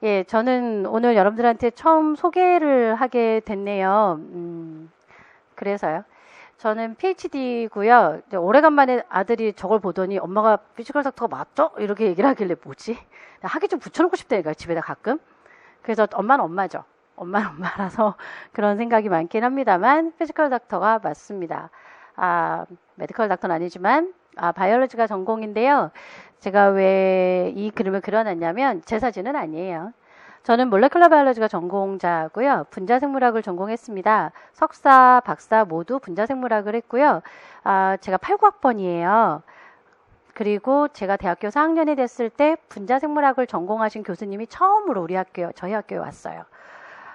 예, 저는 오늘 여러분들한테 처음 소개를 하게 됐네요. 그래서요. 저는 PhD고요. 오래간만에 아들이 저걸 보더니 엄마가 피지컬 닥터가 맞죠? 이렇게 얘기를 하길래 뭐지? 학위 좀 붙여놓고 싶다니까 집에다 가끔. 그래서 엄마는 엄마죠. 엄마는 엄마라서 그런 생각이 많긴 합니다만 피지컬 닥터가 맞습니다. 메디컬 닥터는 아니지만 바이올로지가 전공인데요. 제가 왜 이 그림을 그려놨냐면 제 사진은 아니에요. 저는 몰레큘러 바이올로지가 전공자고요. 분자생물학을 전공했습니다. 석사, 박사 모두 분자생물학을 했고요. 제가 89학번이에요. 그리고 제가 대학교 4학년이 됐을 때 분자생물학을 전공하신 교수님이 처음으로 저희 학교에 왔어요.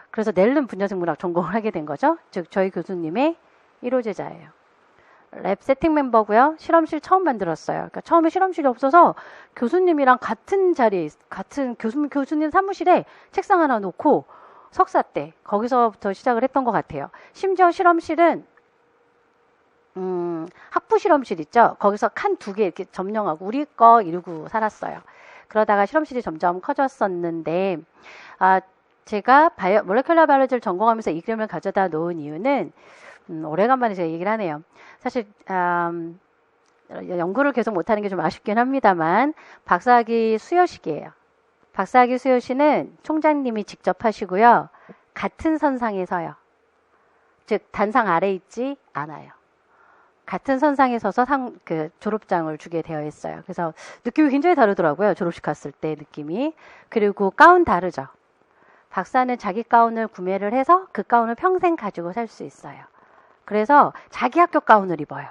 그래서 낼름 분자생물학 전공을 하게 된 거죠. 즉 저희 교수님의 1호 제자예요. 랩 세팅 멤버고요. 실험실 처음 만들었어요. 그러니까 처음에 실험실이 없어서 교수님이랑 같은 자리에, 같은 교수님 사무실에 책상 하나 놓고 석사 때 거기서부터 시작을 했던 것 같아요. 심지어 실험실은 학부 실험실 있죠. 거기서 칸 2개 이렇게 점령하고 우리 거 이러고 살았어요. 그러다가 실험실이 점점 커졌었는데 제가 몰레큘러 바이올로지를 전공하면서 이 그림을 가져다 놓은 이유는 오래간만에 제가 얘기를 하네요. 사실 연구를 계속 못하는 게 좀 아쉽긴 합니다만 박사학위 수여식이에요. 박사학위 수여식은 총장님이 직접 하시고요. 같은 선상에 서요. 즉 단상 아래 있지 않아요. 같은 선상에 서서 졸업장을 주게 되어 있어요. 그래서 느낌이 굉장히 다르더라고요. 졸업식 갔을 때 느낌이. 그리고 가운 다르죠. 박사는 자기 가운을 구매를 해서 그 가운을 평생 가지고 살 수 있어요. 그래서 자기 학교 가운을 입어요.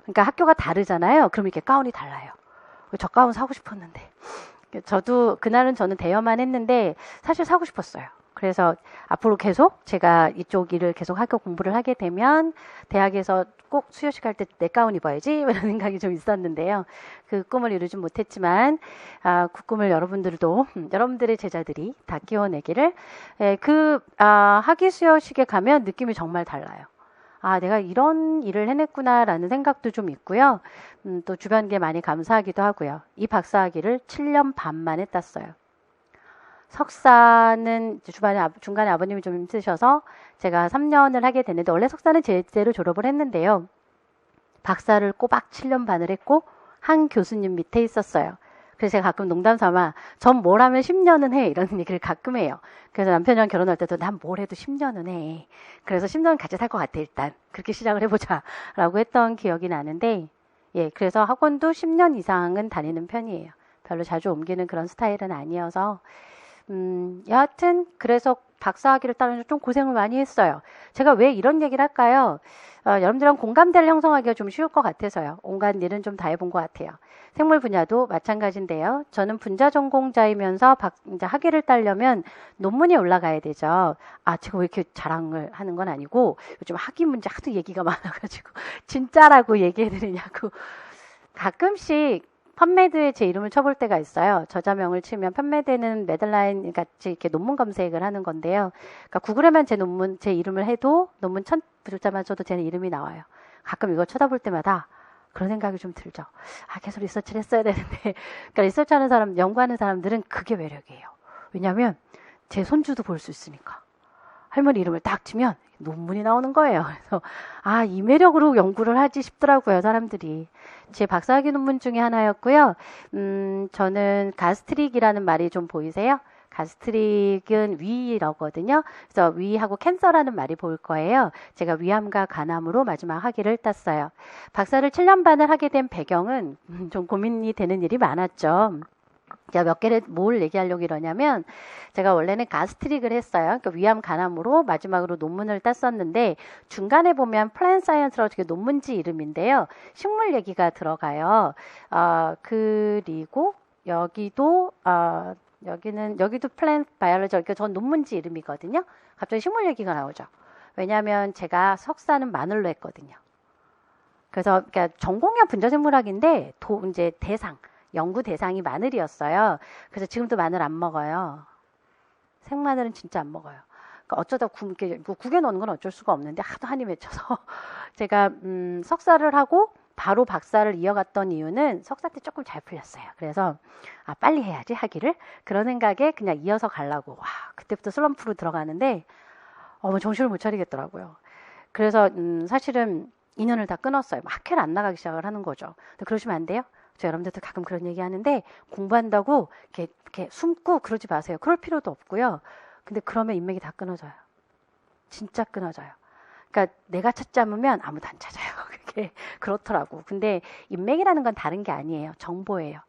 그러니까 학교가 다르잖아요. 그럼 이렇게 가운이 달라요. 저 가운 사고 싶었는데. 그날은 저는 대여만 했는데 사실 사고 싶었어요. 그래서 앞으로 계속 제가 이쪽 일을 계속 학교 공부를 하게 되면 대학에서 꼭 수여식 할 때 내 가운 입어야지 이런 생각이 좀 있었는데요. 그 꿈을 이루지 못했지만 그 꿈을 여러분들도 여러분들의 제자들이 다 끼워내기를 학위 수여식에 가면 느낌이 정말 달라요. 내가 이런 일을 해냈구나라는 생각도 좀 있고요. 또 주변에 많이 감사하기도 하고요. 이 박사학위를 7년 반 만에 땄어요. 석사는 중간에 아버님이 좀 힘드셔서 제가 3년을 하게 됐는데 원래 석사는 제대로 졸업을 했는데요. 박사를 꼬박 7년 반을 했고 한 교수님 밑에 있었어요. 그래서 제가 가끔 농담 삼아 전 뭘 하면 10년은 해 이런 얘기를 가끔 해요. 그래서 남편이랑 결혼할 때도 난 뭘 해도 10년은 해. 그래서 10년 같이 살 것 같아 일단. 그렇게 시작을 해보자 라고 했던 기억이 나는데 그래서 학원도 10년 이상은 다니는 편이에요. 별로 자주 옮기는 그런 스타일은 아니어서 여하튼 그래서 박사학위를 따면서 좀 고생을 많이 했어요. 제가 왜 이런 얘기를 할까요? 여러분들은 공감대를 형성하기가 좀 쉬울 것 같아서요. 온갖 일은 좀 다 해본 것 같아요. 생물 분야도 마찬가지인데요. 저는 분자 전공자이면서 이제 학위를 따려면 논문이 올라가야 되죠. 제가 왜 이렇게 자랑을 하는 건 아니고 요즘 학위 문제 하도 얘기가 많아가지고 진짜라고 얘기해드리냐고 가끔씩 펀메드에 제 이름을 쳐볼 때가 있어요. 저자명을 치면 펀메드는 매들라인 같이 이렇게 논문 검색을 하는 건데요. 그러니까 구글에만 제 이름을 해도 논문 첫 글자만 써도 제 이름이 나와요. 가끔 이거 쳐다볼 때마다 그런 생각이 좀 들죠. 계속 리서치를 했어야 되는데. 그러니까 리서치하는 사람, 연구하는 사람들은 그게 매력이에요. 왜냐하면 제 손주도 볼 수 있으니까. 할머니 이름을 딱 치면 논문이 나오는 거예요. 그래서 이 매력으로 연구를 하지 싶더라고요, 사람들이. 제 박사학위 논문 중에 하나였고요. 저는 가스트릭이라는 말이 좀 보이세요? 가스트릭은 위라거든요. 그래서 위하고 캔서라는 말이 보일 거예요. 제가 위암과 간암으로 마지막 학위를 땄어요. 박사를 7년 반을 하게 된 배경은 좀 고민이 되는 일이 많았죠. 제가 뭘 얘기하려고 이러냐면 제가 원래는 가스트릭을 했어요. 그러니까 위암 간암으로 마지막으로 논문을 땄었는데 중간에 보면 플랜 사이언스라고 되게 논문지 이름인데요. 식물 얘기가 들어가요. 그리고 여기도 플랜 바이올로지, 그러니까 전 논문지 이름이거든요. 갑자기 식물 얘기가 나오죠. 왜냐하면 제가 석사는 마늘로 했거든요. 그래서 그러니까 전공이 분자생물학인데 이제 연구 대상이 마늘이었어요. 그래서 지금도 마늘 안 먹어요. 생마늘은 진짜 안 먹어요. 그러니까 어쩌다 국에 넣는 건 어쩔 수가 없는데 하도 한이 맺혀서 제가 석사를 하고 바로 박사를 이어갔던 이유는 석사 때 조금 잘 풀렸어요. 그래서 빨리 해야지 학위를 그런 생각에 그냥 이어서 가려고 그때부터 슬럼프로 들어가는데 정신을 못 차리겠더라고요. 그래서 사실은 2년을 다 끊었어요. 학회를 안 나가기 시작을 하는 거죠. 근데 그러시면 안 돼요. 저 여러분들도 가끔 그런 얘기 하는데 공부한다고 이렇게 숨고 그러지 마세요. 그럴 필요도 없고요. 근데 그러면 인맥이 다 끊어져요. 진짜 끊어져요. 그러니까 내가 찾지 않으면 아무도 안 찾아요. 그게 그렇더라고. 근데 인맥이라는 건 다른 게 아니에요. 정보예요.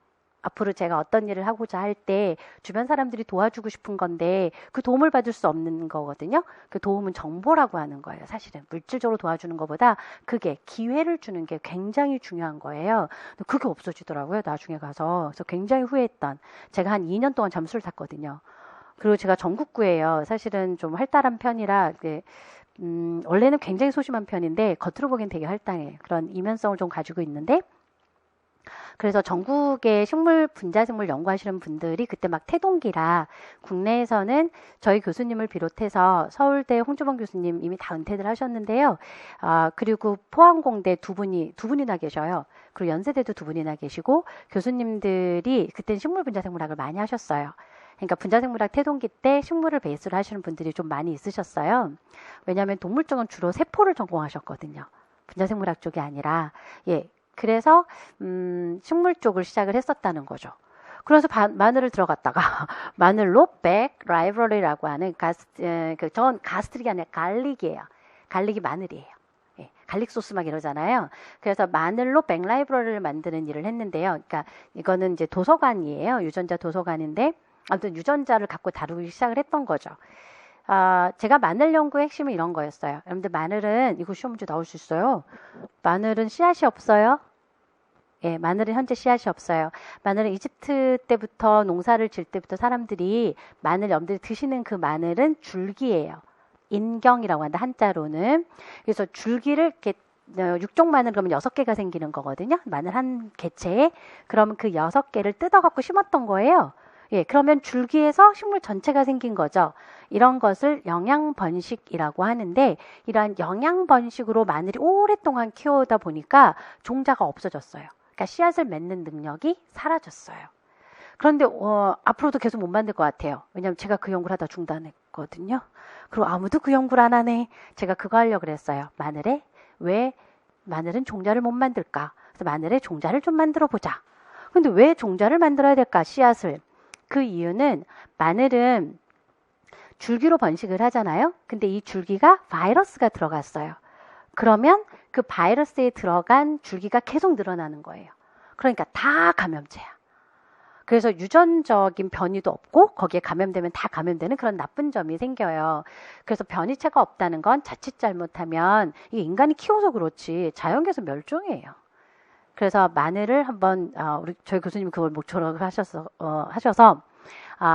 앞으로 제가 어떤 일을 하고자 할 때 주변 사람들이 도와주고 싶은 건데 그 도움을 받을 수 없는 거거든요. 그 도움은 정보라고 하는 거예요. 사실은 물질적으로 도와주는 것보다 그게 기회를 주는 게 굉장히 중요한 거예요. 근데 그게 없어지더라고요. 나중에 가서. 그래서 굉장히 후회했던. 제가 한 2년 동안 잠수를 탔거든요. 그리고 제가 전국구예요. 사실은 좀 활달한 편이라 원래는 굉장히 소심한 편인데 겉으로 보기엔 되게 활당해. 그런 이면성을 좀 가지고 있는데 그래서 전국의 식물 분자생물 연구하시는 분들이 그때 막 태동기라 국내에서는 저희 교수님을 비롯해서 서울대 홍주범 교수님 이미 다 은퇴를 하셨는데요. 그리고 포항공대 두 분이나 계셔요. 그리고 연세대도 두 분이나 계시고 교수님들이 그때는 식물 분자생물학을 많이 하셨어요. 그러니까 분자생물학 태동기 때 식물을 베이스로 하시는 분들이 좀 많이 있으셨어요. 왜냐하면 동물 쪽은 주로 세포를 전공하셨거든요. 분자생물학 쪽이 아니라 그래서 식물 쪽을 시작을 했었다는 거죠. 그래서 마늘을 들어갔다가 마늘로 백 라이브러리라고 하는 전 가스트릭이 아니라 갈릭이에요. 갈릭이 마늘이에요. 갈릭 소스 막 이러잖아요. 그래서 마늘로 백 라이브러리를 만드는 일을 했는데요. 그러니까 이거는 이제 도서관이에요. 유전자 도서관인데 아무튼 유전자를 갖고 다루기 시작을 했던 거죠. 제가 마늘 연구의 핵심은 이런 거였어요. 여러분들 마늘은 이거 시험 문제 나올 수 있어요. 마늘은 씨앗이 없어요. 마늘은 현재 씨앗이 없어요. 마늘은 이집트 때부터 농사를 질 때부터 사람들이 마늘 여러분들이 드시는 그 마늘은 줄기예요. 인경이라고 한다 한자로는. 그래서 줄기를 이렇게 6종 마늘 그러면 6개가 생기는 거거든요. 마늘 한 개체에. 그러면 그 6개를 뜯어갖고 심었던 거예요. 그러면 줄기에서 식물 전체가 생긴 거죠. 이런 것을 영양번식이라고 하는데 이러한 영양번식으로 마늘이 오랫동안 키워오다 보니까 종자가 없어졌어요. 그러니까 씨앗을 맺는 능력이 사라졌어요. 그런데 앞으로도 계속 못 만들 것 같아요. 왜냐하면 제가 그 연구를 하다 중단했거든요. 그리고 아무도 그 연구를 안 하네. 제가 그거 하려고 그랬어요. 왜 마늘은 종자를 못 만들까? 그래서 마늘의 종자를 좀 만들어 보자. 근데 왜 종자를 만들어야 될까? 씨앗을. 그 이유는 마늘은 줄기로 번식을 하잖아요. 근데 이 줄기가 바이러스가 들어갔어요. 그러면 그 바이러스에 들어간 줄기가 계속 늘어나는 거예요. 그러니까 다 감염체야. 그래서 유전적인 변이도 없고 거기에 감염되면 다 감염되는 그런 나쁜 점이 생겨요. 그래서 변이체가 없다는 건 자칫 잘못하면 이게 인간이 키워서 그렇지 자연계에서 멸종이에요. 그래서 마늘을 한번 저희 교수님이 그걸 목표로 하셔서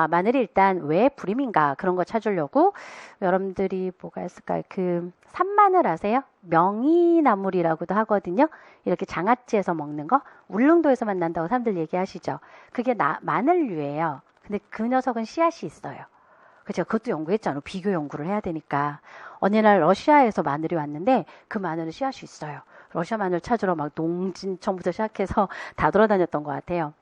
마늘이 일단 왜 불임인가 그런 거 찾으려고 여러분들이 뭐가 있을까요? 그 산마늘 아세요? 명이나물이라고도 하거든요. 이렇게 장아찌에서 먹는 거 울릉도에서만 난다고 사람들 얘기하시죠. 그게 마늘류예요. 근데 그 녀석은 씨앗이 있어요. 그죠? 그것도 연구했잖아요. 비교 연구를 해야 되니까. 어느 날 러시아에서 마늘이 왔는데 그 마늘은 씨앗이 있어요. 러시아 마늘 찾으러 막 농진청부터 시작해서 다 돌아다녔던 것 같아요.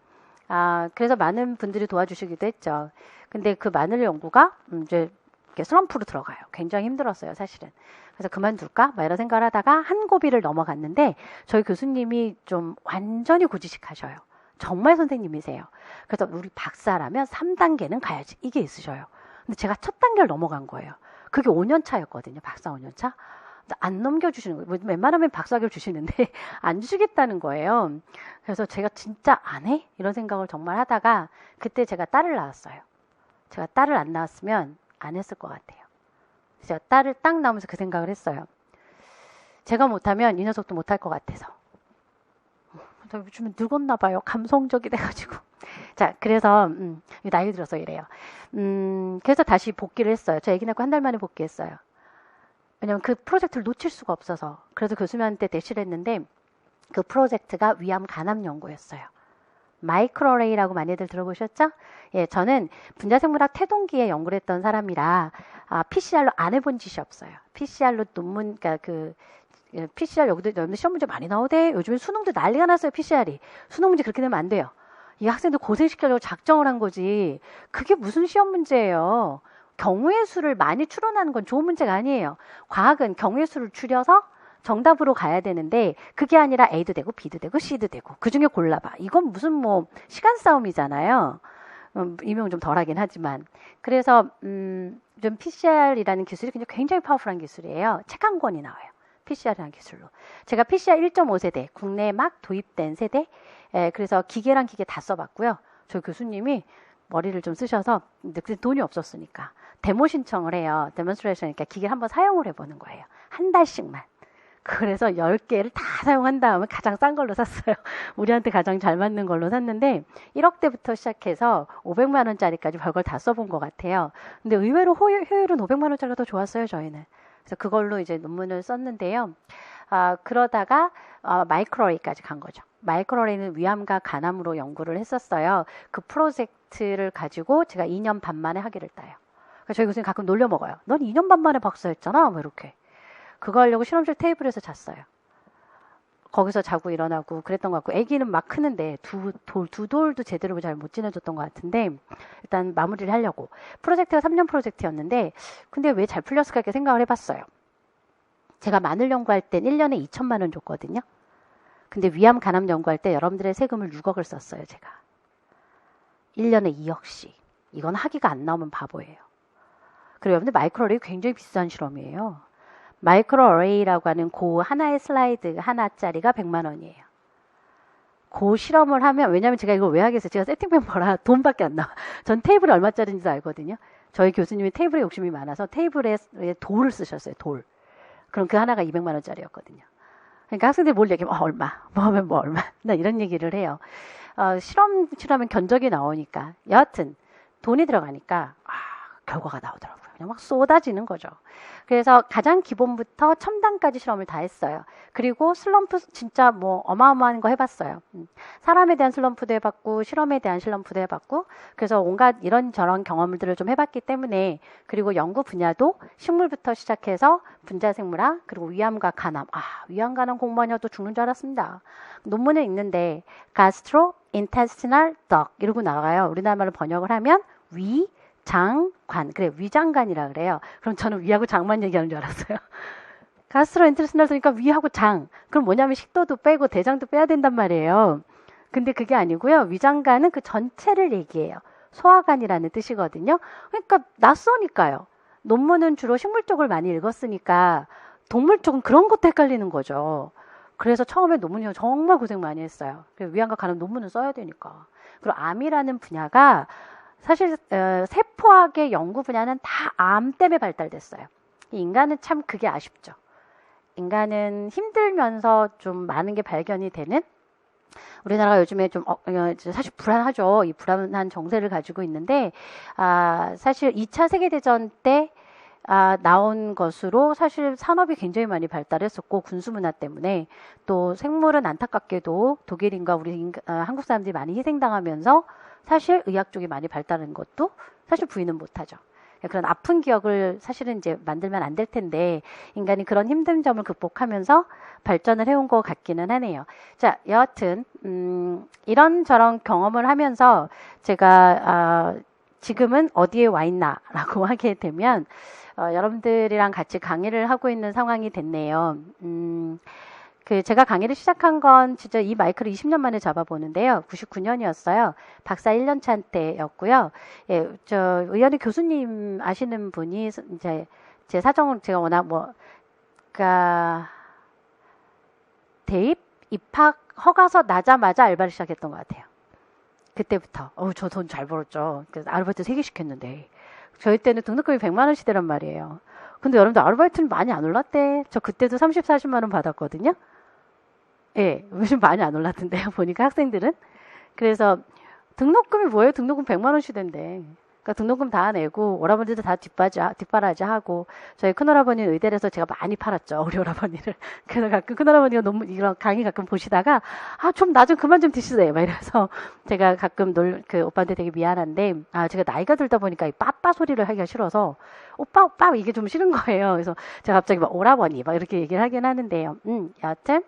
그래서 많은 분들이 도와주시기도 했죠. 근데 그 마늘 연구가 이제 슬럼프로 들어가요. 굉장히 힘들었어요, 사실은. 그래서 그만둘까? 막 이런 생각을 하다가 한 고비를 넘어갔는데 저희 교수님이 좀 완전히 고지식 하셔요. 정말 선생님이세요. 그래서 우리 박사라면 3단계는 가야지. 이게 있으셔요. 근데 제가 첫 단계를 넘어간 거예요. 그게 5년 차였거든요. 박사 5년 차. 안 넘겨주시는 거예요. 웬만하면 박사학위를 주시는데 안 주시겠다는 거예요. 그래서 제가 진짜 안 해? 이런 생각을 정말 하다가 그때 제가 딸을 낳았어요. 제가 딸을 안 낳았으면 안 했을 것 같아요. 제가 딸을 딱 낳으면서 그 생각을 했어요. 제가 못하면 이 녀석도 못할 것 같아서. 요즘은 늙었나 봐요. 감성적이 돼가지고. 자, 그래서 나이 들어서 이래요. 그래서 다시 복귀를 했어요. 저 아기 낳고 한 달 만에 복귀했어요. 왜냐면 그 프로젝트를 놓칠 수가 없어서. 그래서 교수님한테 대시를 했는데 그 프로젝트가 위암 간암 연구였어요. 마이크로레이라고 많이들 들어보셨죠? 저는 분자생물학 태동기에 연구를 했던 사람이라 PCR로 안 해본 짓이 없어요. PCR로 논문, 그러니까 PCR 여러분들 시험 문제 많이 나오대. 요즘에 수능도 난리가 났어요. PCR이. 수능 문제 그렇게 되면 안 돼요. 이 학생들 고생시키려고 작정을 한 거지. 그게 무슨 시험 문제예요. 경우의 수를 많이 추론하는 건 좋은 문제가 아니에요. 과학은 경우의 수를 줄여서 정답으로 가야 되는데 그게 아니라 A도 되고 B도 되고 C도 되고 그중에 골라봐. 이건 무슨 뭐 시간 싸움이잖아요. 임용 좀 덜하긴 하지만. 그래서 좀 PCR이라는 기술이 굉장히 파워풀한 기술이에요. 책 한 권이 나와요. PCR이라는 기술로. 제가 PCR 1.5세대, 국내에 막 도입된 세대, 그래서 기계랑 기계 다 써봤고요. 저 교수님이 머리를 좀 쓰셔서 돈이 없었으니까 데모 신청을 해요. 데몬스트레이션이니까 기계를 한번 사용을 해보는 거예요. 한 달씩만. 그래서 10개를 다 사용한 다음에 가장 싼 걸로 샀어요. 우리한테 가장 잘 맞는 걸로 샀는데 1억대부터 시작해서 500만 원짜리까지 별걸 다 써본 것 같아요. 근데 의외로 효율은 500만 원짜리가 더 좋았어요, 저희는. 그래서 그걸로 이제 논문을 썼는데요. 그러다가 마이크로레이까지 간 거죠. 마이크로레이는 위암과 간암으로 연구를 했었어요. 그 프로젝트를 가지고 제가 2년 반 만에 학위를 따요. 그러니까 저희 교수님 가끔 놀려 먹어요. 넌 2년 반 만에 박사했잖아, 뭐 이렇게. 그거 하려고 실험실 테이블에서 잤어요. 거기서 자고 일어나고 그랬던 것 같고, 아기는 막 크는데 두 돌도 제대로 잘 못 지내줬던 것 같은데, 일단 마무리를 하려고. 프로젝트가 3년 프로젝트였는데, 근데 왜 잘 풀렸을까 이렇게 생각을 해봤어요. 제가 마늘 연구할 땐 1년에 2천만 원 줬거든요. 근데 위암 간암 연구할 때 여러분들의 세금을 6억을 썼어요, 제가. 1년에 2억씩. 이건 학위가 안 나오면 바보예요. 그리고 여러분들 마이크로레이 굉장히 비싼 실험이에요. 마이크로어레이라고 하는 그 하나의 슬라이드 하나짜리가 100만 원이에요. 그 실험을 하면, 왜냐면 제가 이걸 왜 하겠어요? 제가 세팅 멤버라 돈밖에 안 나와. 전 테이블이 얼마짜리인지 알거든요. 저희 교수님이 테이블에 욕심이 많아서 테이블에 돌을 쓰셨어요. 돌. 그럼 그 하나가 200만 원짜리였거든요. 그러니까 학생들이 뭘 얘기하면 얼마, 뭐 하면 뭐 얼마, 나 이런 얘기를 해요. 실험하면 견적이 나오니까, 여하튼 돈이 들어가니까 결과가 나오더라고요. 그냥 막 쏟아지는 거죠. 그래서 가장 기본부터 첨단까지 실험을 다 했어요. 그리고 슬럼프 진짜 뭐 어마어마한 거 해봤어요. 사람에 대한 슬럼프도 해봤고 실험에 대한 슬럼프도 해봤고, 그래서 온갖 이런저런 경험들을 좀 해봤기 때문에, 그리고 연구 분야도 식물부터 시작해서 분자생물학, 그리고 위암과 간암. 위암 간암 공부하냐 또 죽는 줄 알았습니다. 논문에 있는데 gastrointestinal duct 이러고 나와요. 우리나라 말로 번역을 하면 장관. 그래, 위장관이라 그래요. 그럼 저는 위하고 장만 얘기하는 줄 알았어요. 가스트로인테스티널이니까 위하고 장. 그럼 뭐냐면 식도도 빼고 대장도 빼야 된단 말이에요. 근데 그게 아니고요. 위장관은 그 전체를 얘기해요. 소화관이라는 뜻이거든요. 그러니까 낯서니까요. 논문은 주로 식물 쪽을 많이 읽었으니까 동물 쪽은 그런 것도 헷갈리는 거죠. 그래서 처음에 논문이 정말 고생 많이 했어요. 위암과 간암 논문은 써야 되니까. 그리고 암이라는 분야가 사실 세포학의 연구 분야는 다 암 때문에 발달됐어요. 인간은 참 그게 아쉽죠. 인간은 힘들면서 좀 많은 게 발견이 되는, 우리나라가 요즘에 좀 사실 불안하죠. 이 불안한 정세를 가지고 있는데, 사실 2차 세계대전 때 나온 것으로 사실 산업이 굉장히 많이 발달했었고, 군수문화 때문에, 또 생물은 안타깝게도 독일인과 우리 한국 사람들이 많이 희생당하면서 사실 의학 쪽이 많이 발달한 것도 사실 부인은 못하죠. 그런 아픈 기억을 사실은 이제 만들면 안 될 텐데, 인간이 그런 힘든 점을 극복하면서 발전을 해온 것 같기는 하네요. 자, 여하튼 이런저런 경험을 하면서 제가 지금은 어디에 와 있나라고 하게 되면, 여러분들이랑 같이 강의를 하고 있는 상황이 됐네요. 제가 강의를 시작한 건 진짜 이 마이크를 20년 만에 잡아보는데요. 99년이었어요. 박사 1년차 때였고요. 예, 의원의 교수님 아시는 분이 이제 제 사정을 제가 워낙 대입, 입학, 허가서 나자마자 알바를 시작했던 것 같아요. 그때부터. 저 돈 잘 벌었죠. 그래서 아르바이트 3개 시켰는데. 저희 때는 등록금이 100만 원 시대란 말이에요. 근데 여러분들 아르바이트는 많이 안 올랐대. 저 그때도 30, 40만 원 받았거든요. 예, 요즘 많이 안 올랐던데요. 보니까 학생들은. 그래서 등록금이 뭐예요? 등록금 100만 원 시대인데. 그러니까 그러니까 등록금 다 내고 오라버니도 다 뒷바라지 하고 저희 큰오라버니는 의대에서 제가 많이 팔았죠. 우리 오라버니를. 그래서 가끔 큰오라버니가 너무 이런 강의 가끔 보시다가 좀 나 좀 그만 좀 드시세요. 막 이래서 제가 가끔 그 오빠한테 되게 미안한데 제가 나이가 들다 보니까 이 빠빠 소리를 하기가 싫어서 오빠 이게 좀 싫은 거예요. 그래서 제가 갑자기 막 오라버니 막 이렇게 얘기를 하긴 하는데요. 여하튼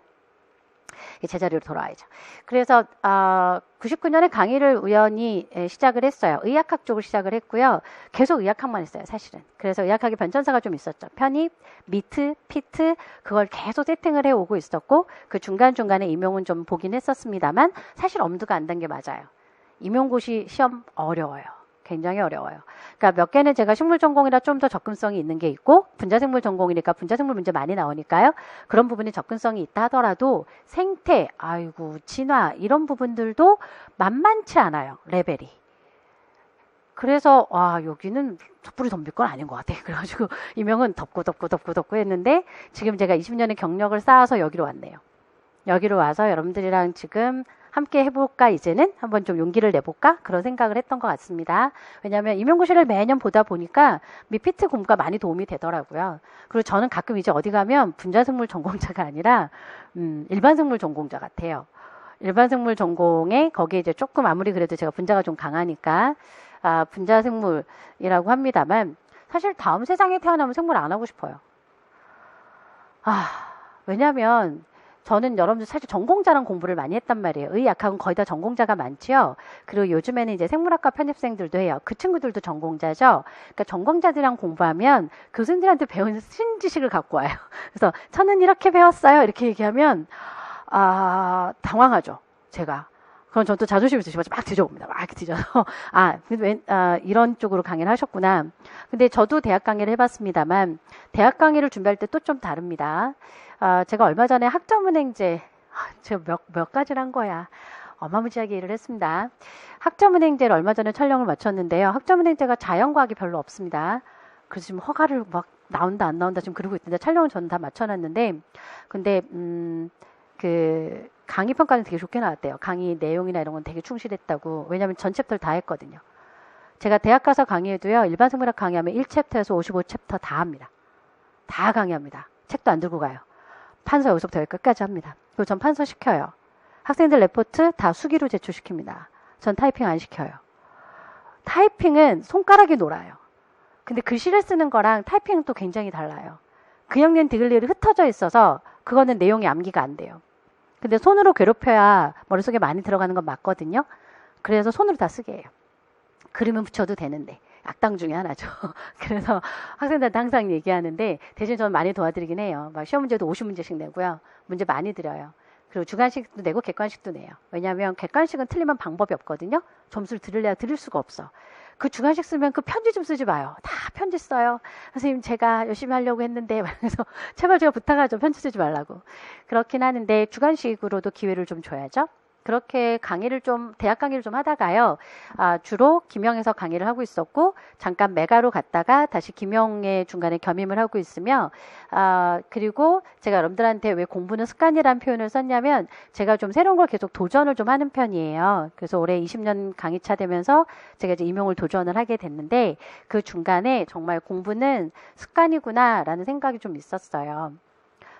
제자리로 돌아와야죠. 그래서 99년에 강의를 우연히 시작을 했어요. 의학학 쪽을 시작을 했고요. 계속 의학학만 했어요, 사실은. 그래서 의학학에 변천사가 좀 있었죠. 편입, 미트, 피트 그걸 계속 세팅을 해오고 있었고 그 중간중간에 임용은 좀 보긴 했었습니다만 사실 엄두가 안 단 게 맞아요. 임용고시 시험 어려워요. 굉장히 어려워요. 그러니까 몇 개는 제가 식물 전공이라 좀 더 접근성이 있는 게 있고 분자생물 전공이니까 분자생물 문제 많이 나오니까요. 그런 부분이 접근성이 있다 하더라도 생태, 진화 이런 부분들도 만만치 않아요. 레벨이. 그래서 여기는 섣불리 덤빌 건 아닌 것 같아. 그래가지고 임용은 덮고 했는데 지금 제가 20년의 경력을 쌓아서 여기로 왔네요. 여기로 와서 여러분들이랑 지금 함께 해볼까 이제는 한번 좀 용기를 내볼까 그런 생각을 했던 것 같습니다. 왜냐하면 임용고시를 매년 보다 보니까 미피트 공부가 많이 도움이 되더라고요. 그리고 저는 가끔 이제 어디 가면 분자생물 전공자가 아니라 일반생물 전공자 같아요. 일반생물 전공에 거기에 이제 조금 아무리 그래도 제가 분자가 좀 강하니까 분자생물이라고 합니다만 사실 다음 세상에 태어나면 생물 안 하고 싶어요. 왜냐하면 저는 여러분들 사실 전공자랑 공부를 많이 했단 말이에요. 의학학은 거의 다 전공자가 많지요. 그리고 요즘에는 이제 생물학과 편입생들도 해요. 그 친구들도 전공자죠. 그러니까 전공자들이랑 공부하면 교수님들한테 배운 신지식을 갖고 와요. 그래서 저는 이렇게 배웠어요. 이렇게 얘기하면 당황하죠. 제가. 그럼 저는 또 자존심이 있으시면 막 뒤져봅니다. 막 뒤져서 이런 쪽으로 강의를 하셨구나. 근데 저도 대학 강의를 해봤습니다만 대학 강의를 준비할 때 또 좀 다릅니다. 제가 얼마 전에 학점은행제 제가 몇 가지를 한 거야. 어마무지하게 일을 했습니다. 학점은행제를 얼마 전에 촬영을 마쳤는데요. 학점은행제가 자연과학이 별로 없습니다. 그래서 지금 허가를 막 나온다 안 나온다 지금 그러고 있는데 촬영은 저는 다 마쳐놨는데 근데 그 강의 평가는 되게 좋게 나왔대요. 강의 내용이나 이런 건 되게 충실했다고. 왜냐하면 전 챕터를 다 했거든요. 제가 대학 가서 강의해도요. 일반 생물학 강의하면 1챕터에서 55챕터 다 합니다. 다 강의합니다. 책도 안 들고 가요. 판서 여기서부터 여기까지 합니다. 그리고 전 판서 시켜요. 학생들 레포트 다 수기로 제출시킵니다. 전 타이핑 안 시켜요. 타이핑은 손가락이 놀아요. 근데 글씨를 쓰는 거랑 타이핑은 또 굉장히 달라요. 그냥 디글리를 흩어져 있어서 그거는 내용이 암기가 안 돼요. 근데 손으로 괴롭혀야 머릿속에 많이 들어가는 건 맞거든요. 그래서 손으로 다 쓰게 해요. 그림은 붙여도 되는데. 악당 중에 하나죠. 그래서 학생들한테 항상 얘기하는데 대신 저는 많이 도와드리긴 해요. 막 시험 문제도 50문제씩 내고요. 문제 많이 드려요. 그리고 주관식도 내고 객관식도 내요. 왜냐하면 객관식은 틀리면 방법이 없거든요. 점수를 드릴 수가 없어. 그 주관식 쓰면 그 편지 좀 쓰지 마요. 다 편지 써요. 선생님 제가 열심히 하려고 했는데 그래서 제발 제가 부탁하죠. 편지 쓰지 말라고. 그렇긴 하는데 주관식으로도 기회를 좀 줘야죠. 그렇게 대학 강의를 좀 하다가요. 주로 김영에서 강의를 하고 있었고 잠깐 메가로 갔다가 다시 김영의 중간에 겸임을 하고 있으며 그리고 제가 여러분들한테 왜 공부는 습관이라는 표현을 썼냐면 제가 좀 새로운 걸 계속 도전을 좀 하는 편이에요. 그래서 올해 20년 강의차 되면서 제가 이제 임용을 도전을 하게 됐는데 그 중간에 정말 공부는 습관이구나 라는 생각이 좀 있었어요.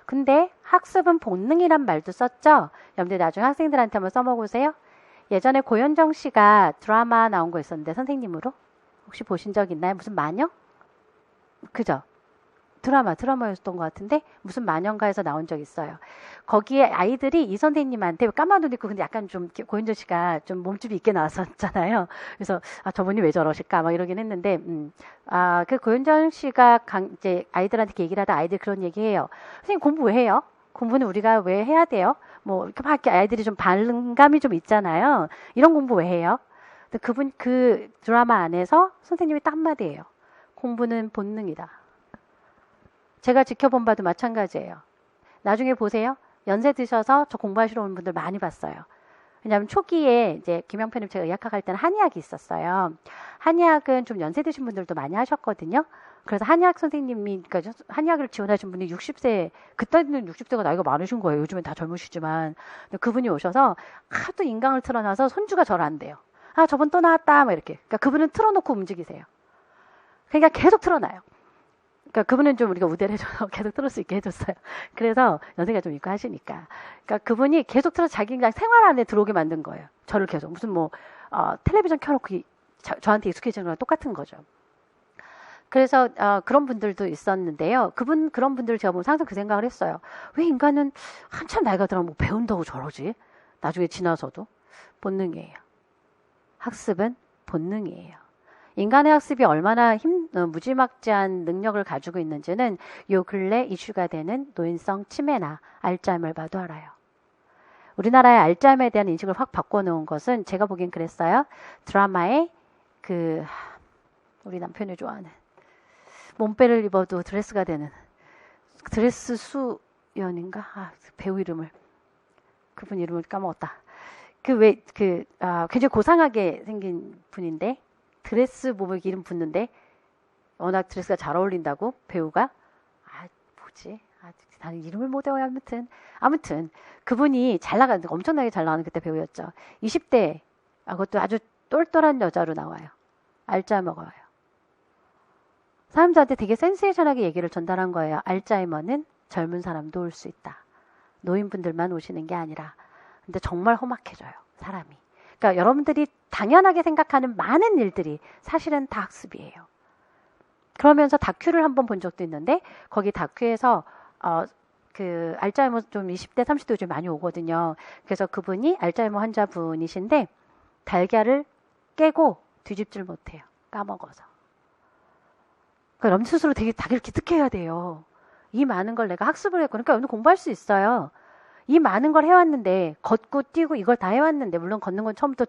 근데 학습은 본능이란 말도 썼죠? 여러분들 나중에 학생들한테 한번 써먹으세요. 예전에 고현정 씨가 드라마 나온 거 있었는데 선생님으로 혹시 보신 적 있나요? 무슨 마녀? 그죠? 드라마였던 것 같은데 무슨 마녀인가에서 나온 적 있어요. 거기에 아이들이 이 선생님한테 까만 옷 입고 근데 약간 좀 고현정 씨가 좀 몸집이 있게 나왔었잖아요. 그래서 저분이 왜 저러실까 막 이러긴 했는데 그 고현정 씨가 이제 아이들한테 얘기를 하다 아이들 그런 얘기해요. 선생님 공부 왜 해요? 공부는 우리가 왜 해야 돼요? 뭐 이렇게 막 아이들이 좀 반감이 좀 있잖아요. 이런 공부 왜 해요? 근데 그 드라마 안에서 선생님이 딱 한마디예요. 공부는 본능이다. 제가 지켜본 바도 마찬가지예요. 나중에 보세요. 연세 드셔서 저 공부하시러 온 분들 많이 봤어요. 왜냐하면 초기에 이제 김영편님 제가 의학학 할 때는 한의학이 있었어요. 한의학은 좀 연세 드신 분들도 많이 하셨거든요. 그래서 한의학 선생님이, 그러니까 한의학을 지원하신 분이 60세, 그때는 60세가 나이가 많으신 거예요. 요즘엔 다 젊으시지만. 근데 그분이 오셔서 하도 인강을 틀어놔서 손주가 절 안 돼요. 아, 저번 또 나왔다. 막 이렇게. 그러니까 그분은 틀어놓고 움직이세요. 그러니까 계속 틀어놔요. 그러니까 그분은 좀 우리가 우대를 해줘서 계속 틀을 수 있게 해줬어요. 그래서 연세가 좀 있고 하시니까. 그러니까 그분이 계속 틀어서 자기 그냥 생활 안에 들어오게 만든 거예요. 저를 계속. 무슨 뭐, 텔레비전 켜놓고 저한테 익숙해지는 거랑 똑같은 거죠. 그래서 그런 분들도 있었는데요. 그런 분들 제가 보면서 항상 그 생각을 했어요. 왜 인간은 한참 나이가 들어면 뭐 배운다고 저러지? 나중에 지나서도. 본능이에요. 학습은 본능이에요. 인간의 학습이 얼마나 무지막지한 능력을 가지고 있는지는 요 근래 이슈가 되는 노인성 치매나 알츠하이머를 봐도 알아요. 우리나라의 알츠하이머에 대한 인식을 확 바꿔놓은 것은 제가 보기엔 그랬어요. 드라마에 우리 남편이 좋아하는 몸빼를 입어도 드레스가 되는 드레스 수연인가? 배우 이름을 그분 이름을 까먹었다. 굉장히 고상하게 생긴 분인데 드레스 몸에 이름 붙는데 워낙 드레스가 잘 어울린다고 배우가 뭐지? 나는 이름을 못 외워요. 아무튼 그분이 엄청나게 잘 나가는 그때 배우였죠. 20대 그것도 아주 똘똘한 여자로 나와요. 알츠하이머가 와요. 사람들한테 되게 센세이션하게 얘기를 전달한 거예요. 알츠하이머는 젊은 사람도 올 수 있다. 노인분들만 오시는 게 아니라. 근데 정말 험악해져요. 사람이. 그러니까 여러분들이 당연하게 생각하는 많은 일들이 사실은 다 학습이에요. 그러면서 다큐를 한번 본 적도 있는데 거기 다큐에서 알츠하이머 좀 20대 30대 요즘 많이 오거든요. 그래서 그분이 알츠하이머 환자분이신데 달걀을 깨고 뒤집질 못해요. 까먹어서. 그러니까 여러분 스스로 되게 다기를 기특해야 돼요. 이 많은 걸 내가 학습을 했고 그러니까 여러분 공부할 수 있어요. 이 많은 걸 해왔는데 걷고 뛰고 이걸 다 해왔는데 물론 걷는 건 처음부터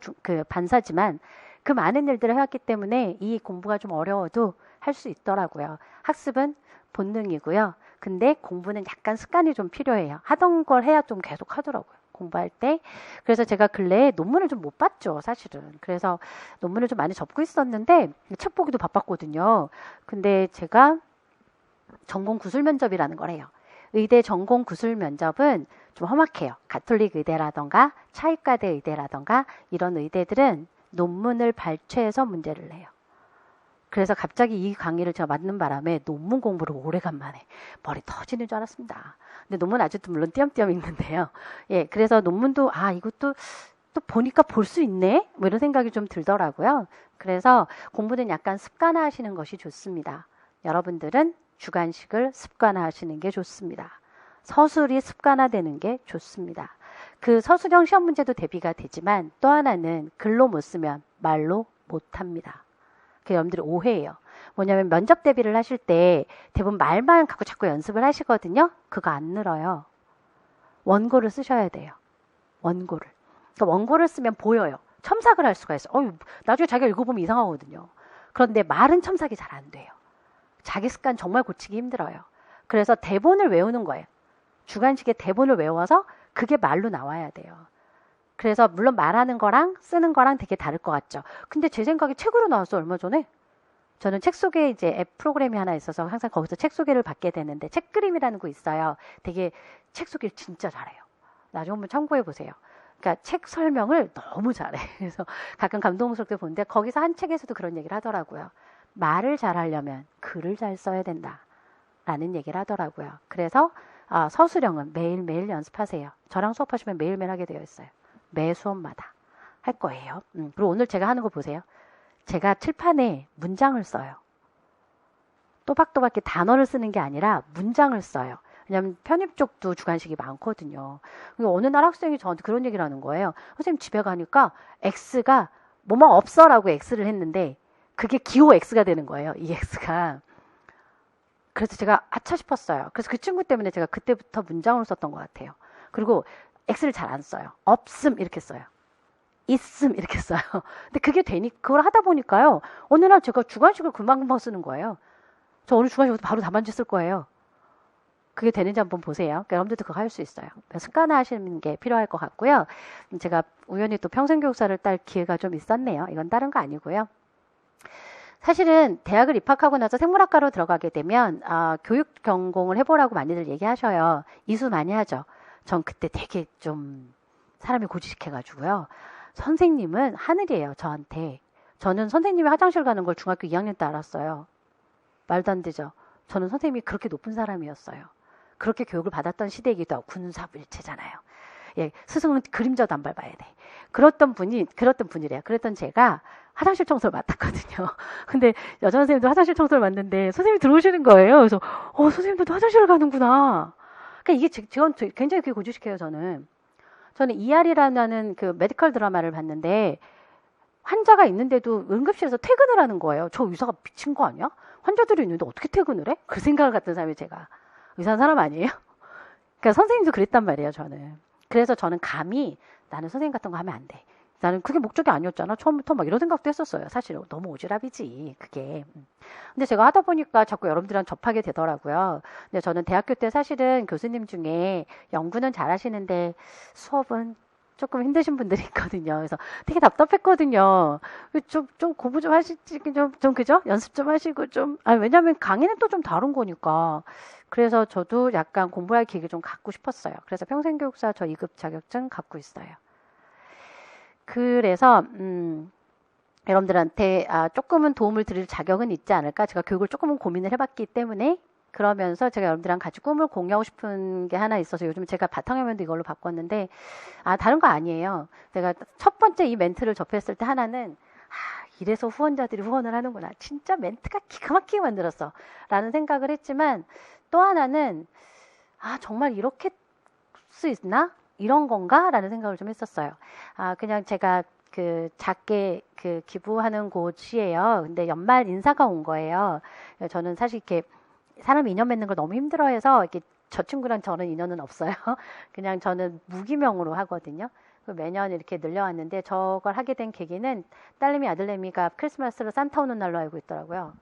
반사지만 그 많은 일들을 해왔기 때문에 이 공부가 좀 어려워도 할 수 있더라고요. 학습은 본능이고요. 근데 공부는 약간 습관이 좀 필요해요. 하던 걸 해야 좀 계속 하더라고요. 공부할 때. 그래서 제가 근래에 논문을 좀 못 봤죠, 사실은. 그래서 논문을 좀 많이 접고 있었는데 책 보기도 바빴거든요. 근데 제가 전공 구술 면접이라는 걸 해요. 의대 전공 구술 면접은 좀 험악해요. 가톨릭 의대라던가 차의과대 의대라던가 이런 의대들은 논문을 발췌해서 문제를 내요. 그래서 갑자기 이 강의를 제가 맡는 바람에 논문 공부를 오래간만에 머리 터지는 줄 알았습니다. 근데 논문 아직도 물론 띄엄띄엄 있는데요. 예, 그래서 논문도 이것도 또 보니까 볼 수 있네? 뭐 이런 생각이 좀 들더라고요. 그래서 공부는 약간 습관화하시는 것이 좋습니다. 여러분들은 주관식을 습관화하시는 게 좋습니다. 서술이 습관화되는 게 좋습니다. 그 서술형 시험 문제도 대비가 되지만 또 하나는 글로 못 쓰면 말로 못합니다. 그게 여러분들이 오해예요. 뭐냐면 면접 대비를 하실 때 대부분 말만 갖고 자꾸 연습을 하시거든요. 그거 안 늘어요. 원고를 쓰셔야 돼요. 원고를. 그러니까 원고를 쓰면 보여요. 첨삭을 할 수가 있어요. 나중에 자기가 읽어보면 이상하거든요. 그런데 말은 첨삭이 잘 안 돼요. 자기 습관 정말 고치기 힘들어요. 그래서 대본을 외우는 거예요. 주관식의 대본을 외워서 그게 말로 나와야 돼요. 그래서 물론 말하는 거랑 쓰는 거랑 되게 다를 것 같죠. 근데 제 생각에 책으로 나왔어 얼마 전에. 저는 책 소개 이제 앱 프로그램이 하나 있어서 항상 거기서 책 소개를 받게 되는데 책그림이라는 거 있어요. 되게 책 소개를 진짜 잘해요. 나중에 한번 참고해 보세요. 그러니까 책 설명을 너무 잘해. 그래서 가끔 감동스럽게 보는데 거기서 한 책에서도 그런 얘기를 하더라고요. 말을 잘하려면 글을 잘 써야 된다. 라는 얘기를 하더라고요. 그래서 서술형은 매일매일 연습하세요. 저랑 수업하시면 매일매일 하게 되어 있어요. 매 수업마다 할 거예요. 그리고 오늘 제가 하는 거 보세요. 제가 칠판에 문장을 써요. 또박또박 단어를 쓰는 게 아니라 문장을 써요. 왜냐하면 편입 쪽도 주관식이 많거든요. 어느 날 학생이 저한테 그런 얘기를 하는 거예요. 선생님 집에 가니까 X가 뭐뭐 없어라고 X를 했는데 그게 기호 X가 되는 거예요. 이 X가. 그래서 제가 아차 싶었어요. 그래서 그 친구 때문에 제가 그때부터 문장으로 썼던 것 같아요. 그리고 X를 잘 안 써요. 없음 이렇게 써요. 있음 이렇게 써요. 근데 그게 그걸 하다 보니까요. 어느 날 제가 주관식을 금방금방 쓰는 거예요. 저 오늘 주관식부터 바로 답안지 쓸 거예요. 그게 되는지 한번 보세요. 그러니까 여러분들도 그거 할 수 있어요. 습관화 하시는 게 필요할 것 같고요. 제가 우연히 또 평생교육사를 딸 기회가 좀 있었네요. 이건 다른 거 아니고요. 사실은 대학을 입학하고 나서 생물학과로 들어가게 되면 교육 전공을 해보라고 많이들 얘기하셔요. 이수 많이 하죠. 전 그때 되게 좀 사람이 고지식해가지고요. 선생님은 하늘이에요, 저한테. 저는 선생님이 화장실 가는 걸 중학교 2학년 때 알았어요. 말도 안 되죠. 저는 선생님이 그렇게 높은 사람이었어요. 그렇게 교육을 받았던 시대이기도 하고 군사불체잖아요. 예, 스승은 그림자도 안 밟아야 돼. 그랬던 분이래요. 그랬던 제가 화장실 청소를 맡았거든요. 근데 여자 선생님도 화장실 청소를 맡는데 선생님이 들어오시는 거예요. 그래서 선생님도 화장실을 가는구나. 그러니까 이게 저는 굉장히 그게 고주식해요. 저는 ER이라는 그 메디컬 드라마를 봤는데 환자가 있는데도 응급실에서 퇴근을 하는 거예요. 저 의사가 미친 거 아니야? 환자들이 있는데 어떻게 퇴근을 해? 그 생각을 갖던 사람이 제가. 의사한 사람 아니에요? 그러니까 선생님도 그랬단 말이에요, 저는. 그래서 저는 감히 나는 선생님 같은 거 하면 안 돼. 나는 그게 목적이 아니었잖아. 처음부터 막 이런 생각도 했었어요. 사실 너무 오지랖이지, 그게. 근데 제가 하다 보니까 자꾸 여러분들이랑 접하게 되더라고요. 근데 저는 대학교 때 사실은 교수님 중에 연구는 잘하시는데 수업은 조금 힘드신 분들이 있거든요. 그래서 되게 답답했거든요. 좀 공부 좀 하시지, 좀 그죠? 연습 좀 하시고 왜냐면 강의는 또 좀 다른 거니까. 그래서 저도 약간 공부할 기회를 좀 갖고 싶었어요. 그래서 평생교육사 저 2급 자격증 갖고 있어요. 그래서, 여러분들한테 조금은 도움을 드릴 자격은 있지 않을까? 제가 교육을 조금은 고민을 해봤기 때문에 그러면서 제가 여러분들이랑 같이 꿈을 공유하고 싶은 게 하나 있어서 요즘 제가 바탕화면도 이걸로 바꿨는데 다른 거 아니에요. 제가 첫 번째 이 멘트를 접했을 때 하나는 이래서 후원자들이 후원을 하는구나. 진짜 멘트가 기가 막히게 만들었어. 라는 생각을 했지만 또 하나는 정말 이렇게 수 있나? 이런 건가? 라는 생각을 좀 했었어요. 그냥 제가 작게 기부하는 곳이에요. 근데 연말 인사가 온 거예요. 저는 사실 이렇게 사람 인연 맺는 걸 너무 힘들어해서 이렇게 저 친구랑 저는 인연은 없어요. 그냥 저는 무기명으로 하거든요. 매년 이렇게 늘려왔는데 저걸 하게 된 계기는 딸내미 아들내미가 크리스마스를 산타 오는 날로 알고 있더라고요.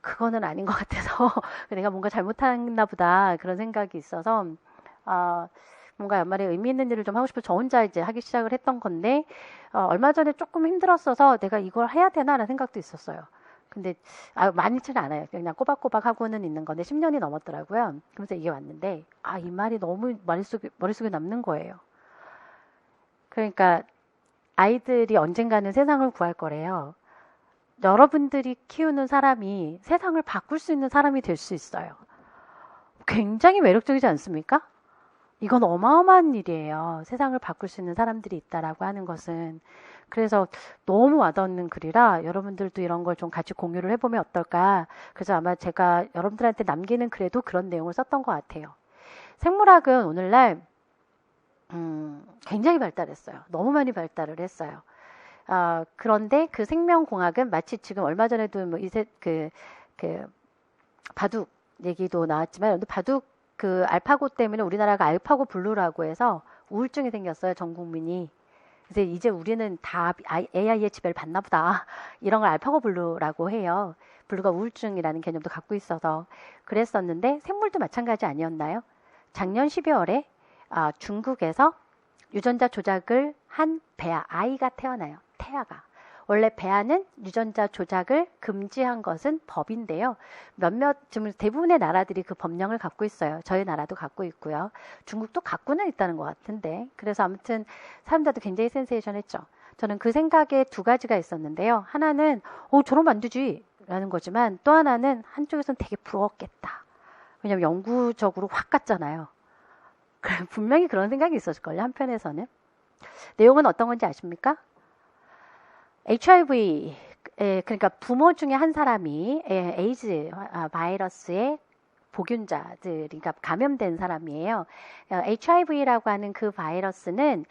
그거는 아닌 것 같아서 내가 뭔가 잘못했나 보다 그런 생각이 있어서 뭔가 연말에 의미 있는 일을 좀 하고 싶어서 저 혼자 이제 하기 시작을 했던 건데 얼마 전에 조금 힘들었어서 내가 이걸 해야 되나라는 생각도 있었어요. 근데 많지는 않아요. 그냥 꼬박꼬박 하고는 있는 건데 10년이 넘었더라고요. 그래서 이게 왔는데 이 말이 너무 머릿속에 남는 거예요. 그러니까 아이들이 언젠가는 세상을 구할 거래요. 여러분들이 키우는 사람이 세상을 바꿀 수 있는 사람이 될 수 있어요. 굉장히 매력적이지 않습니까? 이건 어마어마한 일이에요. 세상을 바꿀 수 있는 사람들이 있다라고 하는 것은. 그래서 너무 와닿는 글이라 여러분들도 이런 걸 좀 같이 공유를 해보면 어떨까. 그래서 아마 제가 여러분들한테 남기는 글에도 그런 내용을 썼던 것 같아요. 생물학은 오늘날 굉장히 발달했어요. 너무 많이 발달을 했어요. 그런데 그 생명공학은 마치 지금 얼마 전에도 뭐 바둑 얘기도 나왔지만 바둑 알파고 때문에 우리나라가 알파고 블루라고 해서 우울증이 생겼어요. 전 국민이. 그래서 이제 우리는 다 AI의 지배를 받나 보다. 이런 걸 알파고 블루라고 해요. 블루가 우울증이라는 개념도 갖고 있어서 그랬었는데 생물도 마찬가지 아니었나요? 작년 12월에 중국에서 유전자 조작을 한 아이가 태어나요. 태아가. 원래 배아는 유전자 조작을 금지한 것은 법인데요. 지금 대부분의 나라들이 그 법령을 갖고 있어요. 저희 나라도 갖고 있고요. 중국도 갖고는 있다는 것 같은데. 그래서 아무튼 사람들도 굉장히 센세이션했죠. 저는 그 생각에 두 가지가 있었는데요. 하나는 저러면 안 되지 라는 거지만 또 하나는 한쪽에서는 되게 부러웠겠다. 왜냐면 영구적으로 확 갔잖아요. 분명히 그런 생각이 있었을걸요. 한편에서는. 내용은 어떤 건지 아십니까? HIV, 그러니까 부모 중에 한 사람이 에이즈 바이러스의 보균자들, 그러니까 감염된 사람이에요. HIV라고 하는 그 바이러스는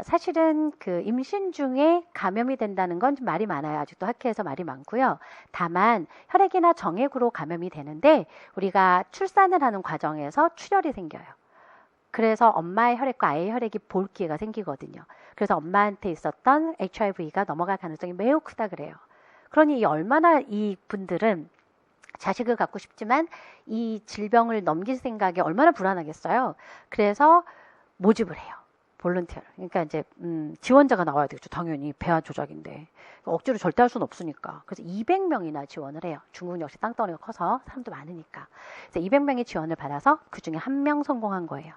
사실은 그 임신 중에 감염이 된다는 건 좀 말이 많아요. 아직도 학회에서 말이 많고요. 다만 혈액이나 정액으로 감염이 되는데 우리가 출산을 하는 과정에서 출혈이 생겨요. 그래서 엄마의 혈액과 아이의 혈액이 볼 기회가 생기거든요. 그래서 엄마한테 있었던 HIV가 넘어갈 가능성이 매우 크다 그래요. 그러니 얼마나 이 분들은 자식을 갖고 싶지만 이 질병을 넘길 생각에 얼마나 불안하겠어요. 그래서 모집을 해요. 볼런티어를. 그러니까 이제 지원자가 나와야 되겠죠. 당연히 배아 조작인데. 억지로 절대 할 수는 없으니까. 그래서 200명이나 지원을 해요. 중국은 역시 땅덩어리가 커서 사람도 많으니까. 그래서 200명이 지원을 받아서 그중에 1명 성공한 거예요.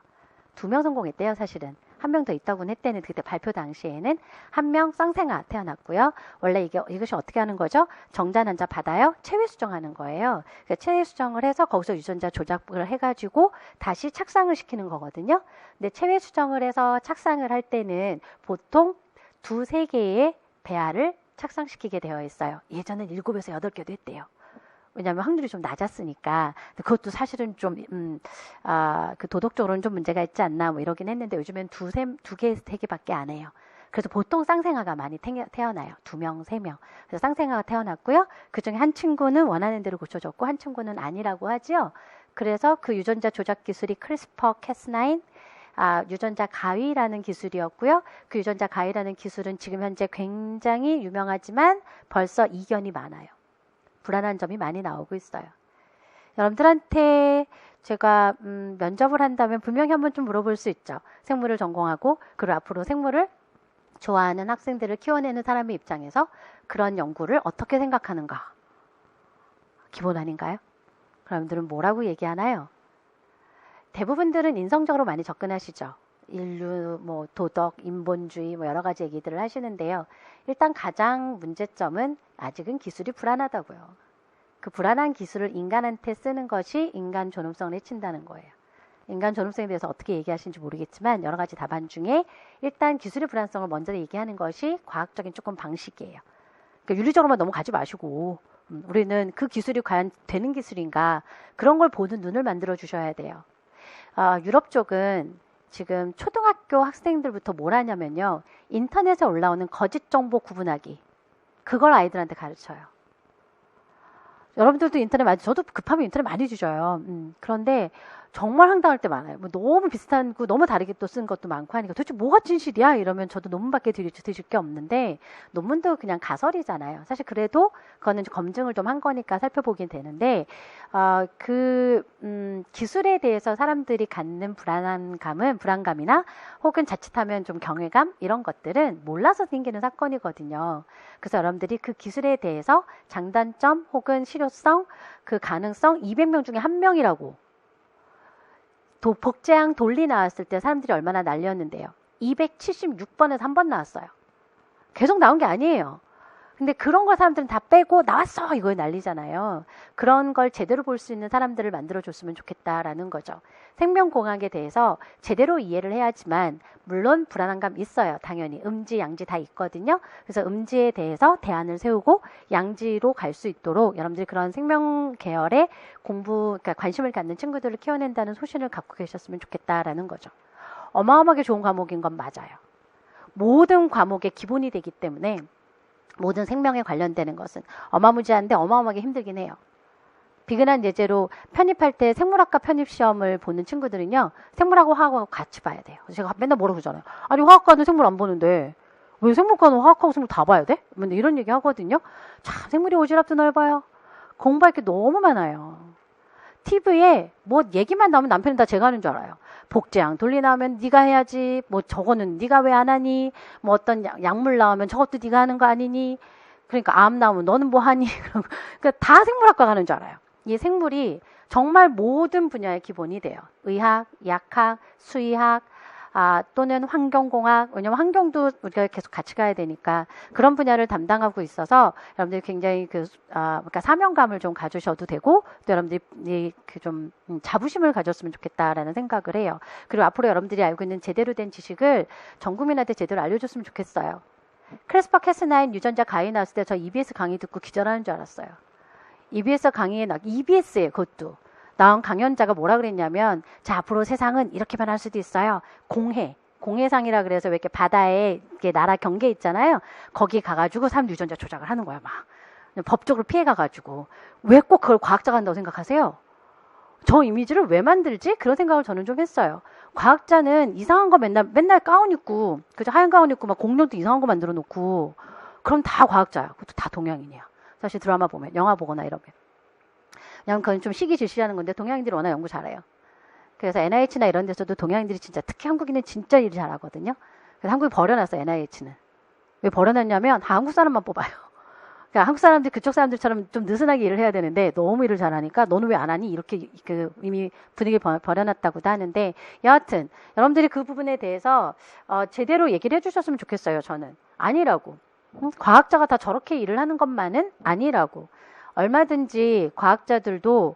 2명 성공했대요, 사실은. 한 명 더 있다고는 했대는 그때 발표 당시에는 한 명 쌍생아 태어났고요. 원래 이것이 어떻게 하는 거죠? 정자 난자 받아요. 체외 수정하는 거예요. 그러니까 체외 수정을 해서 거기서 유전자 조작을 해가지고 다시 착상을 시키는 거거든요. 근데 체외 수정을 해서 착상을 할 때는 보통 2-3개의 배아를 착상시키게 되어 있어요. 예전엔 7에서 8개도 했대요. 왜냐하면 확률이 좀 낮았으니까. 그것도 사실은 좀 그 도덕적으로는 좀 문제가 있지 않나 뭐 이러긴 했는데 요즘엔 2개, 3개밖에 안 해요. 그래서 보통 쌍생아가 많이 태어나요. 2명, 3명. 그래서 쌍생아가 태어났고요. 그중에 한 친구는 원하는 대로 고쳐졌고 한 친구는 아니라고 하죠. 그래서 그 유전자 조작 기술이 크리스퍼 캐스9 유전자 가위라는 기술이었고요. 그 유전자 가위라는 기술은 지금 현재 굉장히 유명하지만 벌써 이견이 많아요. 불안한 점이 많이 나오고 있어요. 여러분들한테 제가 면접을 한다면 분명히 한번 좀 물어볼 수 있죠. 생물을 전공하고 그리고 앞으로 생물을 좋아하는 학생들을 키워내는 사람의 입장에서 그런 연구를 어떻게 생각하는가? 기본 아닌가요? 여러분들은 뭐라고 얘기하나요? 대부분들은 인성적으로 많이 접근하시죠. 인류, 도덕, 인본주의 여러 가지 얘기들을 하시는데요. 일단 가장 문제점은 아직은 기술이 불안하다고요. 그 불안한 기술을 인간한테 쓰는 것이 인간 존엄성을 해친다는 거예요. 인간 존엄성에 대해서 어떻게 얘기하시는지 모르겠지만 여러 가지 답안 중에 일단 기술의 불안성을 먼저 얘기하는 것이 과학적인 조금 방식이에요. 그러니까 윤리적으로만 너무 가지 마시고 우리는 그 기술이 과연 되는 기술인가 그런 걸 보는 눈을 만들어 주셔야 돼요. 유럽 쪽은 지금 초등학교 학생들부터 뭘 하냐면요. 인터넷에 올라오는 거짓 정보 구분하기. 그걸 아이들한테 가르쳐요. 여러분들도 인터넷 많이, 저도 급하면 인터넷 많이 뒤져요. 그런데 정말 황당할 때 많아요. 너무 비슷한 거 너무 다르게 또 쓴 것도 많고 하니까 도대체 뭐가 진실이야? 이러면 저도 논문밖에 드실 게 없는데 논문도 그냥 가설이잖아요. 사실 그래도 그거는 검증을 좀 한 거니까 살펴보긴 되는데 기술에 대해서 사람들이 갖는 불안감이나 혹은 자칫하면 좀 경외감 이런 것들은 몰라서 생기는 사건이거든요. 그래서 여러분들이 그 기술에 대해서 장단점 혹은 실효성, 그 가능성 200명 중에 1명이라고 복제양 돌리 나왔을 때 사람들이 얼마나 날렸는데요. 276번에서 한 번 나왔어요. 계속 나온 게 아니에요. 근데 그런 걸 사람들은 다 빼고 나왔어 이거에 난리잖아요. 그런 걸 제대로 볼 수 있는 사람들을 만들어줬으면 좋겠다라는 거죠. 생명공학에 대해서 제대로 이해를 해야지만 물론 불안한 감 있어요. 당연히 음지, 양지 다 있거든요. 그래서 음지에 대해서 대안을 세우고 양지로 갈 수 있도록 여러분들이 그런 생명 계열의 그러니까 관심을 갖는 친구들을 키워낸다는 소신을 갖고 계셨으면 좋겠다라는 거죠. 어마어마하게 좋은 과목인 건 맞아요. 모든 과목의 기본이 되기 때문에 모든 생명에 관련되는 것은 어마무지한데 어마어마하게 힘들긴 해요. 비근한 예제로 편입할 때 생물학과 편입시험을 보는 친구들은요. 생물하고 화학하고 같이 봐야 돼요. 제가 맨날 뭐라고 그러잖아요. 아니 화학과는 생물 안 보는데 왜 생물과는 화학하고 생물 다 봐야 돼? 이런 얘기 하거든요. 참 생물이 오지랖도 넓어요. 공부할 게 너무 많아요. TV에 뭐 얘기만 나오면 남편은 다 제가 하는 줄 알아요. 복제양 돌리 나오면 네가 해야지. 저거는 네가 왜 안 하니? 어떤 약물 나오면 저것도 네가 하는 거 아니니? 그러니까 암 나오면 너는 뭐 하니? 그러니까 다 생물학과 가는 줄 알아요. 이 생물이 정말 모든 분야의 기본이 돼요. 의학, 약학, 수의학, 또는 환경공학. 왜냐면 환경도 우리가 계속 같이 가야 되니까 그런 분야를 담당하고 있어서 여러분들이 굉장히 그러니까 사명감을 좀 가지셔도 되고 또 여러분들이 좀 자부심을 가졌으면 좋겠다라는 생각을 해요. 그리고 앞으로 여러분들이 알고 있는 제대로 된 지식을 전 국민한테 제대로 알려줬으면 좋겠어요. 크리스퍼 캐스9 유전자 가위 나왔을 때 저 EBS 강의 듣고 기절하는 줄 알았어요. EBS에 그것도 나온 강연자가 뭐라 그랬냐면 자 앞으로 세상은 이렇게 변할 수도 있어요. 공해상이라 그래서 왜 이렇게 바다에 이렇게 나라 경계 있잖아요. 거기 가가지고 사람 유전자 조작을 하는 거야 막 법적으로 피해가가지고 왜 꼭 그걸 과학자가 한다고 생각하세요? 저 이미지를 왜 만들지? 그런 생각을 저는 좀 했어요. 과학자는 이상한 거 맨날 가운 입고 그죠 하얀 가운 입고 막 공룡도 이상한 거 만들어 놓고 그럼 다 과학자야. 그것도 다 동양인이야. 사실 드라마 보면 영화 보거나 이러면 그냥 그건 좀 시기질시하는 건데 동양인들이 워낙 연구 잘해요. 그래서 NIH나 이런 데서도 동양인들이 진짜 특히 한국인은 진짜 일 잘하거든요. 그래서 한국이 버려놨어요. NIH는. 왜 버려놨냐면 다 한국 사람만 뽑아요. 그러니까 한국 사람들 그쪽 사람들처럼 좀 느슨하게 일을 해야 되는데 너무 일을 잘하니까 너는 왜 안 하니? 이렇게 이미 분위기 버려놨다고도 하는데 여하튼 여러분들이 그 부분에 대해서 제대로 얘기를 해주셨으면 좋겠어요. 저는 아니라고. 과학자가 다 저렇게 일을 하는 것만은 아니라고. 얼마든지 과학자들도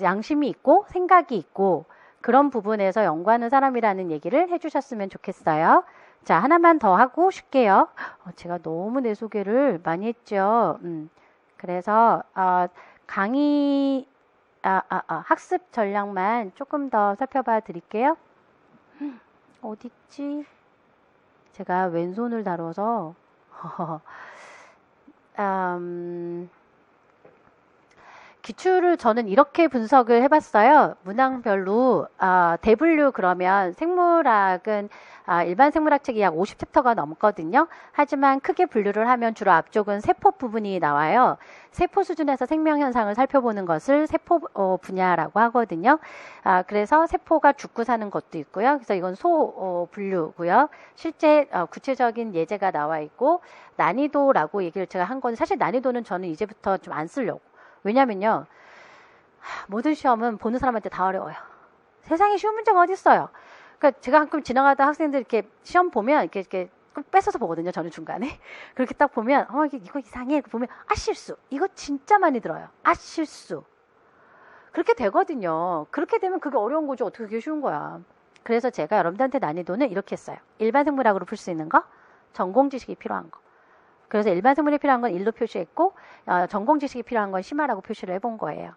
양심이 있고 생각이 있고 그런 부분에서 연구하는 사람이라는 얘기를 해주셨으면 좋겠어요. 자, 하나만 더 하고 쉴게요. 제가 너무 내 소개를 많이 했죠. 그래서 강의 학습 전략만 조금 더 살펴봐 드릴게요. 어딨지? 제가 왼손을 다뤄서 기출을 저는 이렇게 분석을 해봤어요. 문항별로 대분류 그러면 생물학은 일반 생물학 책이 약 50챕터가 넘거든요. 하지만 크게 분류를 하면 주로 앞쪽은 세포 부분이 나와요. 세포 수준에서 생명 현상을 살펴보는 것을 세포 분야라고 하거든요. 그래서 세포가 죽고 사는 것도 있고요. 그래서 이건 소 분류고요. 실제 구체적인 예제가 나와 있고 난이도라고 얘기를 제가 한 건 사실 난이도는 저는 이제부터 좀 안 쓰려고. 왜냐면요. 모든 시험은 보는 사람한테 다 어려워요. 세상에 쉬운 문제가 어디 있어요. 그러니까 제가 가끔 지나가다 학생들 이렇게 시험 보면 이렇게 뺏어서 보거든요. 저는 중간에. 그렇게 딱 보면 이거 이상해. 보면 실수. 이거 진짜 많이 들어요. 실수. 그렇게 되거든요. 그렇게 되면 그게 어려운 거죠. 어떻게 그게 쉬운 거야. 그래서 제가 여러분들한테 난이도는 이렇게 했어요. 일반 생물학으로 풀 수 있는 거, 전공 지식이 필요한 거. 그래서 일반 생물이 필요한 건 1로 표시했고 전공 지식이 필요한 건 심화라고 표시를 해본 거예요.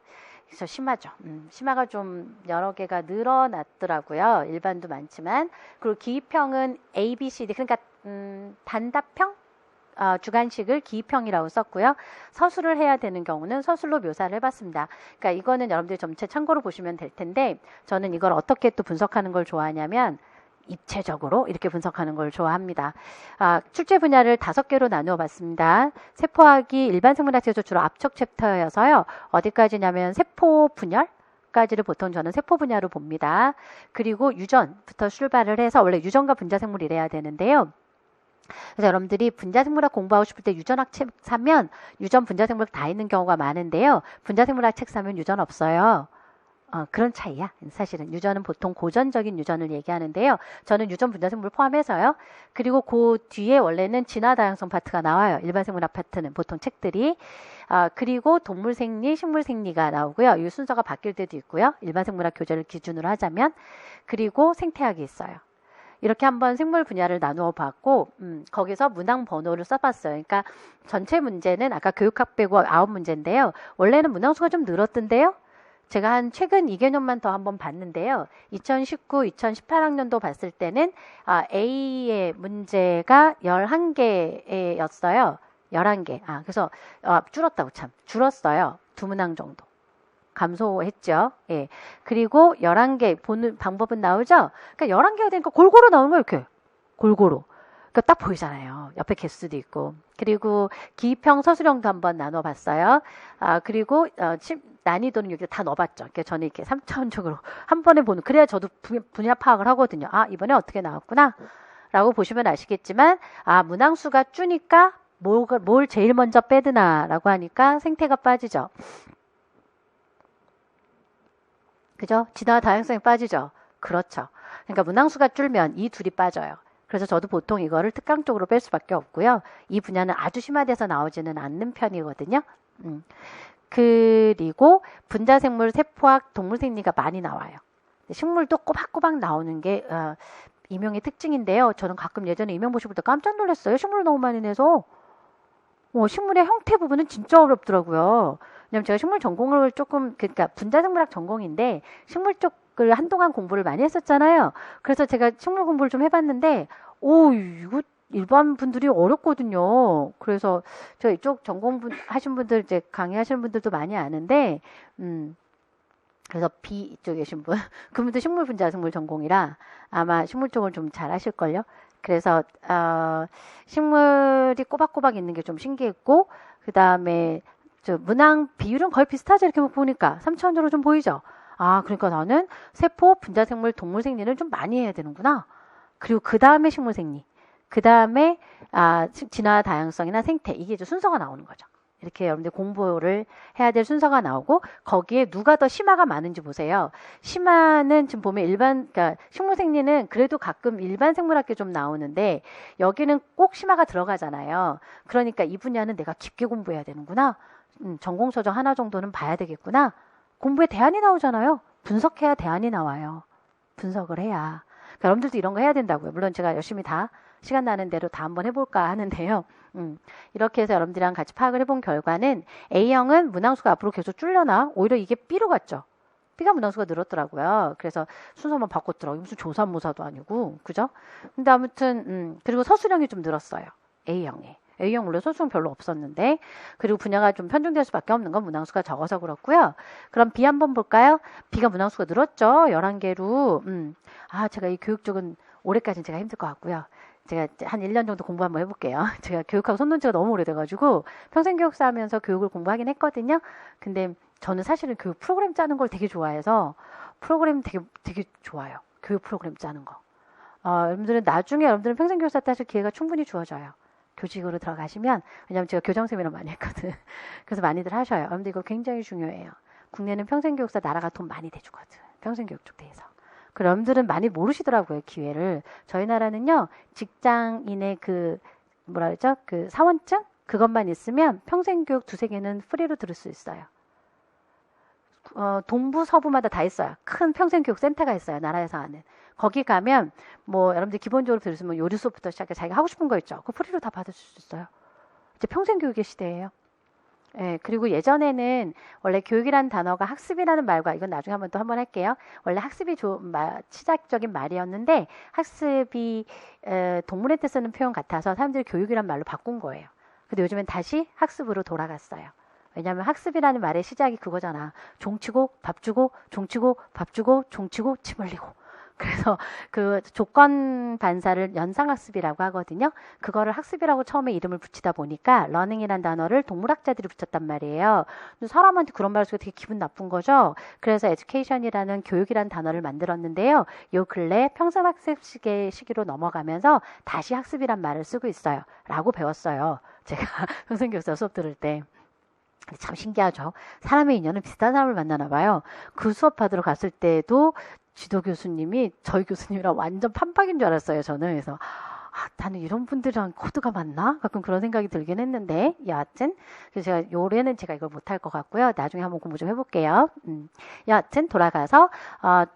그래서 심화죠. 심화가 좀 여러 개가 늘어났더라고요. 일반도 많지만. 그리고 기입형은 A, B, C, D 그러니까 단답형 주관식을 기입형이라고 썼고요. 서술을 해야 되는 경우는 서술로 묘사를 해봤습니다. 그러니까 이거는 여러분들이 전체 참고로 보시면 될 텐데 저는 이걸 어떻게 또 분석하는 걸 좋아하냐면 입체적으로 이렇게 분석하는 걸 좋아합니다. 출제 분야를 5개로 나누어 봤습니다. 세포학이 일반 생물학에서 주로 압축 챕터여서요. 어디까지냐면 세포 분열까지를 보통 저는 세포 분야로 봅니다. 그리고 유전부터 출발을 해서 원래 유전과 분자생물 이래야 되는데요. 그래서 여러분들이 분자생물학 공부하고 싶을 때 유전학 책 사면 유전 분자생물학 다 있는 경우가 많은데요. 분자생물학 책 사면 유전 없어요. 그런 차이야. 사실은 유전은 보통 고전적인 유전을 얘기하는데요. 저는 유전 분자생물 포함해서요. 그리고 그 뒤에 원래는 진화 다양성 파트가 나와요. 일반 생물학 파트는 보통 책들이. 그리고 동물 생리, 식물 생리가 나오고요. 이 순서가 바뀔 때도 있고요. 일반 생물학 교재를 기준으로 하자면. 그리고 생태학이 있어요. 이렇게 한번 생물 분야를 나누어 봤고 거기서 문항 번호를 써봤어요. 그러니까 전체 문제는 아까 교육학 빼고 9문제인데요. 원래는 문항 수가 좀 늘었던데요. 제가 최근 2개년만 더 한번 봤는데요. 2019, 2018학년도 봤을 때는 A의 문제가 11개였어요. 11개. 그래서 줄었다고 참. 줄었어요. 2문항 정도. 감소했죠. 예. 그리고 11개 보는 방법은 나오죠. 그러니까 11개가 되니까 골고루 나오는 거예요. 이렇게. 골고루. 그러니까 딱 보이잖아요. 옆에 개수도 있고. 그리고 기입형, 서술형도 한번 나눠봤어요. 그리고 난이도는 여기 다 넣어봤죠. 그러니까 저는 이렇게 3차원적으로 한 번에 보는, 그래야 저도 분야 파악을 하거든요. 이번에 어떻게 나왔구나. 라고 보시면 아시겠지만, 문항수가 주니까 뭘 제일 먼저 빼드나 라고 하니까 생태가 빠지죠. 그죠? 진화 다양성이 빠지죠. 그렇죠. 그러니까 문항수가 줄면 이 둘이 빠져요. 그래서 저도 보통 이거를 특강 쪽으로 뺄 수밖에 없고요. 이 분야는 아주 심화돼서 나오지는 않는 편이거든요. 그리고 분자생물, 세포학, 동물생리가 많이 나와요. 식물도 꼬박꼬박 나오는 게 임용의 특징인데요. 저는 가끔 예전에 임용 보시고 때 깜짝 놀랐어요. 식물을 너무 많이 내서. 식물의 형태 부분은 진짜 어렵더라고요. 왜냐면 제가 식물 전공을 그러니까 분자생물학 전공인데 식물 쪽을 한동안 공부를 많이 했었잖아요. 그래서 제가 식물 공부를 좀 해봤는데, 이거 일반 분들이 어렵거든요. 그래서 저 이쪽 전공 하신 분들, 이제 강의하시는 분들도 많이 아는데, 그래서 B 이쪽에 계신 분, 그분도 식물 분자생물 전공이라 아마 식물 쪽을 좀 잘 하실걸요. 그래서 식물이 꼬박꼬박 있는 게 좀 신기했고, 그 다음에 문항 비율은 거의 비슷하죠. 이렇게 보니까 3차원적으로 좀 보이죠. 그러니까 나는 세포, 분자생물, 동물생리를 좀 많이 해야 되는구나. 그리고 그 다음에 식물생리, 그 다음에 진화 다양성이나 생태, 이게 이제 순서가 나오는 거죠. 이렇게 여러분들 공부를 해야 될 순서가 나오고 거기에 누가 더 심화가 많은지 보세요. 심화는 지금 보면 그러니까 식물생리는 그래도 가끔 일반 생물학계 좀 나오는데 여기는 꼭 심화가 들어가잖아요. 그러니까 이 분야는 내가 깊게 공부해야 되는구나. 전공서적 하나 정도는 봐야 되겠구나. 공부에 대안이 나오잖아요. 분석해야 대안이 나와요. 분석을 해야. 그러니까 여러분들도 이런 거 해야 된다고요. 물론 제가 열심히 다 시간 나는 대로 다 한번 해볼까 하는데요. 이렇게 해서 여러분들이랑 같이 파악을 해본 결과는 A형은 문항수가 앞으로 계속 줄려나 오히려 이게 B로 갔죠. B가 문항수가 늘었더라고요. 그래서 순서만 바꿨더라고요. 무슨 조사모사도 아니고 그죠? 근데 아무튼 그리고 서술형이 좀 늘었어요. A형에. A형 원래 서술형 별로 없었는데 그리고 분야가 좀 편중될 수밖에 없는 건 문항수가 적어서 그렇고요. 그럼 B 한번 볼까요? B가 문항수가 늘었죠. 11개로. 제가 이 교육 쪽은 올해까지는 제가 힘들 것 같고요. 제가 한 1년 정도 공부 한번 해볼게요. 제가 교육하고 손 놓은 지가 너무 오래돼가지고 평생교육사 하면서 교육을 공부하긴 했거든요. 근데 저는 사실은 교육 프로그램 짜는 걸 되게 좋아해서 프로그램 되게 좋아요. 교육 프로그램 짜는 거. 여러분들은 나중에 여러분들은 평생교육사 따실 기회가 충분히 주어져요. 교직으로 들어가시면 왜냐면 제가 교정 세미나 많이 했거든. 그래서 많이들 하셔요. 여러분들 이거 굉장히 중요해요. 국내는 평생교육사 나라가 돈 많이 대주거든. 평생교육 쪽 대해서. 여러분들은 많이 모르시더라고요, 기회를. 저희 나라는요, 직장인의 그 사원증? 그것만 있으면 평생교육 2-3개는 프리로 들을 수 있어요. 동부, 서부마다 다 있어요. 큰 평생교육센터가 있어요, 나라에서 하는. 거기 가면, 여러분들 기본적으로 들으시면 요리 수업부터 시작해 자기가 하고 싶은 거 있죠? 그거 프리로 다 받을 수 있어요. 이제 평생교육의 시대예요. 예, 그리고 예전에는 원래 교육이라는 단어가 학습이라는 말과 이건 나중에 한번 할게요. 원래 학습이 시작적인 말이었는데 학습이 동물한테 쓰는 표현 같아서 사람들이 교육이란 말로 바꾼 거예요. 근데 요즘엔 다시 학습으로 돌아갔어요. 왜냐하면 학습이라는 말의 시작이 그거잖아. 종치고 밥 주고 종치고 밥 주고 종치고 침 흘리고. 그래서 그 조건 반사를 연상학습이라고 하거든요. 그거를 학습이라고 처음에 이름을 붙이다 보니까 러닝이라는 단어를 동물학자들이 붙였단 말이에요. 근데 사람한테 그런 말을 쓰고 되게 기분 나쁜 거죠. 그래서 education이라는 교육이라는 단어를 만들었는데요. 요 근래 평생학습 시기로 넘어가면서 다시 학습이란 말을 쓰고 있어요. 라고 배웠어요. 제가 평생교육사 수업 들을 때. 참 신기하죠. 사람의 인연은 비슷한 사람을 만나나 봐요. 그 수업 받으러 갔을 때도 지도 교수님이 저희 교수님이랑 완전 판박인 줄 알았어요. 저는. 그래서 나는 이런 분들이랑 코드가 맞나? 가끔 그런 생각이 들긴 했는데 여하튼 그래서 제가 올해는 제가 이걸 못할 것 같고요. 나중에 한번 공부 좀 해볼게요. 여하튼 돌아가서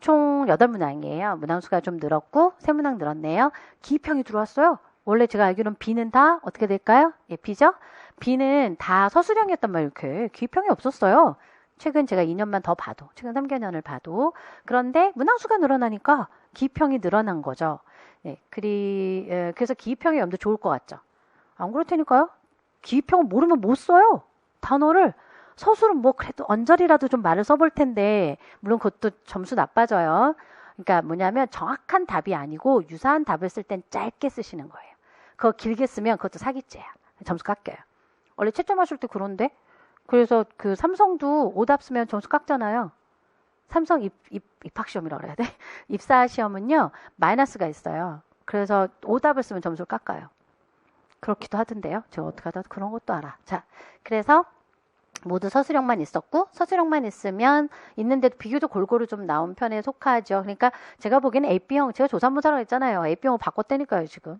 총 8문항이에요. 문항수가 좀 늘었고 3문항 늘었네요. 기입형이 들어왔어요. 원래 제가 알기로는 B는 다 어떻게 될까요? 예, B죠? B는 다 서술형이었단 말이에요. 이렇게 기입형이 없었어요. 최근 제가 2년만 더 봐도, 최근 3개년을 봐도. 그런데 문항수가 늘어나니까 기입형이 늘어난 거죠. 네, 그래서 기입형이 여러분들 좋을 것 같죠? 안 그렇다니까요? 기입형은 모르면 못 써요. 단어를. 서술은 그래도 언저리라도 좀 말을 써볼 텐데, 물론 그것도 점수 나빠져요. 그러니까 뭐냐면 정확한 답이 아니고 유사한 답을 쓸 땐 짧게 쓰시는 거예요. 그거 길게 쓰면 그것도 사기죄야. 점수 깎여요. 원래 채점하실 때 그런데? 그래서 그 삼성도 오답 쓰면 점수 깎잖아요. 삼성 입학시험이라고 그래야 돼? 입사시험은요, 마이너스가 있어요. 그래서 오답을 쓰면 점수를 깎아요. 그렇기도 하던데요. 제가 어떻게 하다 그런 것도 알아. 자, 그래서 모두 서술형만 있었고, 서술형만 있으면 있는데도 비교적 골고루 좀 나온 편에 속하죠. 그러니까 제가 보기에는 AB형, 제가 조사모사라고 했잖아요. AB형을 바꿨다니까요, 지금.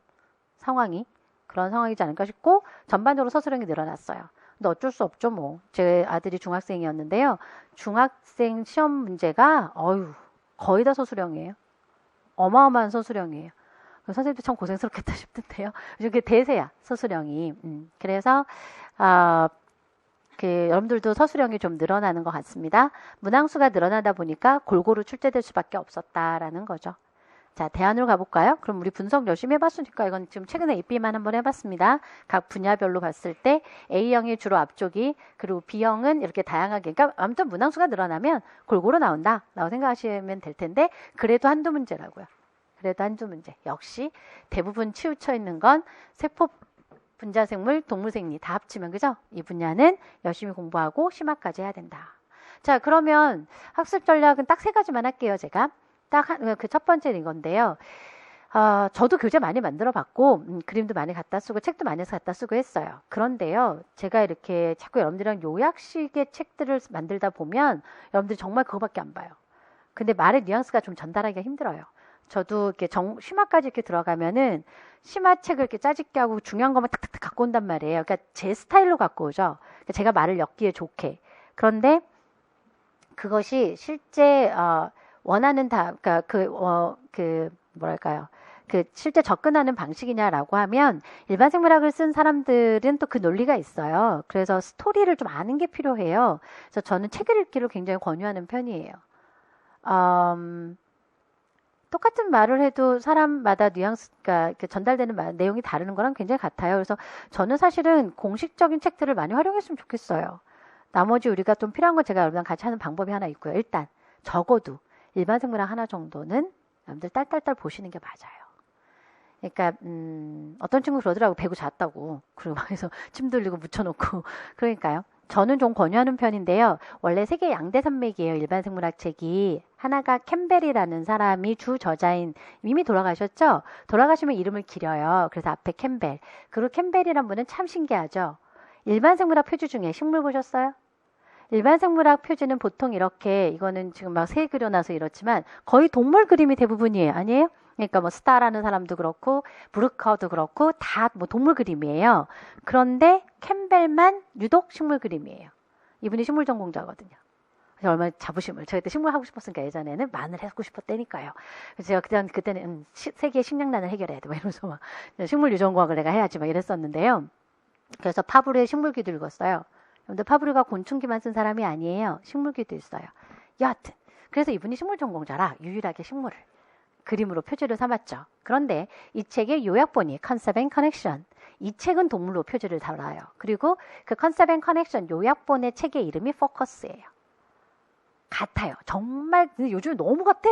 상황이. 그런 상황이지 않을까 싶고, 전반적으로 서술형이 늘어났어요. 근데 어쩔 수 없죠, 뭐. 제 아들이 중학생이었는데요. 중학생 시험 문제가, 거의 다 서술형이에요. 어마어마한 서술형이에요. 선생님도 참 고생스럽겠다 싶던데요. 이게 대세야, 서술형이. 그래서, 여러분들도 서술형이 좀 늘어나는 것 같습니다. 문항수가 늘어나다 보니까 골고루 출제될 수밖에 없었다라는 거죠. 자, 대안으로 가볼까요? 그럼 우리 분석 열심히 해봤으니까 이건 지금 최근에 AB만 한번 해봤습니다. 각 분야별로 봤을 때 A형이 주로 앞쪽이 그리고 B형은 이렇게 다양하게 그러니까 아무튼 문항수가 늘어나면 골고루 나온다 라고 생각하시면 될 텐데 그래도 한두 문제라고요. 그래도 한두 문제. 역시 대부분 치우쳐 있는 건 세포 분자생물, 동물생리 다 합치면 그죠? 이 분야는 열심히 공부하고 심화까지 해야 된다. 자, 그러면 학습 전략은 딱 3가지만 할게요. 제가 딱 그 첫 번째는 이건데요. 저도 교재 많이 만들어 봤고, 그림도 많이 갖다 쓰고, 책도 많이 해서 갖다 쓰고 했어요. 그런데요, 제가 이렇게 자꾸 여러분들이랑 요약식의 책들을 만들다 보면, 여러분들이 정말 그거밖에 안 봐요. 근데 말의 뉘앙스가 좀 전달하기가 힘들어요. 저도 이렇게 심화까지 이렇게 들어가면은, 심화책을 이렇게 짜집게 하고 중요한 것만 탁탁탁 갖고 온단 말이에요. 그러니까 제 스타일로 갖고 오죠. 그러니까 제가 말을 엮기에 좋게. 그런데, 그것이 실제, 원하는 그러니까 뭐랄까요. 실제 접근하는 방식이냐라고 하면 일반 생물학을 쓴 사람들은 또 그 논리가 있어요. 그래서 스토리를 좀 아는 게 필요해요. 그래서 저는 책을 읽기를 굉장히 권유하는 편이에요. 똑같은 말을 해도 사람마다 뉘앙스가 전달되는 내용이 다른 거랑 굉장히 같아요. 그래서 저는 사실은 공식적인 책들을 많이 활용했으면 좋겠어요. 나머지 우리가 좀 필요한 건 제가 여러분랑 같이 하는 방법이 하나 있고요. 일단 적어도 일반 생물학 하나 정도는 여러분들 딸딸딸 보시는 게 맞아요. 그러니까 어떤 친구 그러더라고. 배구 잤다고. 그리고 막 해서 침 돌리고 묻혀놓고. 그러니까요. 저는 좀 권유하는 편인데요. 원래 세계 양대 산맥이에요. 일반 생물학 책이. 하나가 캠벨이라는 사람이 주 저자인, 이미 돌아가셨죠? 돌아가시면 이름을 기려요. 그래서 앞에 캠벨. 그리고 캠벨이란 분은 참 신기하죠. 일반 생물학 표지 중에 식물 보셨어요? 일반 생물학 표지는 보통 이렇게, 이거는 지금 막 새 그려놔서 이렇지만 거의 동물 그림이 대부분이에요. 아니에요? 그러니까 뭐 스타라는 사람도 그렇고 브루커도 그렇고 다 뭐 동물 그림이에요. 그런데 캠벨만 유독 식물 그림이에요. 이분이 식물 전공자거든요. 얼마나 자부심을. 제가 그때 식물 하고 싶었으니까 예전에는 마늘 하고 싶었다니까요. 그래서 제가 그때는 세계 식량난을 해결해야 돼. 막 이러면서 막 식물 유전공학을 내가 해야지 막 이랬었는데요. 그래서 파브르의 식물기도 읽었어요. 근데 파브르가 곤충기만 쓴 사람이 아니에요. 식물기도 있어요. 여하튼 그래서 이분이 식물 전공자라 유일하게 식물을 그림으로 표지를 삼았죠. 그런데 이 책의 요약본이 컨셉 앤 커넥션. 이 책은 동물로 표지를 달아요. 그리고 그 컨셉 앤 커넥션 요약본의 책의 이름이 포커스예요. 같아요. 정말 요즘 너무 같아.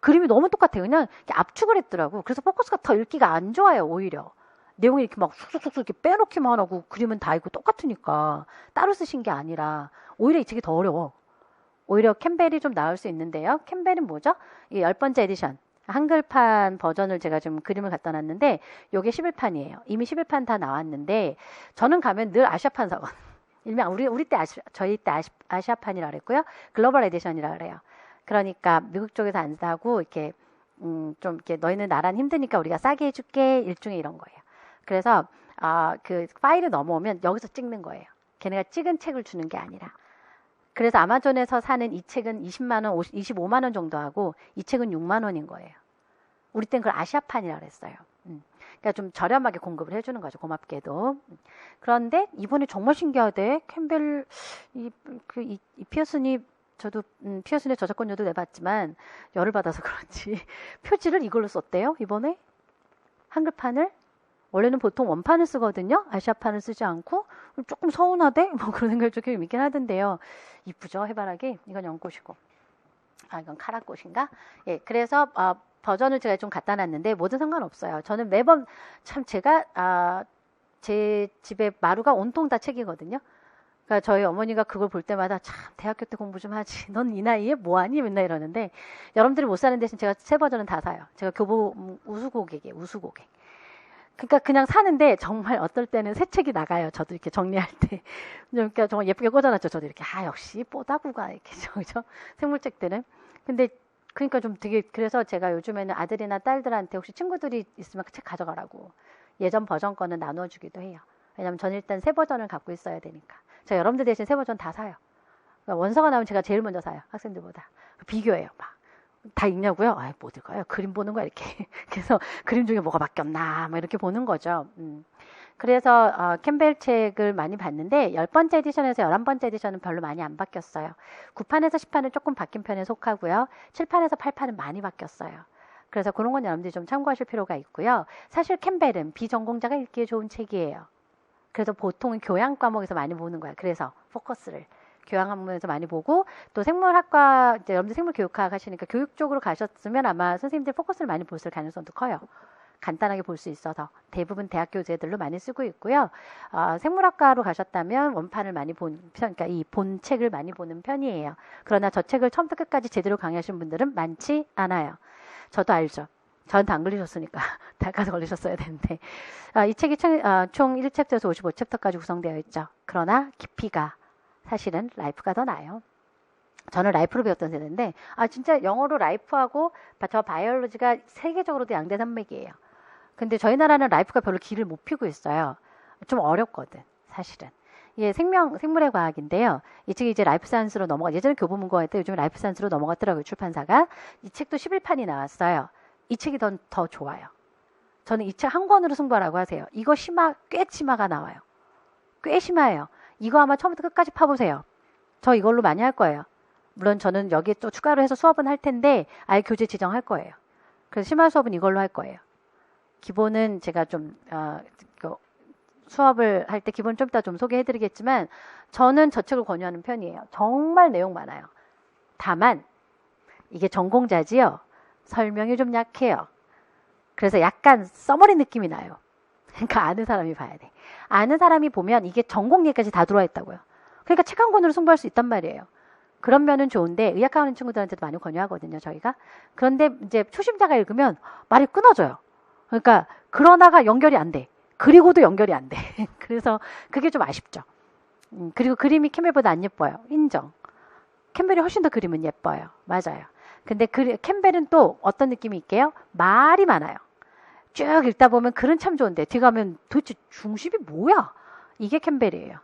그림이 너무 똑같아요. 그냥 압축을 했더라고. 그래서 포커스가 더 읽기가 안 좋아요. 오히려. 내용이 이렇게 막 쑥쑥쑥 이렇게 빼놓기만 하고 그림은 다 있고 똑같으니까 따로 쓰신 게 아니라 오히려 이 책이 더 어려워. 오히려 캠벨이 좀 나을 수 있는데요. 캠벨은 뭐죠? 이 10번째 에디션. 한글판 버전을 제가 좀 그림을 갖다 놨는데 요게 11판이에요. 이미 11판 다 나왔는데 저는 가면 늘 아시아판 사거든요. 일명 우리 때 저희 때 아시아판이라 그랬고요. 글로벌 에디션이라 그래요. 그러니까 미국 쪽에서 안 사고 이렇게 좀 이렇게 너희는 나란 힘드니까 우리가 싸게 해줄게 일종의 이런 거예요. 그래서 그 파일을 넘어오면 여기서 찍는 거예요. 걔네가 찍은 책을 주는 게 아니라. 그래서 아마존에서 사는 이 책은 20만 원, 25만 원 정도 하고 이 책은 6만 원인 거예요. 우리 땐 그걸 아시아판이라 그랬어요. 그러니까 좀 저렴하게 공급을 해주는 거죠. 고맙게도. 그런데 이번에 정말 신기하대. 캠벨 이 피어슨이 저도 피어슨의 저작권료도 내봤지만 열을 받아서 그런지 표지를 이걸로 썼대요. 이번에 한글판을. 원래는 보통 원판을 쓰거든요. 아시아판을 쓰지 않고 조금 서운하대? 뭐 그런 생각이 좀 있긴 하던데요. 이쁘죠? 해바라기. 이건 연꽃이고. 이건 카라꽃인가? 예, 그래서 버전을 제가 좀 갖다 놨는데 뭐든 상관없어요. 저는 매번 참 제가 제 집에 마루가 온통 다 책이거든요. 그러니까 저희 어머니가 그걸 볼 때마다 참 대학교 때 공부 좀 하지. 넌 이 나이에 뭐하니? 맨날 이러는데 여러분들이 못 사는 대신 제가 새 버전은 다 사요. 제가 교보 우수고객이에요. 우수고객. 그러니까 그냥 사는데 정말 어떨 때는 새 책이 나가요. 저도 이렇게 정리할 때. 그러니까 정말 예쁘게 꽂아놨죠. 저도 이렇게 역시 뽀다구가 이렇게 그죠? 생물책들은. 근데 그러니까 좀 되게 그래서 제가 요즘에는 아들이나 딸들한테 혹시 친구들이 있으면 그 책 가져가라고 예전 버전 거는 나눠주기도 해요. 왜냐면 저는 일단 새 버전을 갖고 있어야 되니까. 제가 여러분들 대신 새 버전 다 사요. 그러니까 원서가 나오면 제가 제일 먼저 사요. 학생들보다. 비교해요. 막. 다 읽냐고요? 못 읽어요. 그림 보는 거야 이렇게. 그래서 그림 중에 뭐가 바뀌었나 막 이렇게 보는 거죠. 그래서 캠벨 책을 많이 봤는데 10번째 에디션에서 11번째 에디션은 별로 많이 안 바뀌었어요. 9판에서 10판은 조금 바뀐 편에 속하고요. 7판에서 8판은 많이 바뀌었어요. 그래서 그런 건 여러분들이 좀 참고하실 필요가 있고요. 사실 캠벨은 비전공자가 읽기에 좋은 책이에요. 그래서 보통은 교양 과목에서 많이 보는 거예요. 그래서 포커스를. 교양 학문에서 많이 보고 또 생물학과 이제 여러분들 생물교육학 하시니까 교육 쪽으로 가셨으면 아마 선생님들 포커스를 많이 보실 가능성도 커요. 간단하게 볼 수 있어서 대부분 대학 교재들로 많이 쓰고 있고요. 생물학과로 가셨다면 원판을 많이 본 편, 그러니까 이 본책을 많이 보는 편이에요. 그러나 저 책을 처음부터 끝까지 제대로 강의하신 분들은 많지 않아요. 저도 알죠. 저한테 안 걸리셨으니까 다까지 걸리셨어야 되는데 이 책이 총 1챕터에서 55챕터까지 구성되어 있죠. 그러나 깊이가 사실은 라이프가 더 나아요. 저는 라이프로 배웠던 세대인데 진짜 영어로 라이프하고 저 바이올로지가 세계적으로도 양대 산맥이에요. 근데 저희 나라는 라이프가 별로 길을 못 피고 있어요. 좀 어렵거든 사실은. 예, 생물의 과학인데요. 이 책이 이제 라이프 사이언스로 예전에 교보문고였는데 요즘 라이프 사이언스로 넘어갔더라고요, 출판사가. 이 책도 11판이 나왔어요. 이 책이 더 좋아요. 저는 이 책 한 권으로 승부하라고 하세요. 이거 꽤 심화가 나와요. 꽤 심화해요. 이거 아마 처음부터 끝까지 파보세요. 저 이걸로 많이 할 거예요. 물론 저는 여기에 또 추가로 해서 수업은 할 텐데 아예 교재 지정할 거예요. 그래서 심화 수업은 이걸로 할 거예요. 기본은 제가 좀 수업을 할 때 기본 좀 이따 좀 소개해드리겠지만 저는 저 책을 권유하는 편이에요. 정말 내용 많아요. 다만 이게 전공자지요. 설명이 좀 약해요. 그래서 약간 써머리 느낌이 나요. 그러니까 아는 사람이 봐야 돼. 아는 사람이 보면 이게 전공 얘기까지 다 들어와 있다고요. 그러니까 책 한 권으로 승부할 수 있단 말이에요. 그런 면은 좋은데 의학하는 친구들한테도 많이 권유하거든요, 저희가. 그런데 이제 초심자가 읽으면 말이 끊어져요. 그러니까 그러다가 연결이 안 돼. 그리고도 연결이 안 돼. 그래서 그게 좀 아쉽죠. 그리고 그림이 캠벨보다 안 예뻐요. 인정. 캠벨이 훨씬 더 그림은 예뻐요. 맞아요. 근데 캠벨은 또 어떤 느낌이 있게요? 말이 많아요. 쭉 읽다 보면 글은 참 좋은데 뒤 가면 도대체 중심이 뭐야? 이게 캠벨이에요.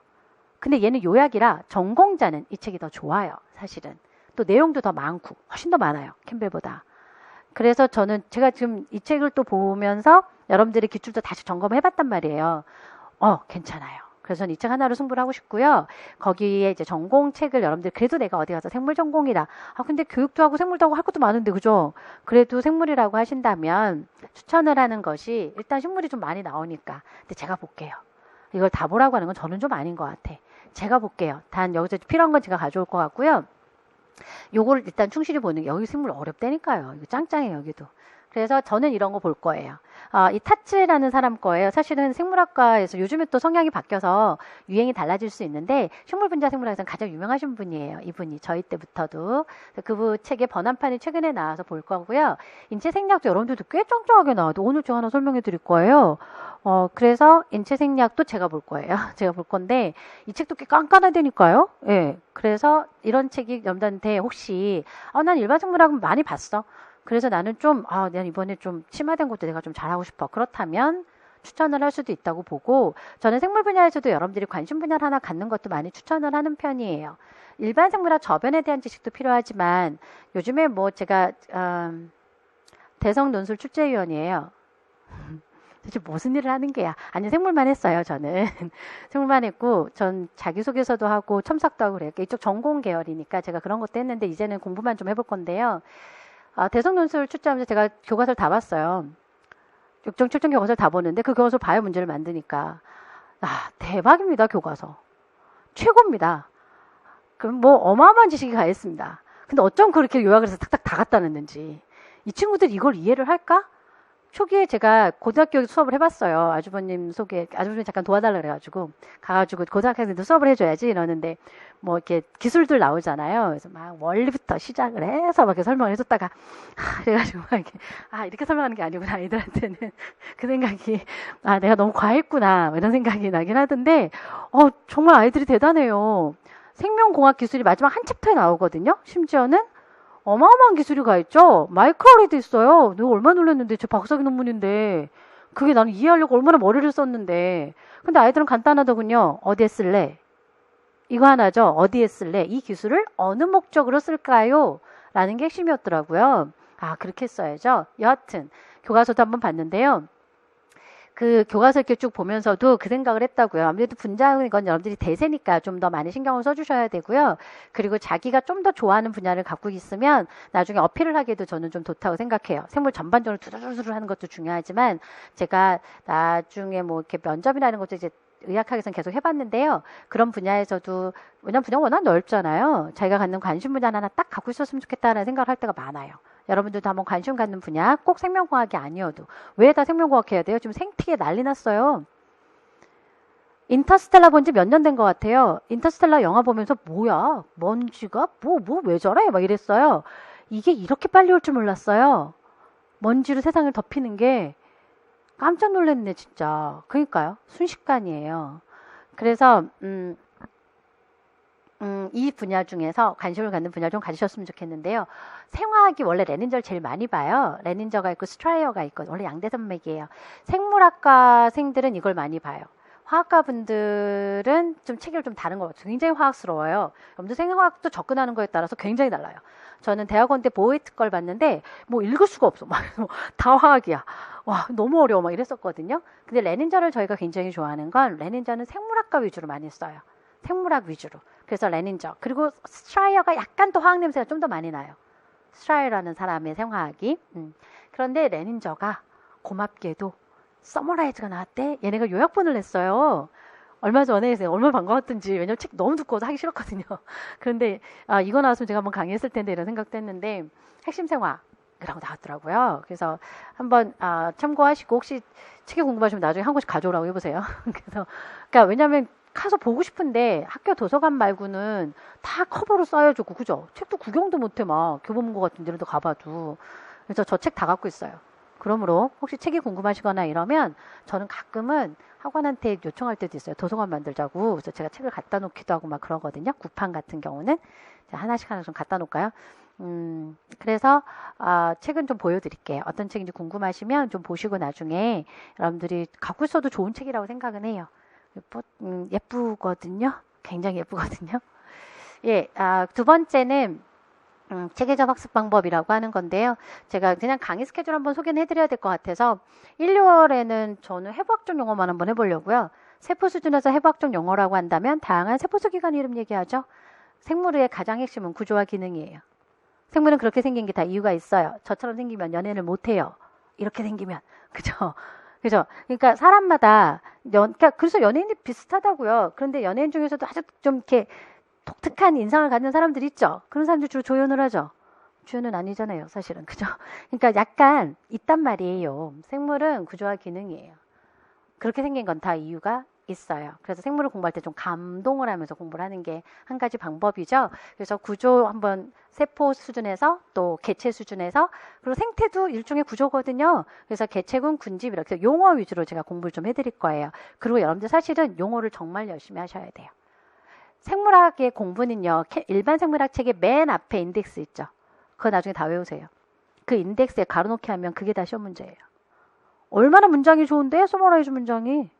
근데 얘는 요약이라 전공자는 이 책이 더 좋아요. 사실은. 또 내용도 더 많고 훨씬 더 많아요. 캠벨보다. 그래서 제가 지금 이 책을 또 보면서 여러분들의 기출도 다시 점검해봤단 말이에요. 괜찮아요. 그래서 이 책 하나로 승부를 하고 싶고요. 거기에 이제 전공책을 여러분들 그래도 내가 어디 가서 생물 전공이다. 근데 교육도 하고 생물도 하고 할 것도 많은데 그죠? 그래도 생물이라고 하신다면 추천을 하는 것이 일단 식물이 좀 많이 나오니까. 근데 제가 볼게요. 이걸 다 보라고 하는 건 저는 좀 아닌 것 같아. 제가 볼게요. 단 여기서 필요한 건 제가 가져올 것 같고요. 요거를 일단 충실히 보는 게 여기 생물 어렵다니까요. 이거 짱짱해 여기도. 그래서 저는 이런 거 볼 거예요. 이 타츠라는 사람 거예요. 사실은 생물학과에서 요즘에 또 성향이 바뀌어서 유행이 달라질 수 있는데 식물분자 생물학에서는 가장 유명하신 분이에요. 이분이 저희 때부터도. 그분 책의 번안판이 최근에 나와서 볼 거고요. 인체생략도 여러분들도 꽤 짱짱하게 나와도 오늘 제가 하나 설명해 드릴 거예요. 그래서 인체생략도 제가 볼 거예요. 제가 볼 건데 이 책도 꽤 깐깐하다니까요. 예. 그래서 이런 책이 여러분들한테 혹시 난 일반 생물학은 많이 봤어. 그래서 나는 난 이번에 좀 심화된 것도 내가 좀 잘하고 싶어. 그렇다면 추천을 할 수도 있다고 보고 저는 생물 분야에서도 여러분들이 관심 분야를 하나 갖는 것도 많이 추천을 하는 편이에요. 일반 생물학 저변에 대한 지식도 필요하지만 요즘에 제가 대성 논술 출제위원이에요. 도대체 무슨 일을 하는 게야? 아니 생물만 했어요. 저는 생물만 했고 전 자기소개서도 하고 첨삭도 하고 그래요. 이쪽 전공 계열이니까 제가 그런 것도 했는데 이제는 공부만 좀 해볼 건데요. 대성 논술 출제하면서 제가 교과서를 다 봤어요. 6종 7종 교과서를 다 보는데 그 교과서 바이오 문제를 만드니까 대박입니다. 교과서. 최고입니다. 그럼 어마어마한 지식이 가했습니다. 근데 어쩜 그렇게 요약을 해서 탁탁 다 갖다 놨는지. 이 친구들이 이걸 이해를 할까? 초기에 제가 고등학교 수업을 해봤어요. 아주버님 잠깐 도와달라 그래가지고 가가지고 고등학생들도 수업을 해줘야지 이러는데 이렇게 기술들 나오잖아요. 그래서 막 원리부터 시작을 해서 막 이렇게 설명을 해줬다가 그래가지고 막 이렇게 설명하는 게 아니구나 아이들한테는 그 생각이 내가 너무 과했구나 이런 생각이 나긴 하던데 정말 아이들이 대단해요. 생명공학 기술이 마지막 한 챕터에 나오거든요. 심지어는 어마어마한 기술이 가 있죠. 마이크로알이도 있어요. 내가 얼마나 놀랐는데 제 박사학위 논문인데 그게 나는 이해하려고 얼마나 머리를 썼는데 근데 아이들은 간단하더군요. 어디에 쓸래? 이거 하나죠. 어디에 쓸래? 이 기술을 어느 목적으로 쓸까요? 라는 게 핵심이었더라고요. 그렇게 써야죠. 여하튼 교과서도 한번 봤는데요. 그 교과서 이렇게 쭉 보면서도 그 생각을 했다고요. 아무래도 분자는 건 여러분들이 대세니까 좀 더 많이 신경을 써주셔야 되고요. 그리고 자기가 좀 더 좋아하는 분야를 갖고 있으면 나중에 어필을 하기에도 저는 좀 좋다고 생각해요. 생물 전반적으로 두루두루 하는 것도 중요하지만 제가 나중에 이렇게 면접이라는 것도 이제 의학학에서는 계속 해봤는데요. 그런 분야에서도 왜냐면 분야가 워낙 넓잖아요. 자기가 갖는 관심 분야 하나 딱 갖고 있었으면 좋겠다는 생각을 할 때가 많아요. 여러분들도 한번 관심 갖는 분야 꼭 생명공학이 아니어도 왜 다 생명공학 해야 돼요? 지금 생티에 난리 났어요. 인터스텔라 본 지 몇 년 된 것 같아요. 인터스텔라 영화 보면서 뭐야? 먼지가? 왜 저래? 막 이랬어요. 이게 이렇게 빨리 올 줄 몰랐어요. 먼지로 세상을 덮이는 게 깜짝 놀랐네, 진짜. 그러니까요. 순식간이에요. 그래서 이 분야 중에서 관심을 갖는 분야 좀 가지셨으면 좋겠는데요. 생화학이 원래 레닌저를 제일 많이 봐요. 레닌저가 있고 스트라이어가 있고 원래 양대산맥이에요. 생물학과생들은 이걸 많이 봐요. 화학과 분들은 좀 체계를 좀 다른 것 같아요. 굉장히 화학스러워요. 여러분들 생화학도 접근하는 거에 따라서 굉장히 달라요. 저는 대학원 때 보이트 걸 봤는데 뭐 읽을 수가 없어. 막 다 화학이야. 와, 너무 어려워. 막 이랬었거든요. 근데 레닌저를 저희가 굉장히 좋아하는 건 레닌저는 생물학과 위주로 많이 써요. 생물학 위주로. 그래서 레닌저. 그리고 스트라이어가 약간 더 화학 냄새가 좀 더 많이 나요. 스트라이어라는 사람의 생화학이. 그런데 레닌저가 고맙게도 서머라이즈가 나왔대. 얘네가 요약본을 냈어요. 얼마 전에 얼마나 반가웠던지. 왜냐면 책 너무 두꺼워서 하기 싫었거든요. 그런데 이거 나왔으면 제가 한번 강의했을 텐데 이런 생각도 했는데 핵심 생화라고 나왔더라고요. 그래서 한번 참고하시고 혹시 책이 궁금하시면 나중에 한 권씩 가져오라고 해보세요. 그래서 그러니까 왜냐면 가서 보고 싶은데 학교 도서관 말고는 다 커버로 써야죠. 그죠? 책도 구경도 못해 막 교보문고 같은 데도 가봐도. 그래서 저 책 다 갖고 있어요. 그러므로 혹시 책이 궁금하시거나 이러면 저는 가끔은 학원한테 요청할 때도 있어요. 도서관 만들자고. 그래서 제가 책을 갖다 놓기도 하고 막 그러거든요. 구판 같은 경우는. 하나씩 좀 갖다 놓을까요? 그래서 책은 좀 보여드릴게요. 어떤 책인지 궁금하시면 좀 보시고 나중에 여러분들이 갖고 있어도 좋은 책이라고 생각은 해요. 예쁘거든요. 굉장히 예쁘거든요. 예, 두 번째는 체계적 학습 방법이라고 하는 건데요. 제가 그냥 강의 스케줄 한번 소개는 해드려야 될 것 같아서 1, 2월에는 저는 해부학적 용어만 한번 해보려고요. 세포 수준에서 해부학적 용어라고 한다면 다양한 세포수 기관 이름 얘기하죠. 생물의 가장 핵심은 구조와 기능이에요. 생물은 그렇게 생긴 게 다 이유가 있어요. 저처럼 생기면 연애를 못해요. 이렇게 생기면. 그죠? 그죠? 그러니까 사람마다 그러니까 그래서 연예인이 비슷하다고요. 그런데 연예인 중에서도 아주 좀 이렇게 독특한 인상을 갖는 사람들이 있죠. 그런 사람들 주로 조연을 하죠. 주연은 아니잖아요, 사실은. 그죠? 그러니까 약간 있단 말이에요. 생물은 구조와 기능이에요. 그렇게 생긴 건 다 이유가 있어요. 그래서 생물을 공부할 때 좀 감동을 하면서 공부를 하는 게 한 가지 방법이죠. 그래서 구조 한번 세포 수준에서 또 개체 수준에서 그리고 생태도 일종의 구조거든요. 그래서 개체군, 군집 이렇게 용어 위주로 제가 공부를 좀 해드릴 거예요. 그리고 여러분들 사실은 용어를 정말 열심히 하셔야 돼요. 생물학의 공부는요. 일반 생물학 책의 맨 앞에 인덱스 있죠. 그거 나중에 다 외우세요. 그 인덱스에 가로놓기 하면 그게 다 시험 문제예요. 얼마나 문장이 좋은데 서머라이즈 문장이.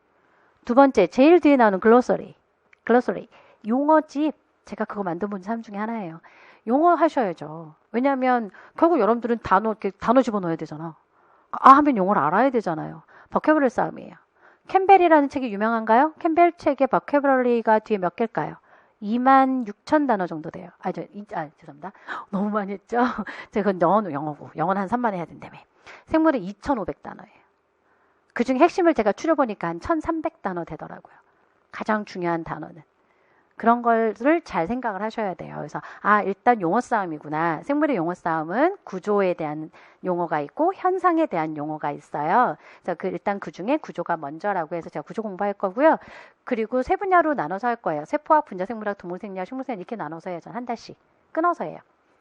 두 번째, 제일 뒤에 나오는 글로서리. 용어집. 제가 그거 만들어본 사람 중에 하나예요. 용어 하셔야죠. 왜냐하면 결국 여러분들은 단어 집어넣어야 되잖아. 하면 용어를 알아야 되잖아요. 버큐버리 싸움이에요. 캠벨이라는 책이 유명한가요? 캠벨 책의 버큐버리가 뒤에 몇 개일까요? 26,000단어 정도 돼요. 죄송합니다. 너무 많이 했죠? 제가 그건 영어고. 영어는 한 3만 해야 된다며. 생물은 2,500단어예요. 그 중에 핵심을 제가 추려보니까 한 1,300단어 되더라고요. 가장 중요한 단어는. 그런 거를 잘 생각을 하셔야 돼요. 그래서 일단 용어 싸움이구나. 생물의 용어 싸움은 구조에 대한 용어가 있고 현상에 대한 용어가 있어요. 그래서 일단 그 중에 구조가 먼저라고 해서 제가 구조 공부할 거고요. 그리고 세 분야로 나눠서 할 거예요. 세포학, 분자생물학, 동물생리학, 식물생리학 이렇게 나눠서 해요. 전 한 달씩 끊어서 해요.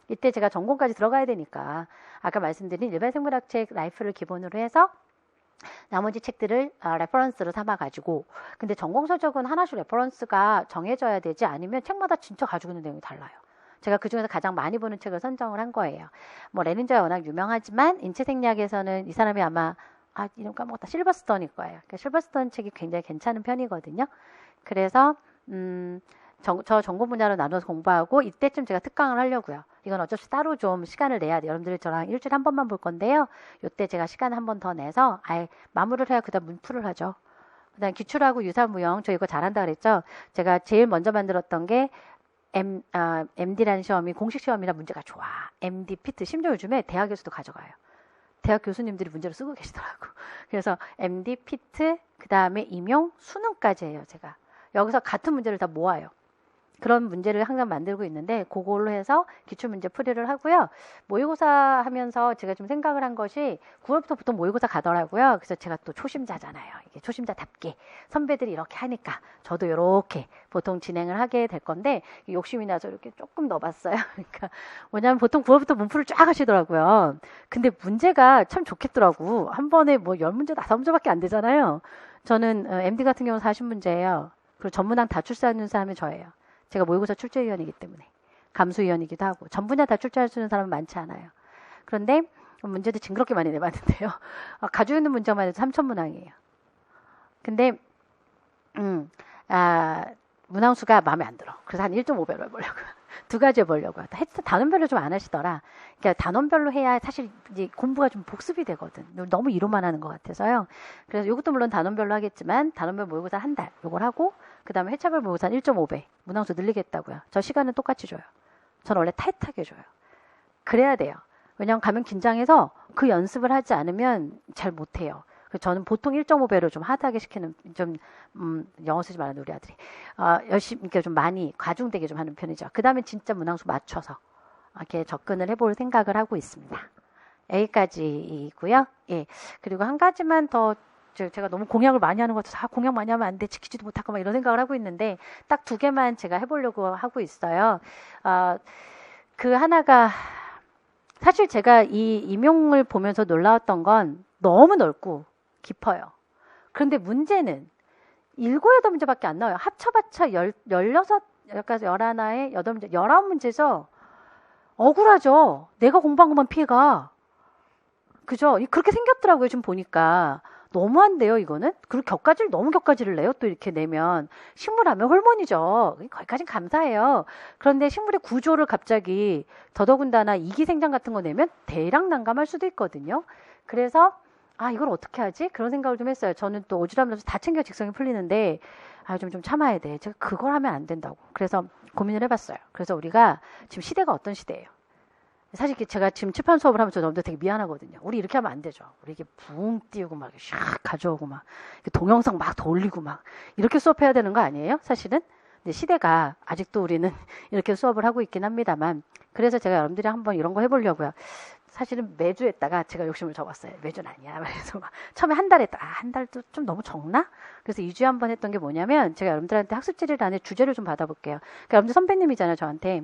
이때 제가 전공까지 들어가야 되니까 아까 말씀드린 일반 생물학 책 라이프를 기본으로 해서 나머지 책들을 레퍼런스로 삼아가지고 근데 전공서적은 하나씩 레퍼런스가 정해져야 되지 아니면 책마다 진짜 가지고 있는 내용이 달라요. 제가 그중에서 가장 많이 보는 책을 선정을 한 거예요. 레닌저가 워낙 유명하지만 인체생리학에서는 이 사람이 아마 이름 까먹었다. 실버스톤일 거예요. 그러니까 실버스톤 책이 굉장히 괜찮은 편이거든요. 그래서 저 전공 분야로 나눠서 공부하고 이때쯤 제가 특강을 하려고요. 이건 어쩔 수 따로 좀 시간을 내야 돼요. 여러분들이 저랑 일주일에 한 번만 볼 건데요. 이때 제가 시간을 한 번 더 내서 마무리를 해야 그다음 문풀을 하죠. 그다음 기출하고 유사무형 저 이거 잘한다 그랬죠. 제가 제일 먼저 만들었던 게 MD라는 시험이 공식 시험이라 문제가 좋아. MD 피트 심지어 요즘에 대학에서도 가져가요. 대학 교수님들이 문제를 쓰고 계시더라고. 그래서 MD 피트 그다음에 임용 수능까지 해요. 제가 여기서 같은 문제를 다 모아요. 그런 문제를 항상 만들고 있는데 그걸로 해서 기출문제 풀이를 하고요. 모의고사 하면서 제가 좀 생각을 한 것이 9월부터 보통 모의고사 가더라고요. 그래서 제가 또 초심자잖아요. 이게 초심자답게 선배들이 이렇게 하니까 저도 이렇게 보통 진행을 하게 될 건데 욕심이 나서 이렇게 조금 넣어봤어요. 그러니까 뭐냐면 보통 9월부터 문풀을 쫙 하시더라고요. 근데 문제가 참 좋겠더라고. 한 번에 뭐 10문제, 5문제밖에 안 되잖아요. 저는 MD 같은 경우는 40문제예요. 그리고 전문항 다 출제하는 사람이 저예요. 제가 모의고사 출제위원이기 때문에 감수위원이기도 하고 전 분야 다 출제할 수 있는 사람은 많지 않아요. 그런데 문제도 징그럽게 많이 내봤는데요. 가지고 있는 문제만 해도 3,000문항이에요. 근데 문항수가 마음에 안 들어. 그래서 한 1.5배로 해보려고. 두 가지 해보려고. 단원별로 좀 안 하시더라. 그러니까 단원별로 해야 사실 이제 공부가 좀 복습이 되거든. 너무 이론만 하는 것 같아서요. 그래서 이것도 물론 단원별로 하겠지만 단원별 모의고사 한 달 요걸 하고 그 다음에 회차별 모의고사 1.5배 문항수 늘리겠다고요. 저 시간은 똑같이 줘요. 저는 원래 타이트하게 줘요. 그래야 돼요. 왜냐하면 가면 긴장해서 그 연습을 하지 않으면 잘 못해요. 저는 보통 1.5배로 좀 하드하게 시키는, 좀, 영어 쓰지 말라는 우리 아들이. 열심히, 그러니까 좀 많이 과중되게 좀 하는 편이죠. 그 다음에 진짜 문항수 맞춰서, 이렇게 접근을 해볼 생각을 하고 있습니다. 여기까지이고요. 예. 그리고 한 가지만 더, 제가 너무 공약을 많이 하는 것 같아서, 공약 많이 하면 안 돼, 지키지도 못하고 막 이런 생각을 하고 있는데, 딱 2개만 제가 해보려고 하고 있어요. 그 하나가, 사실 제가 이 임용을 보면서 놀라웠던 건 너무 넓고, 깊어요. 그런데 문제는 7, 8문제밖에 안 나와요. 합쳐봤자 16, 11에 8문제, 19문제죠. 억울하죠. 내가 공부한 것만 피해가. 그죠? 그렇게 생겼더라고요. 지금 보니까. 너무한데요, 이거는? 그리고 너무 격가지를 내요. 또 이렇게 내면. 식물하면 호르몬이죠. 거기까진 감사해요. 그런데 식물의 구조를 갑자기 더더군다나 이기생장 같은 거 내면 대량 난감할 수도 있거든요. 그래서 이걸 어떻게 하지? 그런 생각을 좀 했어요. 저는 또 오지랖면서 다 챙겨 직성이 풀리는데, 좀 참아야 돼. 제가 그걸 하면 안 된다고. 그래서 고민을 해봤어요. 그래서 우리가 지금 시대가 어떤 시대예요? 사실 제가 지금 출판 수업을 하면서 너무도 되게 미안하거든요. 우리 이렇게 하면 안 되죠. 우리 이게 붕 띄우고 막 샥 가져오고 막 동영상 막 돌리고 막 이렇게 수업해야 되는 거 아니에요? 사실은. 근데 시대가 아직도 우리는 이렇게 수업을 하고 있긴 합니다만, 그래서 제가 여러분들이 한번 이런 거 해보려고요. 사실은 매주 했다가 제가 욕심을 접었어요. 매주는 아니야. 그래서 막 처음에 한 달 했다. 한 달도 좀 너무 적나? 그래서 2주에 한 번 했던 게 뭐냐면 제가 여러분들한테 학습지리란에 주제를 좀 받아볼게요. 그러니까 여러분들 선배님이잖아요. 저한테.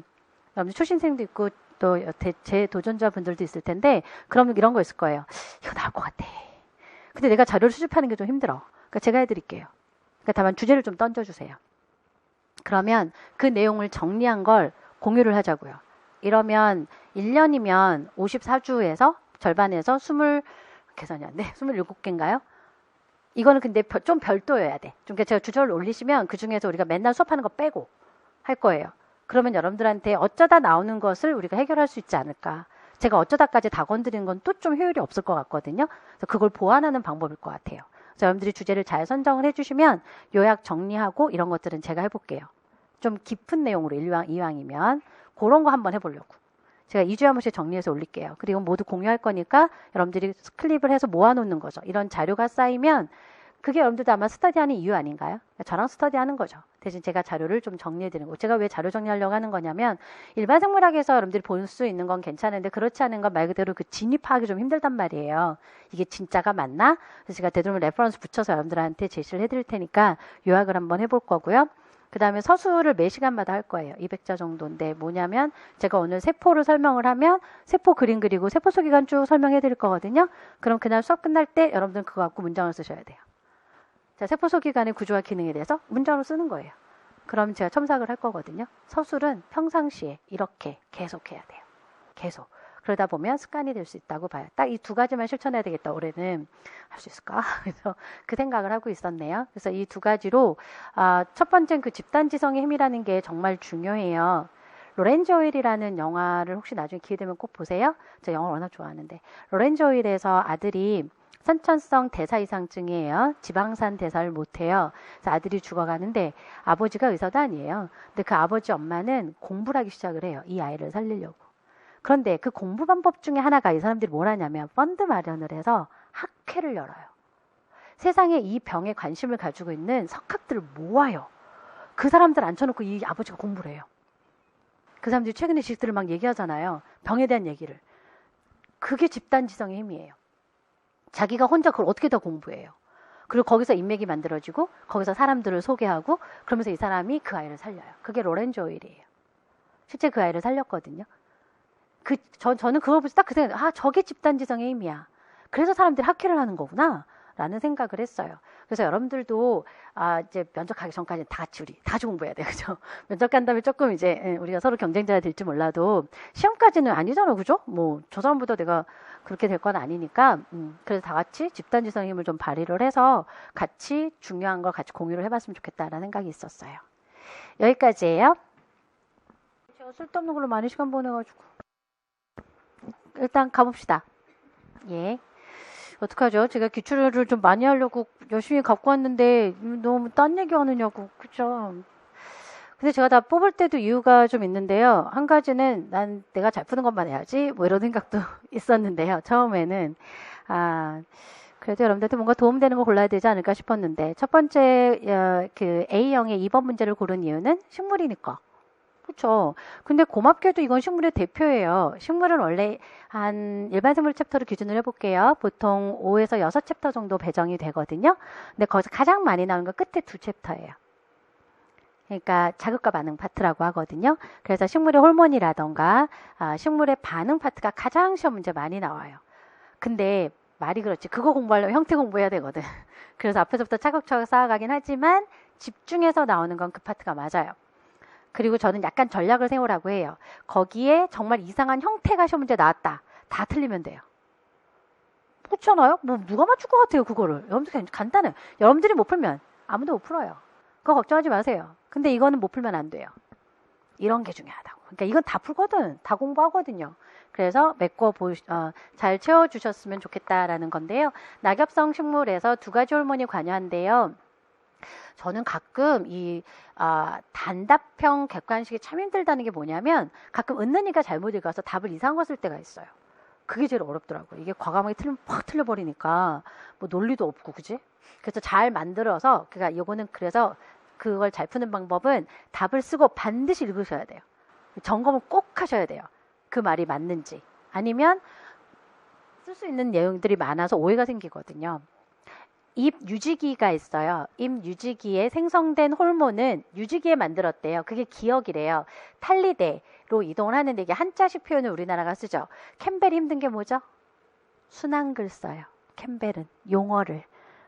여러분들 초신생도 있고 또 제 도전자분들도 있을 텐데 그럼 이런 거 있을 거예요. 이거 나올 것 같아. 근데 내가 자료를 수집하는 게 좀 힘들어. 그러니까 제가 해드릴게요. 그러니까 다만 주제를 좀 던져주세요. 그러면 그 내용을 정리한 걸 공유를 하자고요. 이러면 1년이면 54주에서 절반에서 계산이 안 돼. 27개인가요? 이거는 근데 좀 별도여야 돼. 좀 제가 주저를 올리시면 그 중에서 우리가 맨날 수업하는 거 빼고 할 거예요. 그러면 여러분들한테 어쩌다 나오는 것을 우리가 해결할 수 있지 않을까. 제가 어쩌다까지 다 건드리는 건 또 좀 효율이 없을 것 같거든요. 그래서 그걸 보완하는 방법일 것 같아요. 그래서 여러분들이 주제를 잘 선정을 해주시면 요약 정리하고 이런 것들은 제가 해볼게요. 좀 깊은 내용으로 이왕이면 그런 거 한번 해보려고. 제가 2주에 한 번씩 정리해서 올릴게요. 그리고 모두 공유할 거니까 여러분들이 클립을 해서 모아놓는 거죠. 이런 자료가 쌓이면 그게 여러분들도 아마 스터디하는 이유 아닌가요? 저랑 스터디하는 거죠. 대신 제가 자료를 좀 정리해드리는 거. 제가 왜 자료 정리하려고 하는 거냐면 일반 생물학에서 여러분들이 볼 수 있는 건 괜찮은데 그렇지 않은 건 말 그대로 그 진입하기 좀 힘들단 말이에요. 이게 진짜가 맞나? 그래서 제가 되도록 레퍼런스 붙여서 여러분들한테 제시를 해드릴 테니까 요약을 한번 해볼 거고요. 그 다음에 서술을 매 시간마다 할 거예요. 200자 정도인데 뭐냐면 제가 오늘 세포를 설명을 하면 세포 그림 그리고 세포 소기관 쭉 설명해 드릴 거거든요. 그럼 그날 수업 끝날 때 여러분들은 그거 갖고 문장을 쓰셔야 돼요. 자, 세포 소기관의 구조와 기능에 대해서 문장으로 쓰는 거예요. 그럼 제가 첨삭을 할 거거든요. 서술은 평상시에 이렇게 계속 해야 돼요. 계속. 그러다 보면 습관이 될 수 있다고 봐요. 딱 이 2가지만 실천해야 되겠다. 올해는 할 수 있을까? 그래서 그 생각을 하고 있었네요. 그래서 이 2가지로 첫 번째는 그 집단지성의 힘이라는 게 정말 중요해요. 로렌즈 오일이라는 영화를 혹시 나중에 기회 되면 꼭 보세요. 제가 영화를 워낙 좋아하는데 로렌즈 오일에서 아들이 선천성 대사 이상증이에요. 지방산 대사를 못해요. 그래서 아들이 죽어가는데 아버지가 의사도 아니에요. 근데 그 아버지 엄마는 공부를 하기 시작을 해요. 이 아이를 살리려고. 그런데 그 공부 방법 중에 하나가 이 사람들이 뭘 하냐면 펀드 마련을 해서 학회를 열어요. 세상에 이 병에 관심을 가지고 있는 석학들을 모아요. 그 사람들 앉혀놓고 이 아버지가 공부를 해요. 그 사람들이 최근에 지식들을 막 얘기하잖아요. 병에 대한 얘기를. 그게 집단지성의 힘이에요. 자기가 혼자 그걸 어떻게 다 공부해요. 그리고 거기서 인맥이 만들어지고 거기서 사람들을 소개하고 그러면서 이 사람이 그 아이를 살려요. 그게 로렌조 오일이에요. 실제 그 아이를 살렸거든요. 저는 그걸 보면서 딱 그 생각, 저게 집단지성의 힘이야. 그래서 사람들이 학회를 하는 거구나. 라는 생각을 했어요. 그래서 여러분들도 이제 면접 가기 전까지 다 같이 공부해야 돼요. 그죠? 면접 간 다음에 조금 이제 우리가 서로 경쟁자가 될지 몰라도 시험까지는 아니잖아. 그죠? 뭐 저 사람보다 내가 그렇게 될 건 아니니까 그래서 다 같이 집단지성 힘을 좀 발휘를 해서 같이 중요한 걸 같이 공유를 해봤으면 좋겠다라는 생각이 있었어요. 여기까지예요. 제가 쓸데없는 걸로 많이 시간 보내가지고 일단 가봅시다. 예. 어떡하죠? 제가 기출을 좀 많이 하려고 열심히 갖고 왔는데 너무 딴 얘기 하느냐고. 그죠? 근데 제가 다 뽑을 때도 이유가 좀 있는데요. 한 가지는 난 내가 잘 푸는 것만 해야지 뭐 이런 생각도 있었는데요. 처음에는 그래도 여러분들한테 뭔가 도움되는 거 골라야 되지 않을까 싶었는데 첫 번째 그 A형의 2번 문제를 고른 이유는 식물이니까. 그렇죠. 근데 고맙게도 이건 식물의 대표예요. 식물은 원래 한 일반 생물 챕터를 기준으로 해볼게요. 보통 5에서 6챕터 정도 배정이 되거든요. 근데 거기서 가장 많이 나오는 건 끝에 2챕터예요. 그러니까 자극과 반응 파트라고 하거든요. 그래서 식물의 호르몬이라던가 식물의 반응 파트가 가장 시험 문제 많이 나와요. 근데 말이 그렇지. 그거 공부하려면 형태 공부해야 되거든. 그래서 앞에서부터 차곡차곡 쌓아가긴 하지만 집중해서 나오는 건 그 파트가 맞아요. 그리고 저는 약간 전략을 세우라고 해요. 거기에 정말 이상한 형태가 시험 문제 나왔다. 다 틀리면 돼요. 그렇잖아요? 뭐 누가 맞출 것 같아요, 그거를. 여러분들 간단해요. 여러분들이 못 풀면 아무도 못 풀어요. 그거 걱정하지 마세요. 근데 이거는 못 풀면 안 돼요. 이런 게 중요하다고. 그러니까 이건 다 풀거든. 다 공부하거든요. 그래서 잘 채워주셨으면 좋겠다라는 건데요. 낙엽성 식물에서 2가지 호르몬이 관여한데요. 저는 가끔 이 단답형 객관식이 참 힘들다는 게 뭐냐면 가끔 은는이가 잘못 읽어서 답을 이상한 거 쓸 때가 있어요. 그게 제일 어렵더라고요. 이게 과감하게 틀리면 팍 틀려버리니까 뭐 논리도 없고 그지? 그래서 잘 만들어서 그러니까 요거는 그래서 그걸 잘 푸는 방법은 답을 쓰고 반드시 읽으셔야 돼요. 점검을 꼭 하셔야 돼요. 그 말이 맞는지. 아니면 쓸 수 있는 내용들이 많아서 오해가 생기거든요. 잎 유지기가 있어요. 잎 유지기에 생성된 호르몬은 유지기에 만들었대요. 그게 기억이래요. 탈리대로 이동을 하는데 이게 한자식 표현을 우리나라가 쓰죠. 캠벨이 힘든 게 뭐죠? 순한글 써요. 캠벨은 용어를.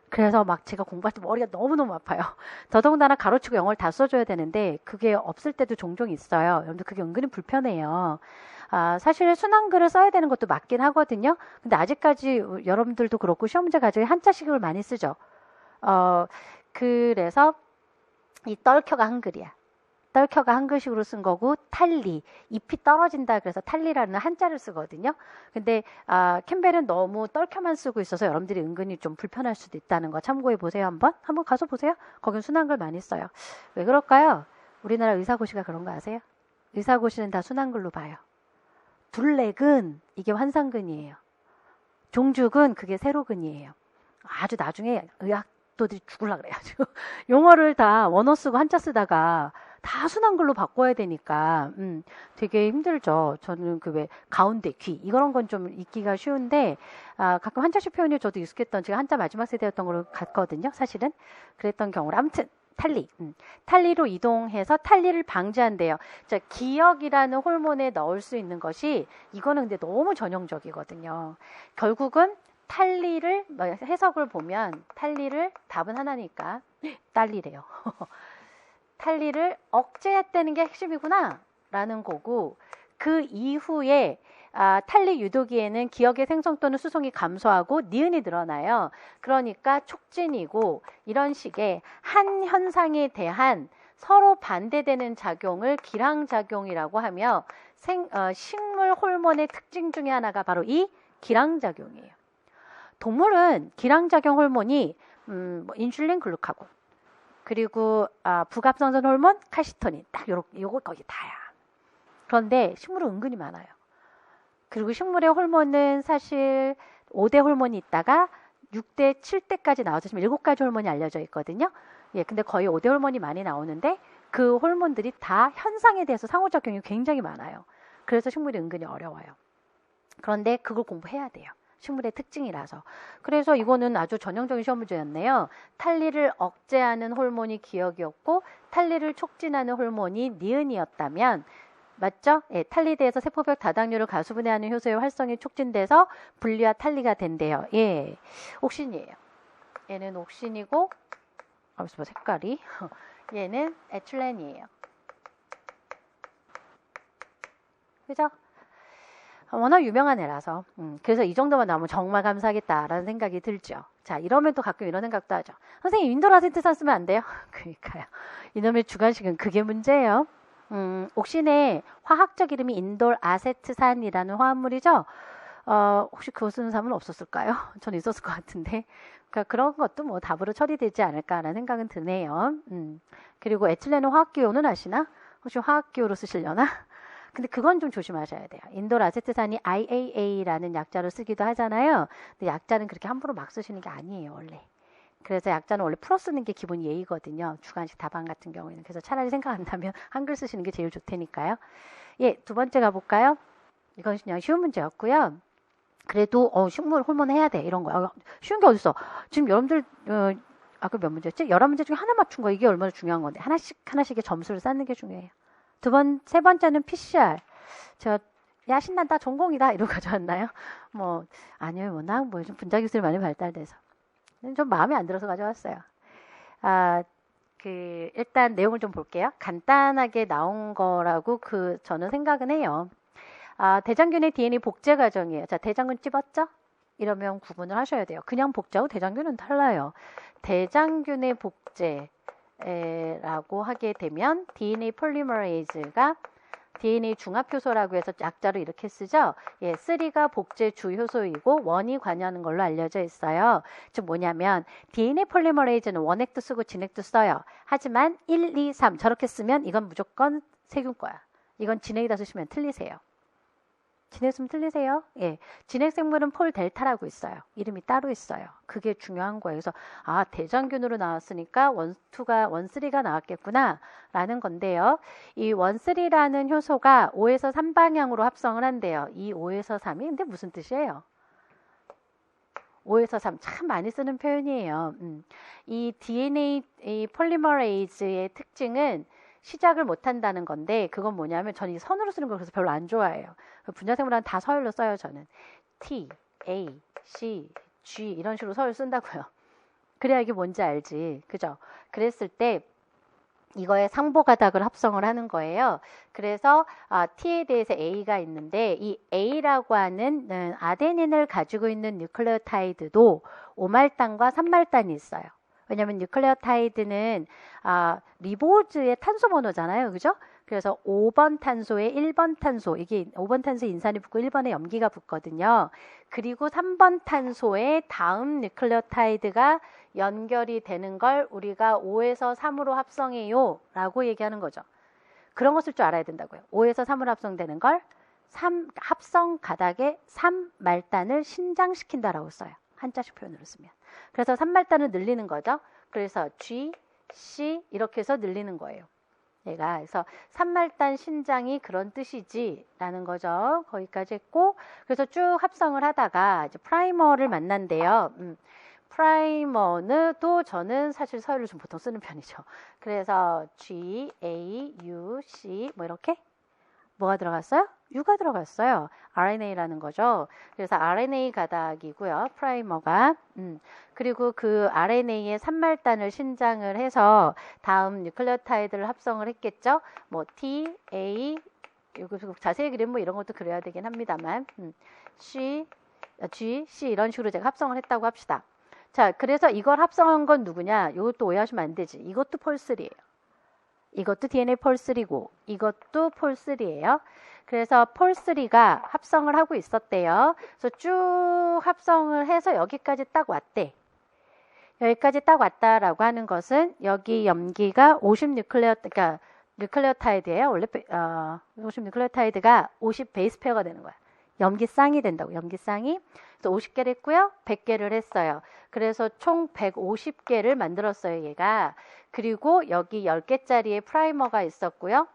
그래서 막 제가 공부할 때 머리가 너무너무 아파요. 더더군다나 가로치고 영어를 다 써줘야 되는데 그게 없을 때도 종종 있어요. 여러분들 그게 은근히 불편해요. 사실 순한글을 써야 되는 것도 맞긴 하거든요. 근데 아직까지 여러분들도 그렇고 시험 문제 가지고 한자식을 많이 쓰죠. 그래서 이 떨켜가 한글이야. 떨켜가 한글식으로 쓴 거고 탈리, 잎이 떨어진다 그래서 탈리라는 한자를 쓰거든요. 근데 캠벨은 너무 떨켜만 쓰고 있어서 여러분들이 은근히 좀 불편할 수도 있다는 거 참고해 보세요. 한번 가서 보세요. 거긴 순한글 많이 써요. 왜 그럴까요? 우리나라 의사고시가 그런 거 아세요? 의사고시는 다 순한글로 봐요. 둘렉은 이게 환상근이에요. 종죽은 그게 세로근이에요. 아주 나중에 의학도들이 죽을라 그래가지고 용어를 다 원어 쓰고 한자 쓰다가 다 순한글로 바꿔야 되니까 되게 힘들죠. 저는 그 왜 가운데 귀 이런 건 좀 읽기가 쉬운데 가끔 한자식 표현이 저도 익숙했던 제가 한자 마지막 세대였던 걸로 갔거든요. 사실은 그랬던 경우로 아무튼 탈리로 이동해서 탈리를 방지한대요. 자, 기억이라는 호르몬에 넣을 수 있는 것이 이거는 근데 너무 전형적이거든요. 결국은 탈리를 해석을 보면 탈리를 답은 하나니까 딸리래요. 탈리를 억제했다는 게 핵심이구나 라는 거고 그 이후에 탈리 유도기에는 기억의 생성 또는 수송이 감소하고 니은이 늘어나요. 그러니까 촉진이고 이런 식의 한 현상에 대한 서로 반대되는 작용을 기랑작용이라고 하며 식물 호르몬의 특징 중에 하나가 바로 이 기랑작용이에요. 동물은 기랑작용 호르몬이 인슐린, 글루카곤 그리고 부갑성전 호르몬, 칼시토닌 딱 요거 거기 다야. 그런데 식물은 은근히 많아요. 그리고 식물의 호르몬은 사실 5대 호르몬이 있다가 6대, 7대까지 나와서 지금 7가지 호르몬이 알려져 있거든요. 예, 근데 거의 5대 호르몬이 많이 나오는데 그 호르몬들이 다 현상에 대해서 상호작용이 굉장히 많아요. 그래서 식물이 은근히 어려워요. 그런데 그걸 공부해야 돼요. 식물의 특징이라서. 그래서 이거는 아주 전형적인 시험 문제였네요. 탈리를 억제하는 호르몬이 기억이었고 탈리를 촉진하는 호르몬이 니은이었다면 맞죠? 예, 탈리대에서 세포벽 다당류를 가수분해하는 효소의 활성이 촉진돼서 분리와 탈리가 된대요. 예, 옥신이에요. 얘는 옥신이고 색깔이 얘는 에틸렌이에요. 그죠? 워낙 유명한 애라서 그래서 이 정도만 나오면 정말 감사하겠다라는 생각이 들죠. 자, 이러면 또 가끔 이런 생각도 하죠. 선생님 인돌아세트산 쓰면 안 돼요? 그러니까요. 이놈의 주관식은 그게 문제예요. 옥신의 화학적 이름이 인돌아세트산이라는 화합물이죠. 혹시 그거 쓰는 사람은 없었을까요? 전 있었을 것 같은데. 그러니까 그런 것도 뭐 답으로 처리되지 않을까라는 생각은 드네요. 그리고 에틸렌은 화학기호는 아시나? 혹시 화학기호로 쓰시려나? 근데 그건 좀 조심하셔야 돼요. 인돌아세트산이 IAA라는 약자로 쓰기도 하잖아요. 근데 약자는 그렇게 함부로 막 쓰시는 게 아니에요, 원래. 그래서 약자는 원래 풀어 쓰는 게 기본 예의거든요. 주관식 답안 같은 경우에는. 그래서 차라리 생각 안 나면 한글 쓰시는 게 제일 좋다니까요. 예, 두 번째 가볼까요? 이건 그냥 쉬운 문제였고요. 그래도 식물 호르몬 해야 돼 이런 거. 쉬운 게 어딨어. 지금 여러분들 아까 몇 문제였지? 11문제 중에 하나 맞춘 거 이게 얼마나 중요한 건데 하나씩의 점수를 쌓는 게 중요해요. 세 번째는 PCR. 제가 야 신난다 전공이다 이러고 가져왔나요? 뭐 아니요 워낙 뭐 요즘 분자 기술이 많이 발달돼서 좀 마음에 안 들어서 가져왔어요. 일단 내용을 좀 볼게요. 간단하게 나온 거라고 저는 생각은 해요. 대장균의 DNA 복제 과정이에요. 자, 대장균 찝었죠? 이러면 구분을 하셔야 돼요. 그냥 복제하고 대장균은 달라요. 대장균의 복제라고 하게 되면 DNA 폴리머레이즈가 DNA 중합효소라고 해서 약자로 이렇게 쓰죠. 예, 3가 복제 주효소이고 1이 관여하는 걸로 알려져 있어요. 즉 뭐냐면 DNA 폴리머레이즈는 원액도 쓰고 진액도 써요. 하지만 1, 2, 3 저렇게 쓰면 이건 무조건 세균 거야. 이건 진액이다 쓰시면 틀리세요. 진액 쓰면 틀리세요? 예. 진액 생물은 폴 델타라고 있어요. 이름이 따로 있어요. 그게 중요한 거예요. 그래서 대장균으로 나왔으니까 원쓰리가 나왔겠구나 라는 건데요. 이 원쓰리라는 효소가 5에서 3방향으로 합성을 한대요. 이 5에서 3이 근데 무슨 뜻이에요? 5에서 3 참 많이 쓰는 표현이에요. 이 DNA 이 폴리머레이즈의 특징은 시작을 못 한다는 건데 그건 뭐냐면 저는 이 선으로 쓰는 걸 그래서 별로 안 좋아해요. 분자생물은 다 서열로 써요. 저는 T, A, C, G 이런 식으로 서열 쓴다고요. 그래야 이게 뭔지 알지. 그죠? 그랬을 때 이거에 상보가닥을 합성을 하는 거예요. 그래서 T에 대해서 A가 있는데 이 A라고 하는 아데닌을 가지고 있는 뉴클레오타이드도 5말단과 3말단이 있어요. 왜냐하면 뉴클레오타이드는 리보즈의 탄소 번호잖아요. 그죠? 그래서 5번 탄소에 1번 탄소, 이게 5번 탄소에 인산이 붙고 1번에 염기가 붙거든요. 그리고 3번 탄소에 다음 뉴클레오타이드가 연결이 되는 걸 우리가 5에서 3으로 합성해요 라고 얘기하는 거죠. 그런 것을 줄 알아야 된다고요. 5에서 3으로 합성되는 걸 합성 가닥에 3말단을 신장시킨다라고 써요. 한자식 표현으로 쓰면. 그래서 3말단을 늘리는 거죠. 그래서 G, C 이렇게 해서 늘리는 거예요. 얘가 그래서 3말단 신장이 그런 뜻이지 라는 거죠. 거기까지 했고 그래서 쭉 합성을 하다가 이제 프라이머를 만난대요. 프라이머는 또 저는 사실 서열을 좀 보통 쓰는 편이죠. 그래서 G, A, U, C 뭐 이렇게 뭐가 들어갔어요? U가 들어갔어요. RNA라는 거죠. 그래서 RNA 가닥이고요. 프라이머가. 그리고 그 RNA의 3말단을 신장을 해서 다음 뉴클레오타이드를 합성을 했겠죠. 뭐 T, A, 여기서 자세히 그리면 뭐 이런 것도 그려야 되긴 합니다만 C, G, C 이런 식으로 제가 합성을 했다고 합시다. 자, 그래서 이걸 합성한 건 누구냐? 이것도 오해하시면 안 되지. 이것도 폴3예요. 이것도 DNA 폴3고 이것도 폴3예요. 그래서 폴3가 합성을 하고 있었대요. 그래서 쭉 합성을 해서 여기까지 딱 왔대. 여기까지 딱 왔다라고 하는 것은 여기 염기가 50 그러니까 뉴클레오타이드예요. 원래 50 뉴클레오타이드가 50 베이스 페어가 되는 거야. 염기쌍이 된다고. 염기쌍이. 그래서 50개를 했고요. 100개를 했어요. 그래서 총 150개를 만들었어요. 얘가. 그리고 여기 10개짜리의 프라이머가 있었고요.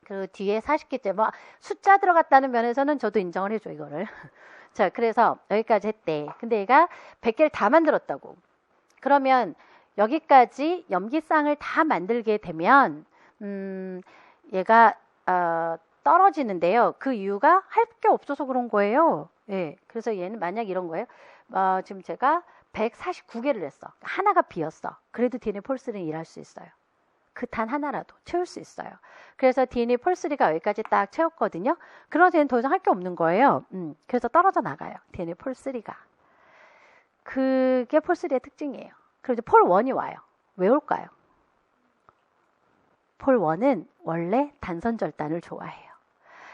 그리고 뒤에 40개째, 뭐, 숫자 들어갔다는 면에서는 저도 인정을 해줘, 이거를. 자, 그래서 여기까지 했대. 근데 얘가 100개를 다 만들었다고. 그러면 여기까지 염기쌍을 다 만들게 되면, 얘가, 떨어지는데요. 그 이유가 할 게 없어서 그런 거예요. 예. 그래서 얘는 만약 이런 거예요. 지금 제가 149개를 했어. 하나가 비었어. 그래도 DNA 폴3는 일할 수 있어요. 그 단 하나라도 채울 수 있어요. 그래서 DNA 폴3가 여기까지 딱 채웠거든요. 그러면 얘는 더 이상 할 게 없는 거예요. 그래서 떨어져 나가요. DNA 폴3가. 그게 폴3의 특징이에요. 그럼 이제 폴1이 와요. 왜 올까요? 폴1은 원래 단선절단을 좋아해요.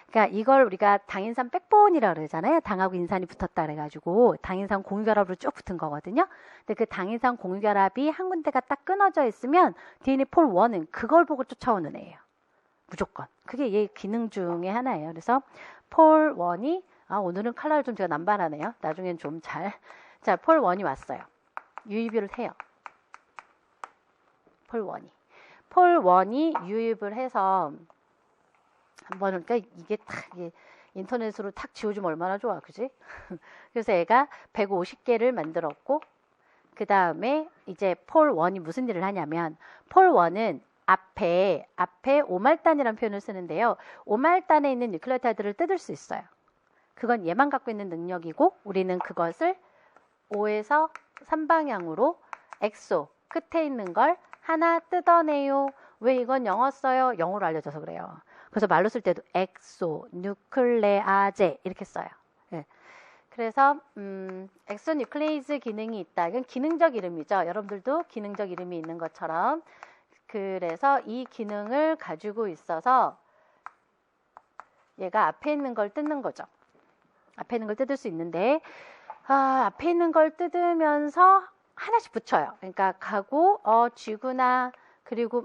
그러니까 이걸 우리가 당인산 백본이라고 그러잖아요. 당하고 인산이 붙었다 그래가지고 당인산 공유결합으로 쭉 붙은 거거든요. 근데 그 당인산 공유결합이 한 군데가 딱 끊어져 있으면 DNA 폴1은 그걸 보고 쫓아오는 애예요. 무조건. 그게 얘 기능 중에 하나예요. 그래서 폴1이 오늘은 컬러를 좀 제가 남발하네요. 나중엔 좀 잘. 자, 폴1이 왔어요. 유입을 해요. 폴1이 유입을 해서 한번 그러니까 이게 인터넷으로 탁 지워주면 얼마나 좋아, 그지? 그래서 얘가 150개를 만들었고 그 다음에 이제 폴1이 무슨 일을 하냐면 폴1은 앞에 오말단이라는 표현을 쓰는데요. 오말단에 있는 뉴클레오타이드를 뜯을 수 있어요. 그건 얘만 갖고 있는 능력이고 우리는 그것을 5에서 3방향으로 엑소 끝에 있는 걸 하나 뜯어내요. 왜 이건 영어 써요? 영어로 알려줘서 그래요. 그래서 말로 쓸 때도 엑소, 뉴클레아제 이렇게 써요. 예. 그래서 엑소 뉴클레이즈 기능이 있다. 이건 기능적 이름이죠. 여러분들도 기능적 이름이 있는 것처럼. 그래서 이 기능을 가지고 있어서 얘가 앞에 있는 걸 뜯는 거죠. 앞에 있는 걸 뜯을 수 있는데 앞에 있는 걸 뜯으면서 하나씩 붙여요. 그러니까 가고 G구나. 그리고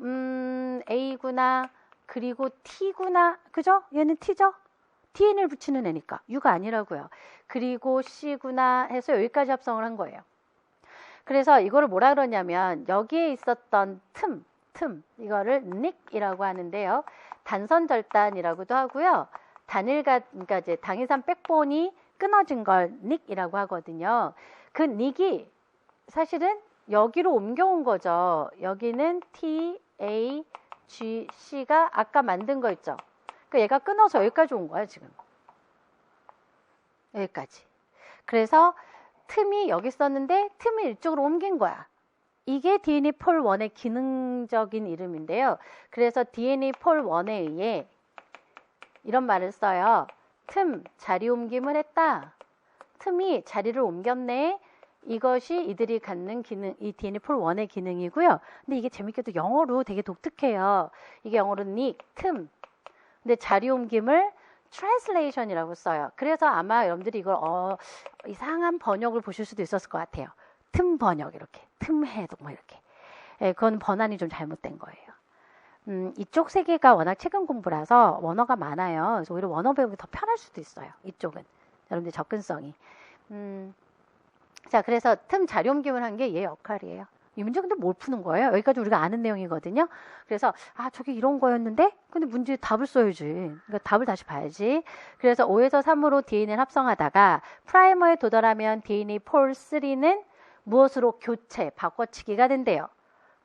A구나. 그리고 T구나. 그죠? 얘는 T죠? TN을 붙이는 애니까. U가 아니라고요. 그리고 C구나 해서 여기까지 합성을 한 거예요. 그래서 이거를 뭐라 그러냐면 여기에 있었던 틈 이거를 닉이라고 하는데요. 단선절단이라고도 하고요. 그러니까 이제 당위산 백본이 끊어진 걸 닉이라고 하거든요. 그 닉이 사실은 여기로 옮겨온 거죠. 여기는 T, A, G, C가 아까 만든 거 있죠. 그러니까 얘가 끊어서 여기까지 온 거야 지금. 여기까지. 그래서 틈이 여기 있었는데 틈이 이쪽으로 옮긴 거야. 이게 DNA 폴1의 기능적인 이름인데요. 그래서 DNA 폴1에 의해 이런 말을 써요. 틈, 자리 옮김을 했다. 틈이 자리를 옮겼네. 이것이 이들이 갖는 기능, 이 DNA 폴1의 기능이고요. 근데 이게 재밌게도 영어로 되게 독특해요. 이게 영어로 닉, 틈. 근데 자리 옮김을 translation이라고 써요. 그래서 아마 여러분들이 이걸 이상한 번역을 보실 수도 있었을 것 같아요. 틈 번역 이렇게, 틈 해독 뭐 이렇게. 예, 그건 번안이 좀 잘못된 거예요. 이쪽 세계가 워낙 최근 공부라서 원어가 많아요. 그래서 오히려 원어 배우기 더 편할 수도 있어요. 이쪽은 여러분들 접근성이. 자, 그래서 틈 자리 옮김을 한 게 얘 역할이에요. 이 문제 근데 뭘 푸는 거예요? 여기까지 우리가 아는 내용이거든요. 그래서 저게 이런 거였는데 근데 문제에 답을 써야지. 그러니까 답을 다시 봐야지. 그래서 5에서 3으로 DNA를 합성하다가 프라이머에 도달하면 DNA 폴3는 무엇으로 교체, 바꿔치기가 된대요.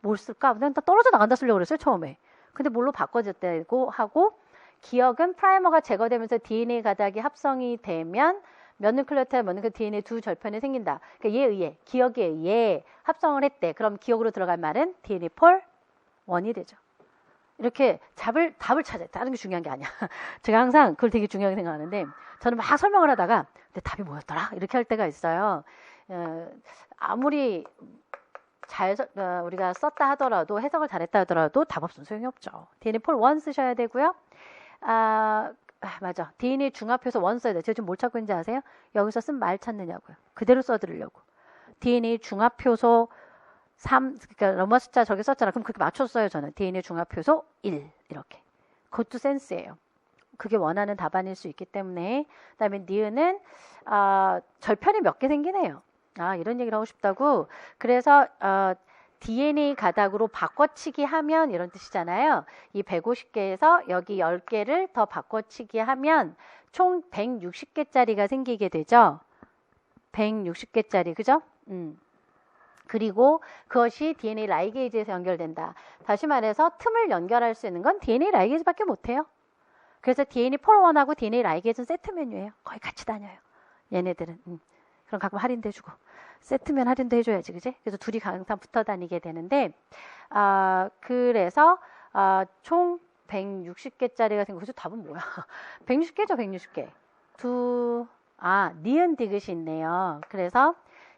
뭘 쓸까? 그냥 다 떨어져 나간다 쓰려고 그랬어요, 처음에. 근데 뭘로 바꿔졌다고 하고 기억은 프라이머가 제거되면서 DNA 가닥이 합성이 되면 몇 뉴클레오타이드, 몇 뉴클레오타이드 DNA 두 절편이 생긴다. 그러니까 얘에 의해, 기억에 의해 합성을 했대. 그럼 기억으로 들어갈 말은 DNA 폴1이 되죠. 이렇게 답을 찾아요. 다른 게 중요한 게 아니야. 제가 항상 그걸 되게 중요하게 생각하는데 저는 막 설명을 하다가 근데 답이 뭐였더라? 이렇게 할 때가 있어요. 아무리 우리가 썼다 하더라도 해석을 잘했다 하더라도 답 없으면 소용이 없죠. DNA 폴1 쓰셔야 되고요. 맞아. DNA 중합해서 원 써야 돼요. 제가 지금 뭘 찾고 있는지 아세요? 여기서 쓴 말 찾느냐고요. 그대로 써드리려고. DNA 중합효소 3, 그러니까 로마 숫자 저기 썼잖아. 그럼 그렇게 맞췄어요, 저는. DNA 중합효소 1. 이렇게. 그것도 센스예요. 그게 원하는 답안일 수 있기 때문에. 그 다음에 니은은, 절편이 몇 개 생기네요. 이런 얘기를 하고 싶다고. 그래서, DNA 가닥으로 바꿔치기 하면 이런 뜻이잖아요. 이 150개에서 여기 10개를 더 바꿔치기 하면 총 160개짜리가 생기게 되죠. 160개짜리, 그죠? 그리고 그것이 DNA 라이게이즈에서 연결된다. 다시 말해서 틈을 연결할 수 있는 건 DNA 라이게이즈밖에 못해요. 그래서 DNA 폴1하고 DNA 라이게이즈는 세트 메뉴예요. 거의 같이 다녀요. 얘네들은. 그럼 가끔 할인도 해주고. 세트면 할인도 해줘야지, 그지? 그래서 둘이 항상 붙어 다니게 되는데, 그래서 총 160개짜리가 생기고, 그래서 답은 뭐야? 160개죠, 160개. 니은 디귿이 있네요. 그래서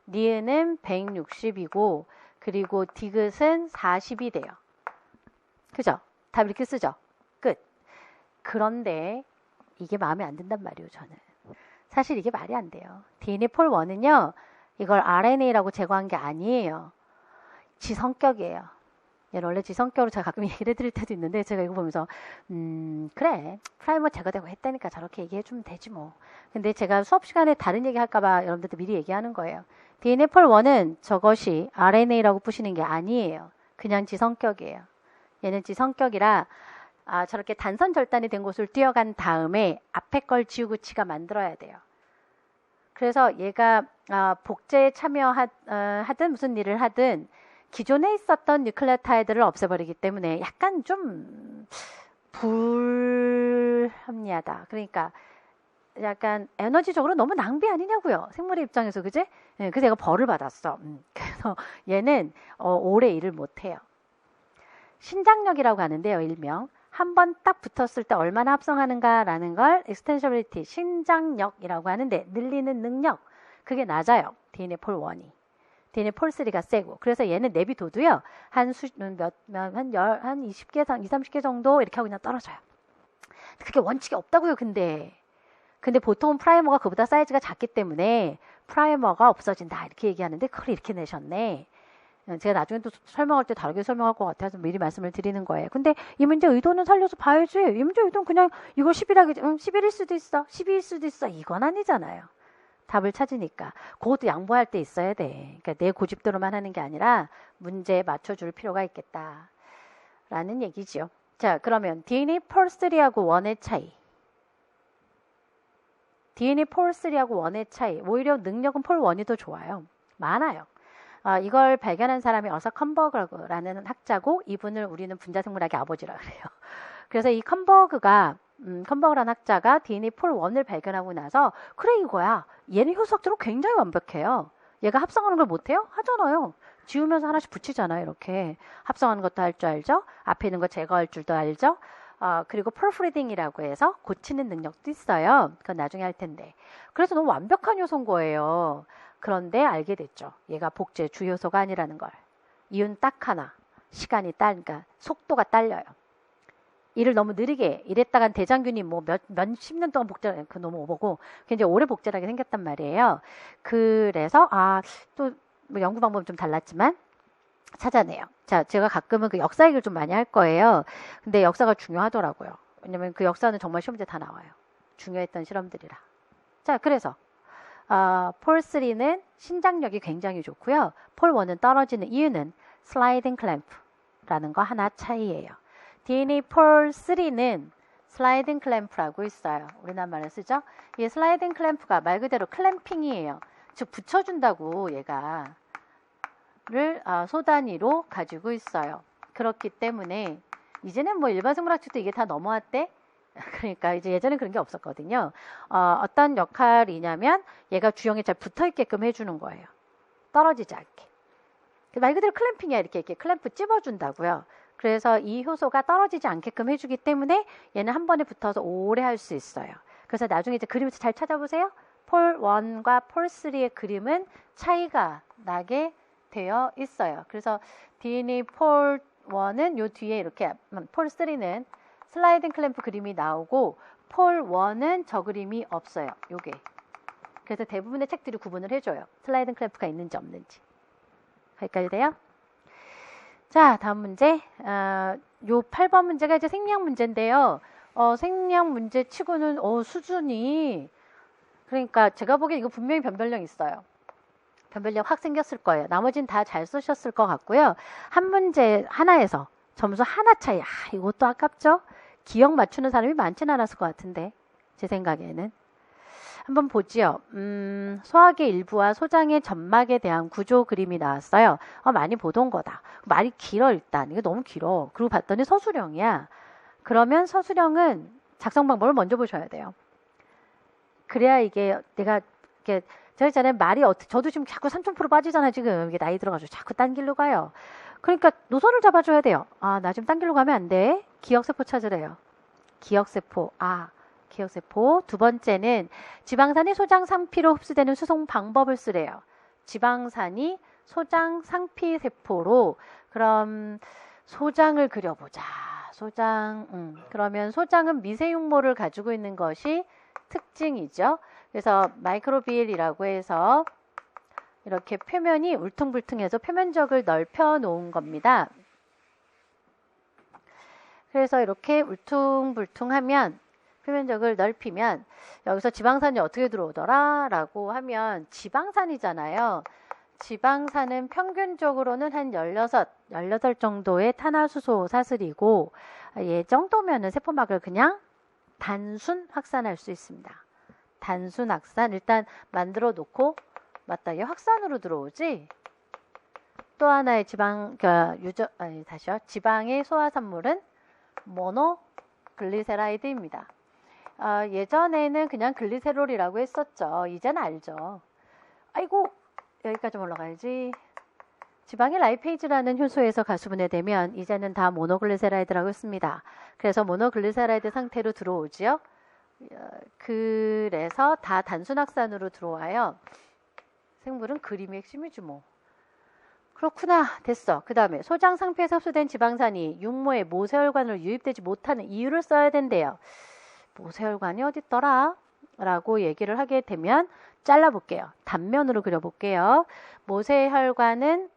니은은 160이고, 그리고 디귿은 40이 돼요. 그죠? 답 이렇게 쓰죠? 끝. 그런데 이게 마음에 안 든단 말이에요, 저는. 사실 이게 말이 안 돼요. DNA 폴1은요, 이걸 RNA라고 제거한 게 아니에요. 지 성격이에요. 얘는 원래 지 성격으로 제가 가끔 얘기를 해드릴 때도 있는데, 제가 이거 보면서 그래, 프라이머 제거되고 했다니까 저렇게 얘기해주면 되지 뭐. 근데 제가 수업 시간에 다른 얘기 할까봐 여러분들도 미리 얘기하는 거예요. DNA 폴1은 저것이 RNA라고 부시는 게 아니에요. 그냥 지 성격이에요. 얘는 지 성격이라 저렇게 단선 절단이 된 곳을 뛰어간 다음에 앞에 걸 지우고 치가 만들어야 돼요. 그래서 얘가 복제에 참여하든 무슨 일을 하든 기존에 있었던 뉴클레오타이드를 없애버리기 때문에 약간 좀 불합리하다. 그러니까 약간 에너지적으로 너무 낭비 아니냐고요. 생물의 입장에서, 그지? 네, 그래서 얘가 벌을 받았어. 그래서 얘는 오래 일을 못해요. 신장력이라고 하는데요, 일명. 한 번 딱 붙었을 때 얼마나 합성하는가라는 걸 extensibility, 신장력이라고 하는데, 늘리는 능력, 그게 낮아요. DNA 폴1이. DNA 폴3가 세고. 그래서 얘는 내비둬도요, 한 20개, 30개 정도 이렇게 하고 그냥 떨어져요. 그게 원칙이 없다고요, 근데 보통은 프라이머가 그보다 사이즈가 작기 때문에 프라이머가 없어진다, 이렇게 얘기하는데, 그걸 이렇게 내셨네. 제가 나중에 또 설명할 때 다르게 설명할 것 같아서 미리 말씀을 드리는 거예요. 근데 이 문제 의도는 살려서 봐야지. 이 문제 의도는 그냥 이걸 11일 수도 있어, 12일 수도 있어, 이건 아니잖아요. 답을 찾으니까. 그것도 양보할 때 있어야 돼. 그러니까 내 고집대로만 하는 게 아니라 문제에 맞춰줄 필요가 있겠다 라는 얘기지요. 자, 그러면 DNA 폴3하고 1의 차이. DNA 폴3하고 1의 차이. 오히려 능력은 폴1이 더 좋아요. 많아요. 이걸 발견한 사람이 어서 컴버그라는 학자고, 이분을 우리는 분자생물학의 아버지라 그래요. 그래서 이 컴버그라는 학자가 DNA 폴1을 발견하고 나서, 그래 이거야. 얘는 효소학적으로 굉장히 완벽해요. 얘가 합성하는 걸 못해요? 하잖아요. 지우면서 하나씩 붙이잖아요. 이렇게 합성하는 것도 할 줄 알죠. 앞에 있는 거 제거할 줄도 알죠. 그리고 폴프리딩이라고 해서 고치는 능력도 있어요. 그건 나중에 할 텐데. 그래서 너무 완벽한 효소인 거예요. 그런데 알게 됐죠. 얘가 복제 주요소가 아니라는 걸. 이유는 딱 하나. 시간이 그러니까 속도가 딸려요. 일을 너무 느리게 이랬다간 대장균이 뭐 몇십 년 동안 복제, 그 너무 오버고, 굉장히 오래 복제하게 생겼단 말이에요. 그래서 또 뭐 연구 방법은 좀 달랐지만 찾아내요. 자, 제가 가끔은 그 역사 얘기를 좀 많이 할 거예요. 근데 역사가 중요하더라고요. 왜냐면 그 역사는 정말 시험지에 다 나와요. 중요했던 실험들이라. 자, 그래서 폴3는 신장력이 굉장히 좋고요. 폴1은 떨어지는 이유는 슬라이딩 클램프라는 거 하나 차이예요. DNA 폴3는 슬라이딩 클램프라고 있어요. 우리나라 말로 쓰죠. 이 슬라이딩 클램프가 말 그대로 클램핑이에요. 즉 붙여준다고 얘가 를 소단위로 가지고 있어요. 그렇기 때문에 이제는 뭐 일반 생물학책도 이게 다 넘어왔대. 그러니까 이제 예전엔 그런 게 없었거든요. 어떤 역할이냐면 얘가 주형에 잘 붙어있게끔 해주는 거예요. 떨어지지 않게. 말 그대로 클램핑이야. 이렇게 클램프 찝어준다고요. 그래서 이 효소가 떨어지지 않게끔 해주기 때문에 얘는 한 번에 붙어서 오래 할 수 있어요. 그래서 나중에 이제 그림에서 잘 찾아보세요. 폴1과 폴3의 그림은 차이가 나게 되어 있어요. 그래서 DNA 폴1은 요 뒤에 이렇게, 폴3는 슬라이딩 클램프 그림이 나오고, 폴1은 저 그림이 없어요. 요게. 그래서 대부분의 책들이 구분을 해줘요. 슬라이딩 클램프가 있는지 없는지. 거기까지 돼요? 자, 다음 문제. 요 8번 문제가 이제 생리학 문제인데요. 생리학 문제 치고는 수준이, 그러니까 제가 보기엔 이거 분명히 변별력 있어요. 변별력 확 생겼을 거예요. 나머지는 다 잘 쓰셨을 것 같고요. 한 문제 하나에서 점수 하나 차이. 이것도 아깝죠? 기억 맞추는 사람이 많지는 않았을 것 같은데 제 생각에는. 한번 보지요. 소학의 일부와 소장의 점막에 대한 구조 그림이 나왔어요. 많이 보던 거다. 말이 길어 일단. 이거 너무 길어. 그리고 봤더니 서술형이야. 그러면 서술형은 작성 방법을 먼저 보셔야 돼요. 그래야 이게 내가 이게 제가 있잖아요. 말이 저도 지금 자꾸 3000% 빠지잖아요. 지금 이게 나이 들어가지고 자꾸 딴 길로 가요. 그러니까 노선을 잡아줘야 돼요. 나 지금 딴 길로 가면 안 돼. 기억세포 찾으래요. 기억세포. 기억세포. 두 번째는 지방산이 소장 상피로 흡수되는 수송 방법을 쓰래요. 지방산이 소장 상피 세포로. 그럼 소장을 그려보자. 소장. 그러면 소장은 미세육모를 가지고 있는 것이 특징이죠. 그래서 마이크로빌이라고 해서 이렇게 표면이 울퉁불퉁해서 표면적을 넓혀 놓은 겁니다. 그래서 이렇게 울퉁불퉁하면 표면적을 넓히면 여기서 지방산이 어떻게 들어오더라 라고 하면 지방산이잖아요. 지방산은 평균적으로는 한 18 정도의 탄화수소 사슬이고 얘 정도면은 세포막을 그냥 단순 확산할 수 있습니다. 단순 확산 일단 만들어 놓고 맞다. 얘 확산으로 들어오지. 또 하나의 지방의 소화산물은 모노글리세라이드입니다. 예전에는 그냥 글리세롤이라고 했었죠. 이제는 알죠. 아이고 여기까지 올라가야지. 지방의 라이페이즈라는 효소에서 가수분해되면 이제는 다 모노글리세라이드라고 했습니다. 그래서 모노글리세라이드 상태로 들어오지요. 그래서 다 단순 확산으로 들어와요. 생물은 그림의 핵심이지 뭐. 그렇구나. 됐어. 그 다음에 소장 상피에서 흡수된 지방산이 육모의 모세혈관으로 유입되지 못하는 이유를 써야 된대요. 모세혈관이 어딨더라? 라고 얘기를 하게 되면 잘라볼게요. 단면으로 그려볼게요. 모세혈관은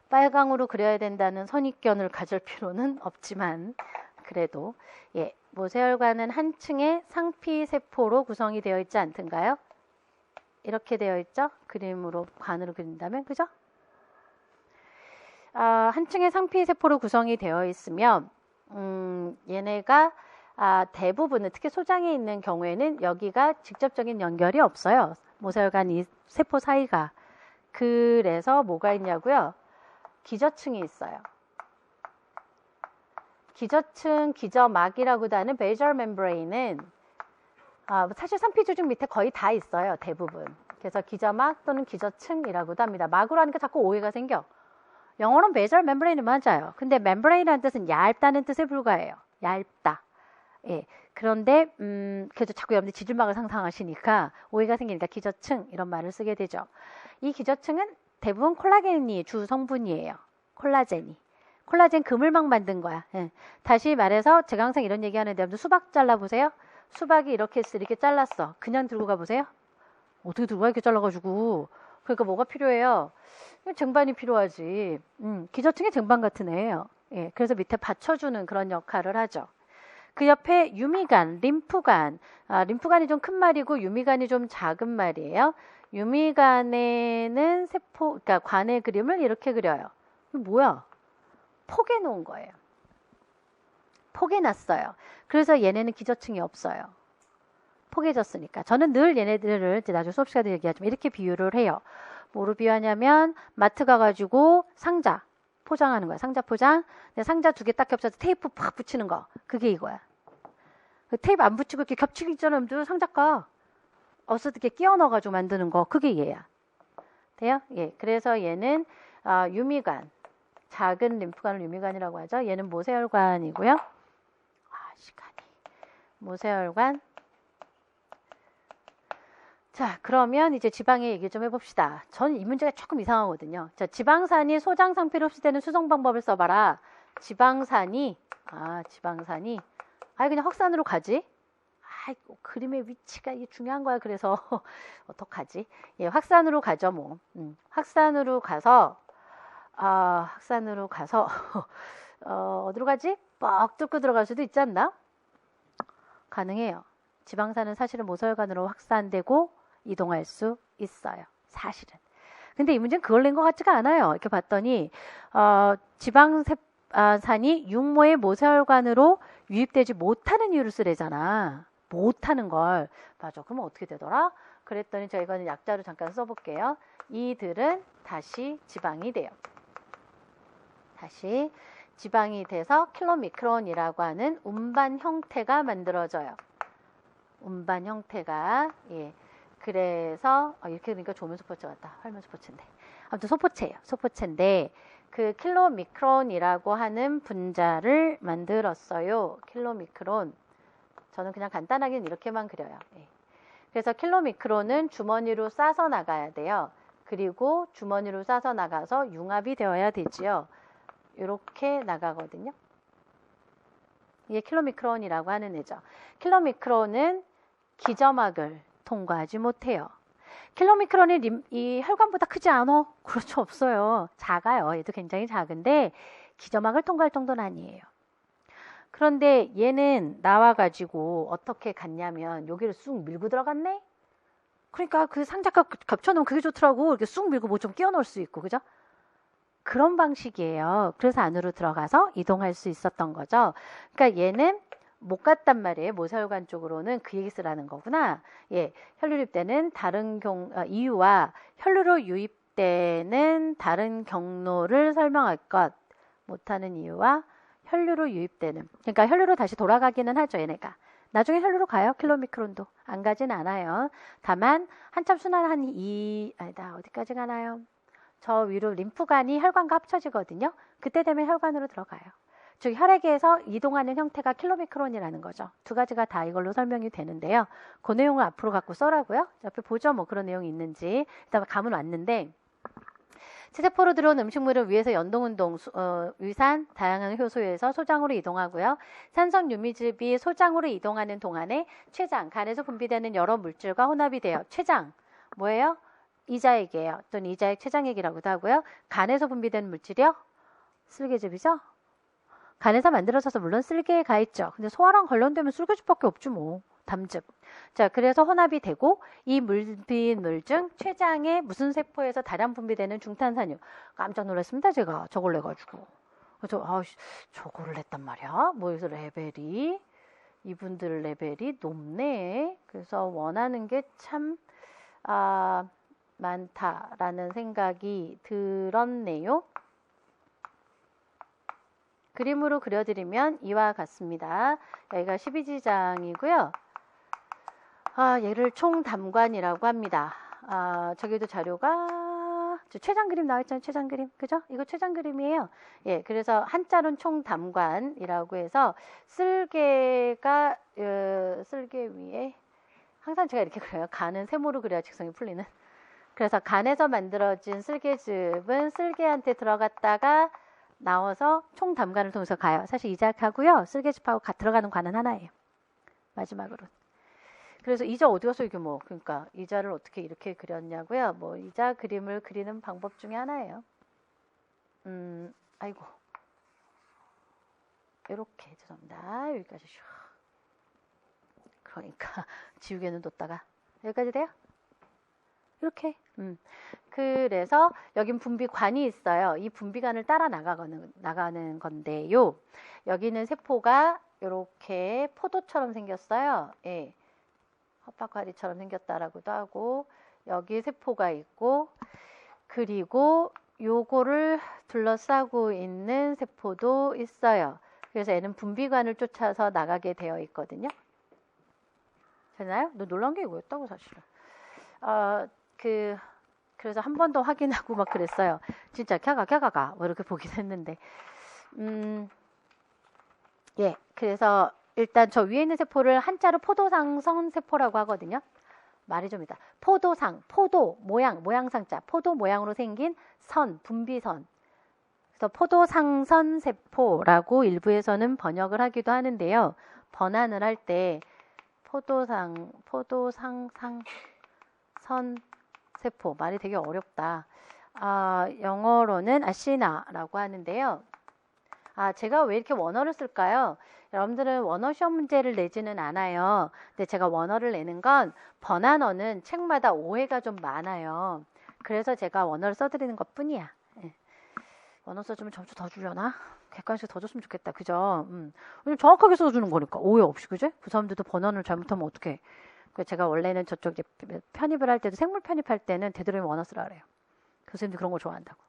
빨강으로 그려야 된다는 선입견을 가질 필요는 없지만 그래도 모세혈관은 한 층의 상피세포로 구성이 되어 있지 않던가요? 이렇게 되어 있죠? 그림으로 관으로 그린다면 그죠? 한 층의 상피세포로 구성이 되어 있으면 얘네가 대부분은 특히 소장에 있는 경우에는 여기가 직접적인 연결이 없어요. 모세혈관 이 세포 사이가. 그래서 뭐가 있냐고요? 기저층이 있어요. 기저층, 기저막이라고도 하는 베이절 멤브레인은 사실 상피조직 밑에 거의 다 있어요. 대부분. 그래서 기저막 또는 기저층이라고도 합니다. 막으로 하니까 자꾸 오해가 생겨. 영어로는 베이절 멤브레인은 맞아요. 근데 멤브레인이라는 뜻은 얇다는 뜻에 불과해요. 얇다. 예. 그런데 그래도 자꾸 여러분들 지줄막을 상상하시니까 오해가 생기니까 기저층 이런 말을 쓰게 되죠. 이 기저층은 대부분 콜라겐이 주 성분이에요. 콜라겐 그물망 만든 거야. 예. 다시 말해서 제가 항상 이런 얘기하는데 여러분들 수박 잘라보세요. 수박이 이렇게 잘랐어. 그냥 들고 가보세요. 어떻게 들고 가 이렇게 잘라가지고. 그러니까 뭐가 필요해요? 쟁반이 필요하지. 기저층의 쟁반 같은 애예요. 예. 그래서 밑에 받쳐주는 그런 역할을 하죠. 그 옆에 유미간, 림프간. 림프간이 좀 큰 말이고 유미간이 좀 작은 말이에요. 유미간에는 그러니까 관의 그림을 이렇게 그려요. 뭐야? 포개 놓은 거예요. 포개 놨어요. 그래서 얘네는 기저층이 없어요. 포개졌으니까. 저는 늘 얘네들을 나중에 수업 시간에 얘기하지만 이렇게 비유를 해요. 뭐로 비유하냐면 마트 가가지고 상자 포장하는 거야. 상자 포장. 상자 2개 딱 겹쳐서 테이프 팍 붙이는 거. 그게 이거야. 그 테이프 안 붙이고 이렇게 겹치기 전에 상자가 어떻게 끼워 넣어가지고 만드는 거. 그게 얘야. 돼요? 예. 그래서 얘는 유미간. 작은 림프관을 유미관이라고 하죠. 얘는 모세혈관이고요. 시간이. 모세혈관. 자, 그러면 이제 지방의 얘기 좀 해봅시다. 전 이 문제가 조금 이상하거든요. 자, 지방산이 소장 상피로 흡수되는 수송 방법을 써봐라. 지방산이 그냥 확산으로 가지? 그림의 위치가 이게 중요한 거야. 그래서 어떡하지? 예, 확산으로 가죠, 뭐. 확산으로 가서 어디로 가지? 뻑 뚫고 들어갈 수도 있지 않나? 가능해요. 지방산은 사실은 모세혈관으로 확산되고 이동할 수 있어요. 사실은. 근데 이 문제는 그걸 낸 것 같지가 않아요. 이렇게 봤더니 지방산이 육모의 모세혈관으로 유입되지 못하는 이유를 쓰래잖아. 못하는 걸. 맞아. 그러면 어떻게 되더라? 그랬더니 저희가 약자로 잠깐 써볼게요. 이들은 다시 지방이 돼요. 다시 지방이 돼서 킬로미크론이라고 하는 운반 형태가 만들어져요. 운반 형태가. 예. 그래서 이렇게 되니까 조면 소포체 같다. 활면 소포체인데. 아무튼 소포체예요. 소포체인데 그 킬로미크론이라고 하는 분자를 만들었어요. 킬로미크론. 저는 그냥 간단하게는 이렇게만 그려요. 예. 그래서 킬로미크론은 주머니로 싸서 나가야 돼요. 그리고 주머니로 싸서 나가서 융합이 되어야 되지요. 이렇게 나가거든요. 이게 킬로미크론이라고 하는 애죠. 킬로미크론은 기점막을 통과하지 못해요. 킬로미크론이 이 혈관보다 크지 않아? 그렇죠. 없어요. 작아요. 얘도 굉장히 작은데 기점막을 통과할 정도는 아니에요. 그런데 얘는 나와가지고 어떻게 갔냐면 여기를 쑥 밀고 들어갔네? 그러니까 그 상자가 겹쳐놓으면 그게 좋더라고. 이렇게 쑥 밀고 뭐 좀 끼워 넣을 수 있고, 그죠? 그런 방식이에요. 그래서 안으로 들어가서 이동할 수 있었던 거죠. 그러니까 얘는 못 갔단 말이에요. 모세혈관 쪽으로는 그 얘기 쓰라는 거구나. 예, 혈류 유입되는 다른 이유와 혈류로 유입되는 다른 경로를 설명할 것. 못하는 이유와 혈류로 유입되는. 그러니까 혈류로 다시 돌아가기는 하죠, 얘네가. 나중에 혈류로 가요. 킬로미크론도. 안 가진 않아요. 다만 한참 순환한 어디까지 가나요? 저 위로 림프관이 혈관과 합쳐지거든요. 그때 되면 혈관으로 들어가요. 즉 혈액에서 이동하는 형태가 킬로미크론이라는 거죠. 두 가지가 다 이걸로 설명이 되는데요. 그 내용을 앞으로 갖고 써라고요. 옆에 보죠. 뭐 그런 내용이 있는지. 일단 감은 왔는데 체세포로 들어온 음식물을 위해서 연동운동, 위산, 다양한 효소에서 소장으로 이동하고요. 산성 유미즙이 소장으로 이동하는 동안에 췌장, 간에서 분비되는 여러 물질과 혼합이 돼요. 췌장, 뭐예요? 이자액이에요. 또는 이자액 췌장액이라고도 하고요. 간에서 분비되는 물질이요? 쓸개즙이죠? 간에서 만들어져서 물론 쓸개에 가 있죠. 근데 소화랑 관련되면 쓸개즙밖에 없지 뭐. 담즙. 자, 그래서 혼합이 되고 이 물빈물 중 췌장의 무슨 세포에서 다량 분비되는 중탄산유. 깜짝 놀랐습니다. 제가 저걸 내가지고. 저거를 냈단 말이야. 뭐여기서 레벨이 이분들 레벨이 높네. 그래서 원하는 게 참 많다라는 생각이 들었네요. 그림으로 그려드리면 이와 같습니다. 여기가 12지장이고요. 얘를 총담관이라고 합니다. 저기도 자료가 췌장 그림 나와있잖아요. 췌장 그림. 그죠? 이거 췌장 그림이에요. 예, 그래서 한자로는 총담관이라고 해서 쓸개가 쓸개 위에 항상 제가 이렇게 그려요. 간은 세모로 그려야 직성이 풀리는. 그래서 간에서 만들어진 쓸개즙은 쓸개한테 들어갔다가 나와서 총담관을 통해서 가요. 사실 이자하고요. 쓸개즙하고 들어가는 관은 하나예요. 마지막으로. 그래서 이자 어디 가서 이게 그러니까 이자를 어떻게 이렇게 그렸냐고요. 이자 그림을 그리는 방법 중에 하나예요. 아이고. 이렇게 죄송합니다. 여기까지. 그러니까 지우개는 뒀다가 여기까지 돼요? 이렇게. 그래서 여긴 분비관이 있어요. 이 분비관을 따라 나가는 건데요. 여기는 세포가 이렇게 포도처럼 생겼어요. 예. 헛박과리처럼 생겼다라고도 하고 여기 세포가 있고 그리고 요거를 둘러싸고 있는 세포도 있어요. 그래서 얘는 분비관을 쫓아서 나가게 되어 있거든요. 되나요? 놀란 게 이거였다고 사실은. 그래서 한 번 더 확인하고 막 그랬어요. 진짜 캬가 이렇게 보긴 했는데 예, 그래서 일단 저 위에 있는 세포를 한자로 포도상선 세포라고 하거든요. 말이 좀 있다. 포도 모양상자, 포도 모양으로 생긴 선, 분비선. 그래서 포도상선 세포라고 일부에서는 번역을 하기도 하는데요. 번안을 할 때 포도상선 세포 말이 되게 어렵다. 영어로는 아시나라고 하는데요. 제가 왜 이렇게 원어를 쓸까요? 여러분들은 원어 시험 문제를 내지는 않아요. 근데 제가 원어를 내는 건 번안어는 책마다 오해가 좀 많아요. 그래서 제가 원어를 써드리는 것 뿐이야. 예. 원어 써주면 점수 더 주려나? 객관식 더 줬으면 좋겠다. 그죠? 왜냐면 정확하게 써주는 거니까. 오해 없이, 그지? 그 사람들도 번호를 잘못하면 어떡해. 제가 원래는 저쪽 이제 편입을 할 때도 생물 편입할 때는 되도록이면 원어 쓰라 그래요. 교수님들 그런 거 좋아한다고.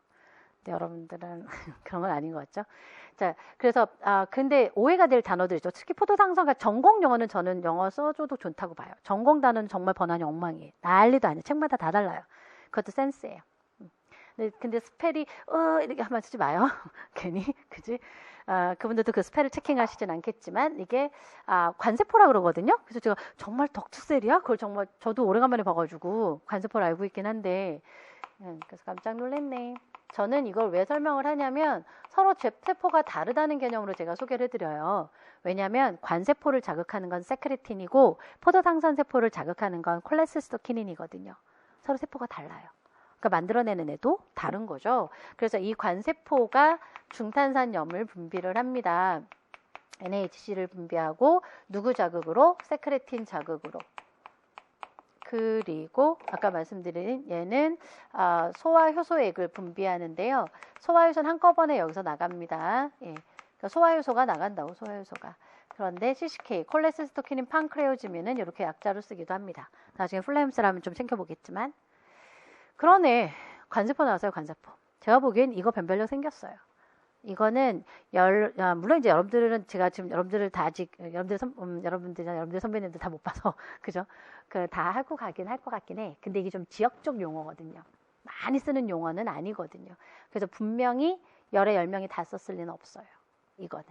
근데 여러분들은 그런 건 아닌 것 같죠? 자, 그래서 근데 오해가 될 단어들이죠. 특히 포도당선과 전공 영어는 저는 영어 써줘도 좋다고 봐요. 전공 단어는 정말 번안이 엉망이에요. 난리도 아니에요. 책마다 다 달라요. 그것도 센스예요. 근데 스펠이 이렇게 한번 쓰지 마요. 괜히 그지? 그분들도 그 스펠을 체킹하시진 않겠지만 이게 관세포라 그러거든요. 그래서 제가 정말 덕투셀이야? 그걸 정말 저도 오래간만에 봐가지고 관세포를 알고 있긴 한데 그래서 깜짝 놀랐네. 저는 이걸 왜 설명을 하냐면 서로 세포가 다르다는 개념으로 제가 소개를 해드려요. 왜냐하면 관세포를 자극하는 건 세크레틴이고 포도당선세포를 자극하는 건 콜레시스토키닌이거든요. 서로 세포가 달라요. 그러니까 만들어내는 애도 다른 거죠. 그래서 이 관세포가 중탄산염을 분비를 합니다. NHC를 분비하고 누구 자극으로? 세크레틴 자극으로. 그리고 아까 말씀드린 얘는 소화효소액을 분비하는데요. 소화효소는 한꺼번에 여기서 나갑니다. 예. 그러니까 소화효소가 나간다고, 소화효소가. 그런데 CCK, 콜레시스토키닌 판크레오즈민은 이렇게 약자로 쓰기도 합니다. 나중에 플라임스라면 좀 챙겨보겠지만. 그러네. 관세포 나왔어요, 관세포. 제가 보기엔 이거 변별력 생겼어요. 이거는 물론 이제 여러분들은 제가 지금 여러분들을 다 아직 여러분들 선배님들 다 못 봐서 그죠? 그 다 하고 가긴 할 것 같긴 해. 근데 이게 좀 지역적 용어거든요. 많이 쓰는 용어는 아니거든요. 그래서 분명히 열에 10명이 다 썼을 리는 없어요. 이거는.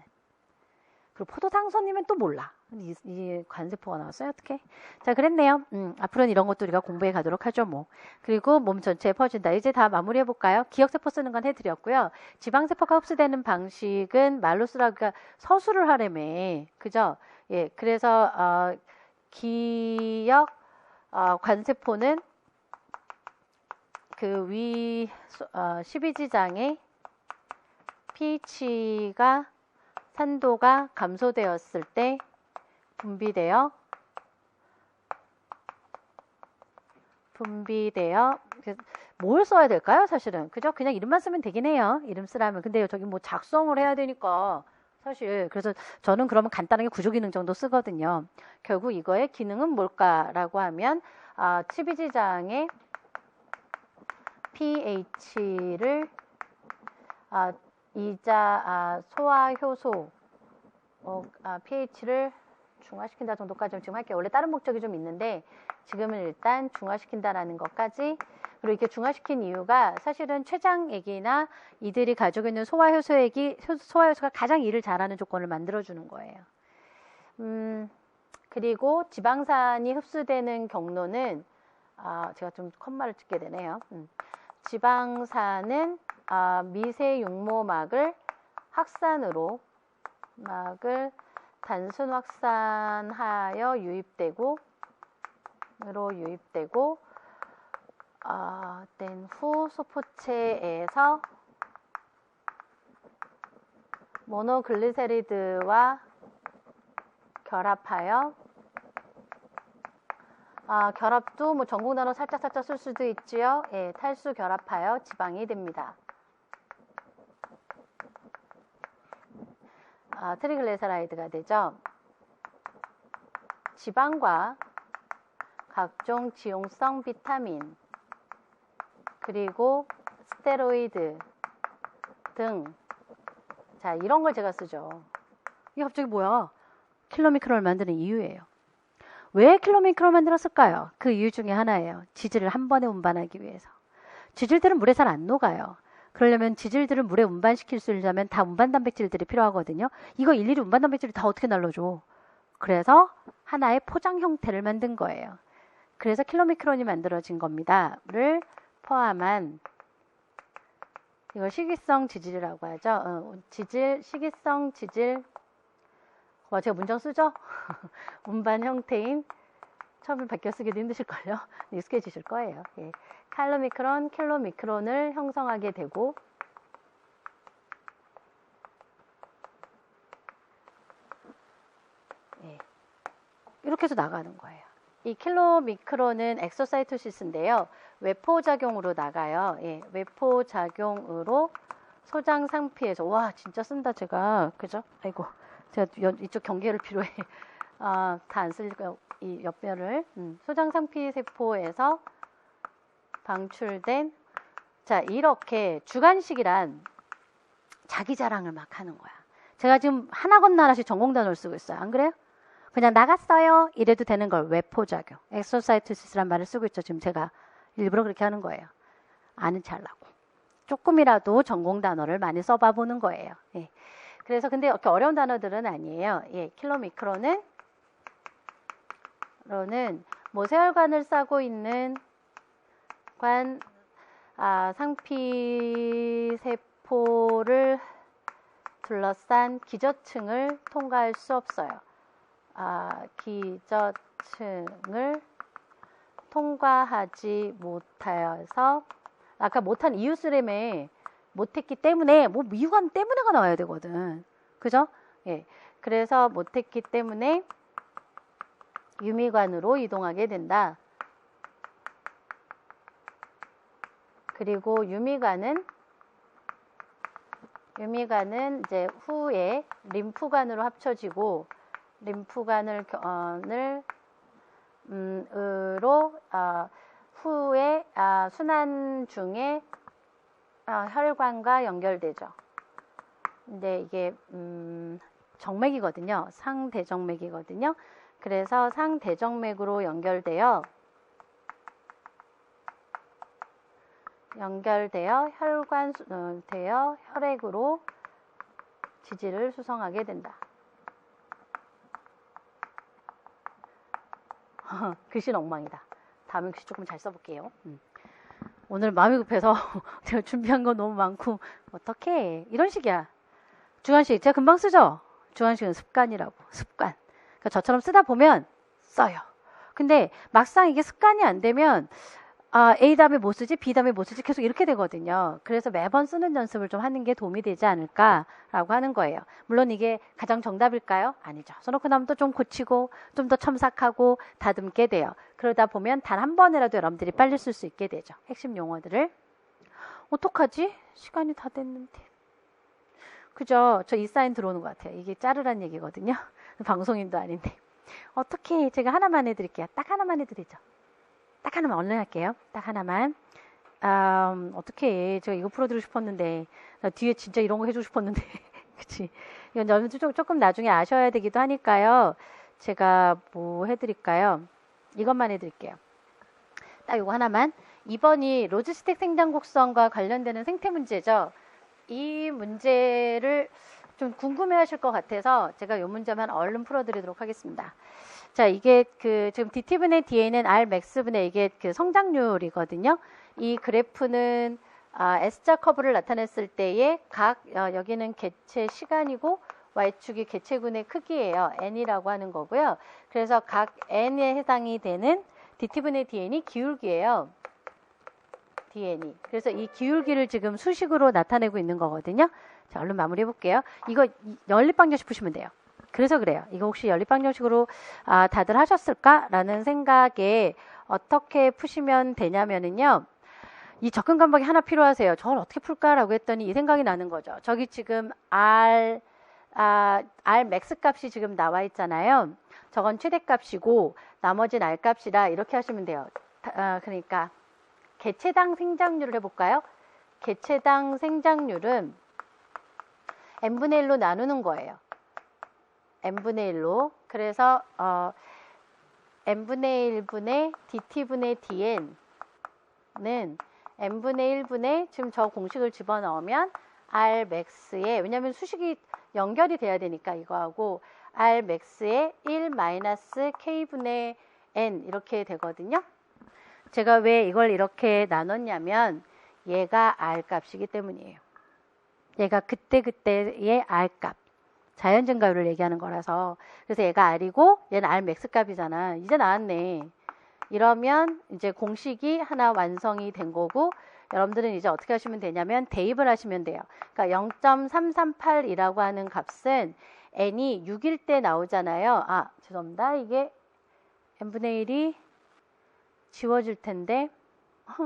그리고 포도당선이면 또 몰라. 이 관세포가 나왔어요? 어떻게? 자, 그랬네요. 앞으로는 이런 것도 우리가 공부해 가도록 하죠, 뭐. 그리고 몸 전체에 퍼진다. 이제 다 마무리해 볼까요? 기억세포 쓰는 건 해드렸고요. 지방세포가 흡수되는 방식은 말로 쓰라가 서술을 하려면, 그죠? 예, 그래서 기억 관세포는 그 위 12지장의 pH가 산도가 감소되었을 때 분비되어 뭘 써야 될까요? 사실은 그죠? 그냥 이름만 쓰면 되긴 해요. 이름 쓰라면. 근데 저기 뭐 작성을 해야 되니까 사실 그래서 저는 그러면 간단하게 구조기능 정도 쓰거든요. 결국 이거의 기능은 뭘까라고 하면 12지장의 pH를 소화효소 pH를 중화시킨다 정도까지 지금 할게요. 원래 다른 목적이 좀 있는데 지금은 일단 중화시킨다라는 것까지. 그리고 이렇게 중화시킨 이유가 사실은 췌장액이나 이들이 가지고 있는 소화효소가 가장 일을 잘하는 조건을 만들어주는 거예요. 그리고 지방산이 흡수되는 경로는 제가 좀 컴마를 찍게 되네요. 지방산은 미세육모막을 단순 확산하여 유입되고 된 후 소포체에서 모노글리세리드와 결합하여 결합도 뭐 전공 단어 살짝 쓸 수도 있지요. 예, 탈수 결합하여 지방이 됩니다. 트리글리세라이드가 되죠. 지방과 각종 지용성 비타민 그리고 스테로이드 등 자 이런 걸 제가 쓰죠. 이게 갑자기 뭐야? 킬로미크론을 만드는 이유예요. 왜 킬로미크론을 만들었을까요? 그 이유 중에 하나예요. 지질을 한 번에 운반하기 위해서. 지질들은 물에 잘 안 녹아요. 그러려면 지질들을 물에 운반시킬 수 있려면 다 운반 단백질들이 필요하거든요. 이거 일일이 운반 단백질을 다 어떻게 날려줘? 그래서 하나의 포장 형태를 만든 거예요. 그래서 킬로미크론이 만들어진 겁니다.를 포함한 이걸 식이성 지질이라고 하죠. 식이성 지질. 제가 문장 쓰죠? 운반 형태인 처음에 바뀌어 쓰기도 힘드실걸요? 익숙해지실 거예요. 예. 킬로미크론을 형성하게 되고 예. 이렇게 해서 나가는 거예요. 이 킬로미크론은 엑소사이토시스인데요. 외포작용으로 나가요. 예, 외포작용으로 소장 상피에서 와 진짜 쓴다 제가 그죠? 아이고 제가 이쪽 경계를 필요해. 다 안 쓸리고 이 옆면을 소장 상피 세포에서 방출된 자 이렇게 주관식이란 자기 자랑을 막 하는 거야. 제가 지금 하나 건너 하나씩 전공 단어를 쓰고 있어요. 안 그래요? 그냥 나갔어요 이래도 되는 걸 외포작용 엑소사이토시스란 말을 쓰고 있죠. 지금 제가 일부러 그렇게 하는 거예요. 아는 체 하려고. 조금이라도 전공 단어를 많이 써봐 보는 거예요. 예. 그래서 근데 이렇게 어려운 단어들은 아니에요. 예. 킬로미크론은 모세혈관을 싸고 있는 상피 세포를 둘러싼 기저층을 통과할 수 없어요. 기저층을 통과하지 못하여서 아까 못한 이유 수렴에 못했기 때문에 뭐 이유가 때문에가 나와야 되거든. 그죠? 예. 그래서 못했기 때문에 유미관으로 이동하게 된다. 그리고 유미관은 이제 후에 림프관으로 합쳐지고 림프관을 후에 순환 중에 혈관과 연결되죠. 근데 이게 정맥이거든요. 상대정맥이거든요. 그래서 상대정맥으로 연결되어 되어 혈액으로 지질을 수송하게 된다. 글씨는 엉망이다. 다음에 글씨 조금 잘 써볼게요. 오늘 마음이 급해서 제가 준비한 거 너무 많고 어떡해. 이런 식이야. 주관식 제가 금방 쓰죠. 주관식은 습관이라고. 습관. 그러니까 저처럼 쓰다 보면 써요. 근데 막상 이게 습관이 안 되면 A 다음에 뭐 쓰지? B 다음에 뭐 쓰지? 계속 이렇게 되거든요. 그래서 매번 쓰는 연습을 좀 하는 게 도움이 되지 않을까라고 하는 거예요. 물론 이게 가장 정답일까요? 아니죠. 써놓고 나면 또 좀 고치고 좀 더 첨삭하고 다듬게 돼요. 그러다 보면 단 한 번이라도 여러분들이 빨리 쓸 수 있게 되죠. 핵심 용어들을. 어떡하지? 시간이 다 됐는데. 그죠? 저 이 사인 들어오는 것 같아요. 이게 자르란 얘기거든요. 방송인도 아닌데. 어떻게 제가 하나만 해드릴게요. 딱 하나만 해드리죠. 딱 하나만 얼른 할게요. 딱 하나만. 어떻게 제가 이거 풀어드리고 싶었는데 나 뒤에 진짜 이런 거 해주고 싶었는데 그치? 이건 여러분들 조금 나중에 아셔야 되기도 하니까요. 제가 뭐 해드릴까요? 이것만 해드릴게요. 딱 이거 하나만. 2번이 로지스틱 생장곡성과 관련되는 생태 문제죠. 이 문제를 좀 궁금해 하실 것 같아서 제가 이 문제만 얼른 풀어드리도록 하겠습니다. 자, 이게 지금 DT분의 DA는 Rmax분의 이게 성장률이거든요. 이 그래프는 S자 커브를 나타냈을 때의 여기는 개체 시간이고 Y축이 개체군의 크기예요. N이라고 하는 거고요. 그래서 각 N에 해당이 되는 DT분의 DN이 기울기예요. DN이. 그래서 이 기울기를 지금 수식으로 나타내고 있는 거거든요. 자, 얼른 마무리해 볼게요. 이거 연립방정식 푸시면 돼요. 그래서 그래요. 이거 혹시 연립방정식으로 다들 하셨을까라는 생각에 어떻게 푸시면 되냐면은요. 이 접근 감각이 하나 필요하세요. 저걸 어떻게 풀까라고 했더니 이 생각이 나는 거죠. 저기 지금 R max 값이 지금 나와 있잖아요. 저건 최대값이고 나머지는 R 값이라 이렇게 하시면 돼요. 그러니까 개체당 생장률을 해볼까요? 개체당 생장률은 n분의 1로 나누는 거예요. n분의 1로. 그래서 n분의 1분의 dt분의 dn은 n분의 1분의 지금 저 공식을 집어넣으면 Rmax에 왜냐하면 수식이 연결이 돼야 되니까 이거하고 Rmax에 1 마이너스 K분의 N 이렇게 되거든요. 제가 왜 이걸 이렇게 나눴냐면 얘가 R 값이기 때문이에요. 얘가 그때그때의 R 값. 자연 증가율을 얘기하는 거라서. 그래서 얘가 R이고 얘는 R max 값이잖아. 이제 나왔네. 이러면 이제 공식이 하나 완성이 된 거고 여러분들은 이제 어떻게 하시면 되냐면 대입을 하시면 돼요. 그러니까 0.338이라고 하는 값은 n이 6일 때 나오잖아요. 죄송합니다. 이게 n분의 1이 지워질 텐데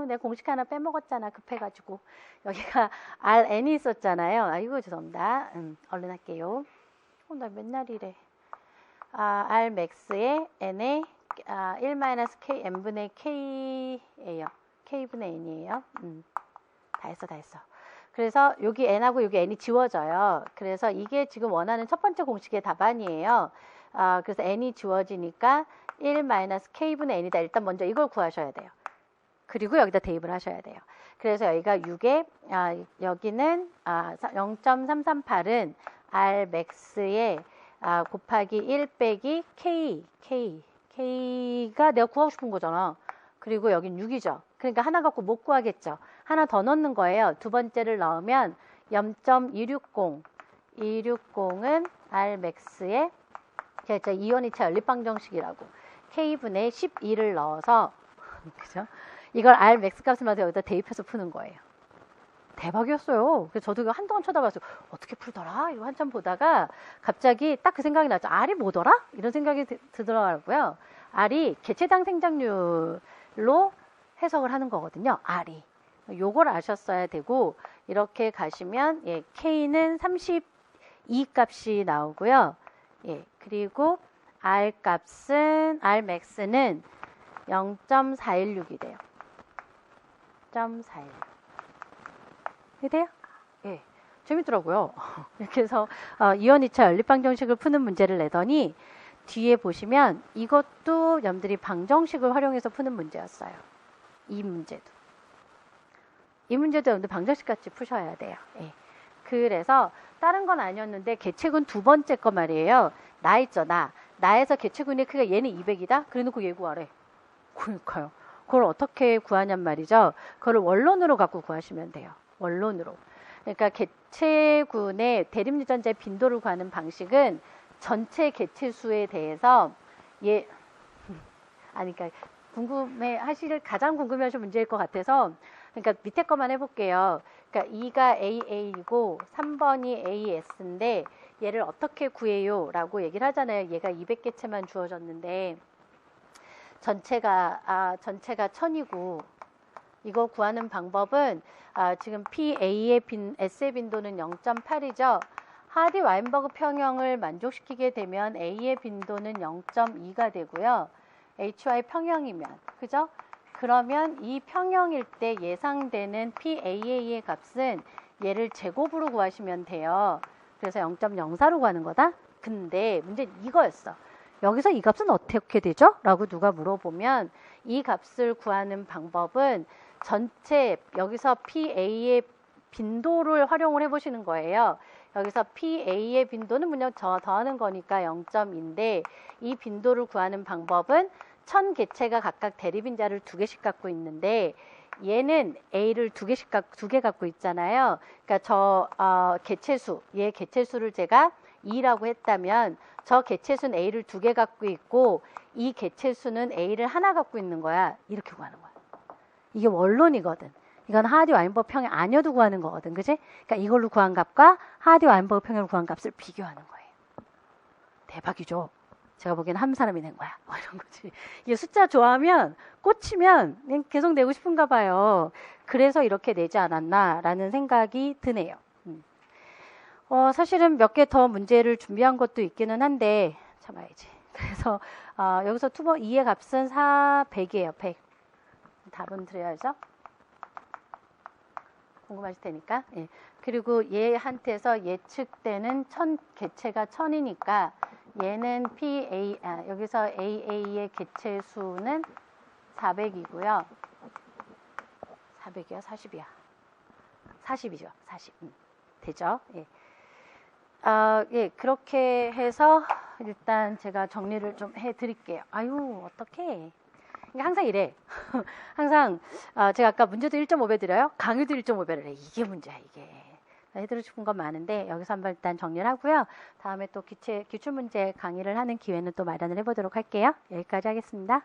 내가 공식 하나 빼먹었잖아. 급해가지고. 여기가 Rn이 있었잖아요. 아이고 죄송합니다. 얼른 할게요. 나 맨날 이래. Rmax에 n에 1-k n분의 k예요. k분의 n이에요. 다 했어. 그래서 여기 n하고 여기 n이 지워져요. 그래서 이게 지금 원하는 첫 번째 공식의 답안이에요. 그래서 n이 지워지니까 1-k분의 n이다. 일단 먼저 이걸 구하셔야 돼요. 그리고 여기다 대입을 하셔야 돼요. 그래서 여기가 6에 여기는 0.338은 Rmax에 곱하기 1 빼기 K가 내가 구하고 싶은 거잖아. 그리고 여긴 6이죠. 그러니까 하나 갖고 못 구하겠죠. 하나 더 넣는 거예요. 두 번째를 넣으면 0.260은 Rmax에 제가 이온이차 연립방정식이라고 K분의 12를 넣어서 그죠? 이걸 Rmax 값을 맞아 여기다 대입해서 푸는 거예요. 대박이었어요. 그래서 저도 이거 한동안 쳐다봤어요. 어떻게 풀더라? 이거 한참 보다가 갑자기 딱 그 생각이 났죠. R이 뭐더라? 이런 생각이 들더라고요. R이 개체당 생장률로 해석을 하는 거거든요. R이. 요걸 아셨어야 되고 이렇게 가시면 K는 32 값이 나오고요. 그리고 Rmax는 0.416이 돼요. 0.416. 돼요? 재밌더라고요. 이렇게 해서 이온 2차 연립방정식을 푸는 문제를 내더니 뒤에 보시면 이것도 여러분들이 방정식을 활용해서 푸는 문제였어요. 이 문제도 여러분들 방정식 같이 푸셔야 돼요. 그래서 다른 건 아니었는데 계체군 두 번째 거 말이에요. 나 있죠, 나에서 계체군의 크기가 얘는 200이다? 그래 놓고 얘 구하래. 그러니까요. 그걸 어떻게 구하냔 말이죠. 그걸 원론으로 갖고 구하시면 돼요. 원론으로. 그러니까 개체군의 대립유전자의 빈도를 구하는 방식은 전체 개체수에 대해서 그러니까 가장 궁금해하실 문제일 것 같아서 그러니까 밑에 것만 해볼게요. 그러니까 2가 AA이고 3번이 AS인데 얘를 어떻게 구해요? 라고 얘기를 하잖아요. 얘가 200개체만 주어졌는데 전체가 1000이고 이거 구하는 방법은 지금 PA의 S의 빈도는 0.8이죠. 하디 와인버그 평형을 만족시키게 되면 A의 빈도는 0.2가 되고요. HY 평형이면 그죠? 그러면 이 평형일 때 예상되는 PAA의 값은 얘를 제곱으로 구하시면 돼요. 그래서 0.04로 구하는 거다. 근데 문제는 이거였어. 여기서 이 값은 어떻게 되죠? 라고 누가 물어보면 이 값을 구하는 방법은 전체 여기서 PA의 빈도를 활용을 해보시는 거예요. 여기서 PA의 빈도는 그냥 더하는 거니까 0.2인데 이 빈도를 구하는 방법은 1000개체가 각각 대립인자를 2개씩 갖고 있는데 얘는 A를 2개 갖고 있잖아요. 그러니까 얘 개체수를 제가 2라고 했다면 저 개체수는 A를 2개 갖고 있고 이 개체수는 A를 하나 갖고 있는 거야. 이렇게 구하는 거야. 이게 원론이거든. 이건 하디 와인버그 평형 아니어도 구하는 거거든. 그지? 그러니까 이걸로 구한 값과 하디 와인버그 평형으로 구한 값을 비교하는 거예요. 대박이죠? 제가 보기에는 한 사람이 낸 거야. 이런 거지. 이게 숫자 좋아하면 꽂히면 그냥 계속 내고 싶은가 봐요. 그래서 이렇게 내지 않았나라는 생각이 드네요. 사실은 몇 개 더 문제를 준비한 것도 있기는 한데 참아야지. 그래서 여기서 2의 값은 100이에요. 100. 답은 드려야죠. 궁금하실 테니까. 그리고 얘한테서 예측되는 1000개체가 1000이니까 얘는 여기서 AA의 개체수는 400이고요. 400이야? 40이야? 40이죠. 40. 되죠? 그렇게 해서 일단 제가 정리를 좀 해드릴게요. 아유, 어떡해. 항상 이래. 항상 제가 아까 문제도 1.5배 드려요. 강의도 1.5배를 해. 이게 문제야, 이게. 해드리고 싶은 건 많은데 여기서 한번 일단 정리를 하고요. 다음에 또 기출문제 강의를 하는 기회는 또 마련을 해보도록 할게요. 여기까지 하겠습니다.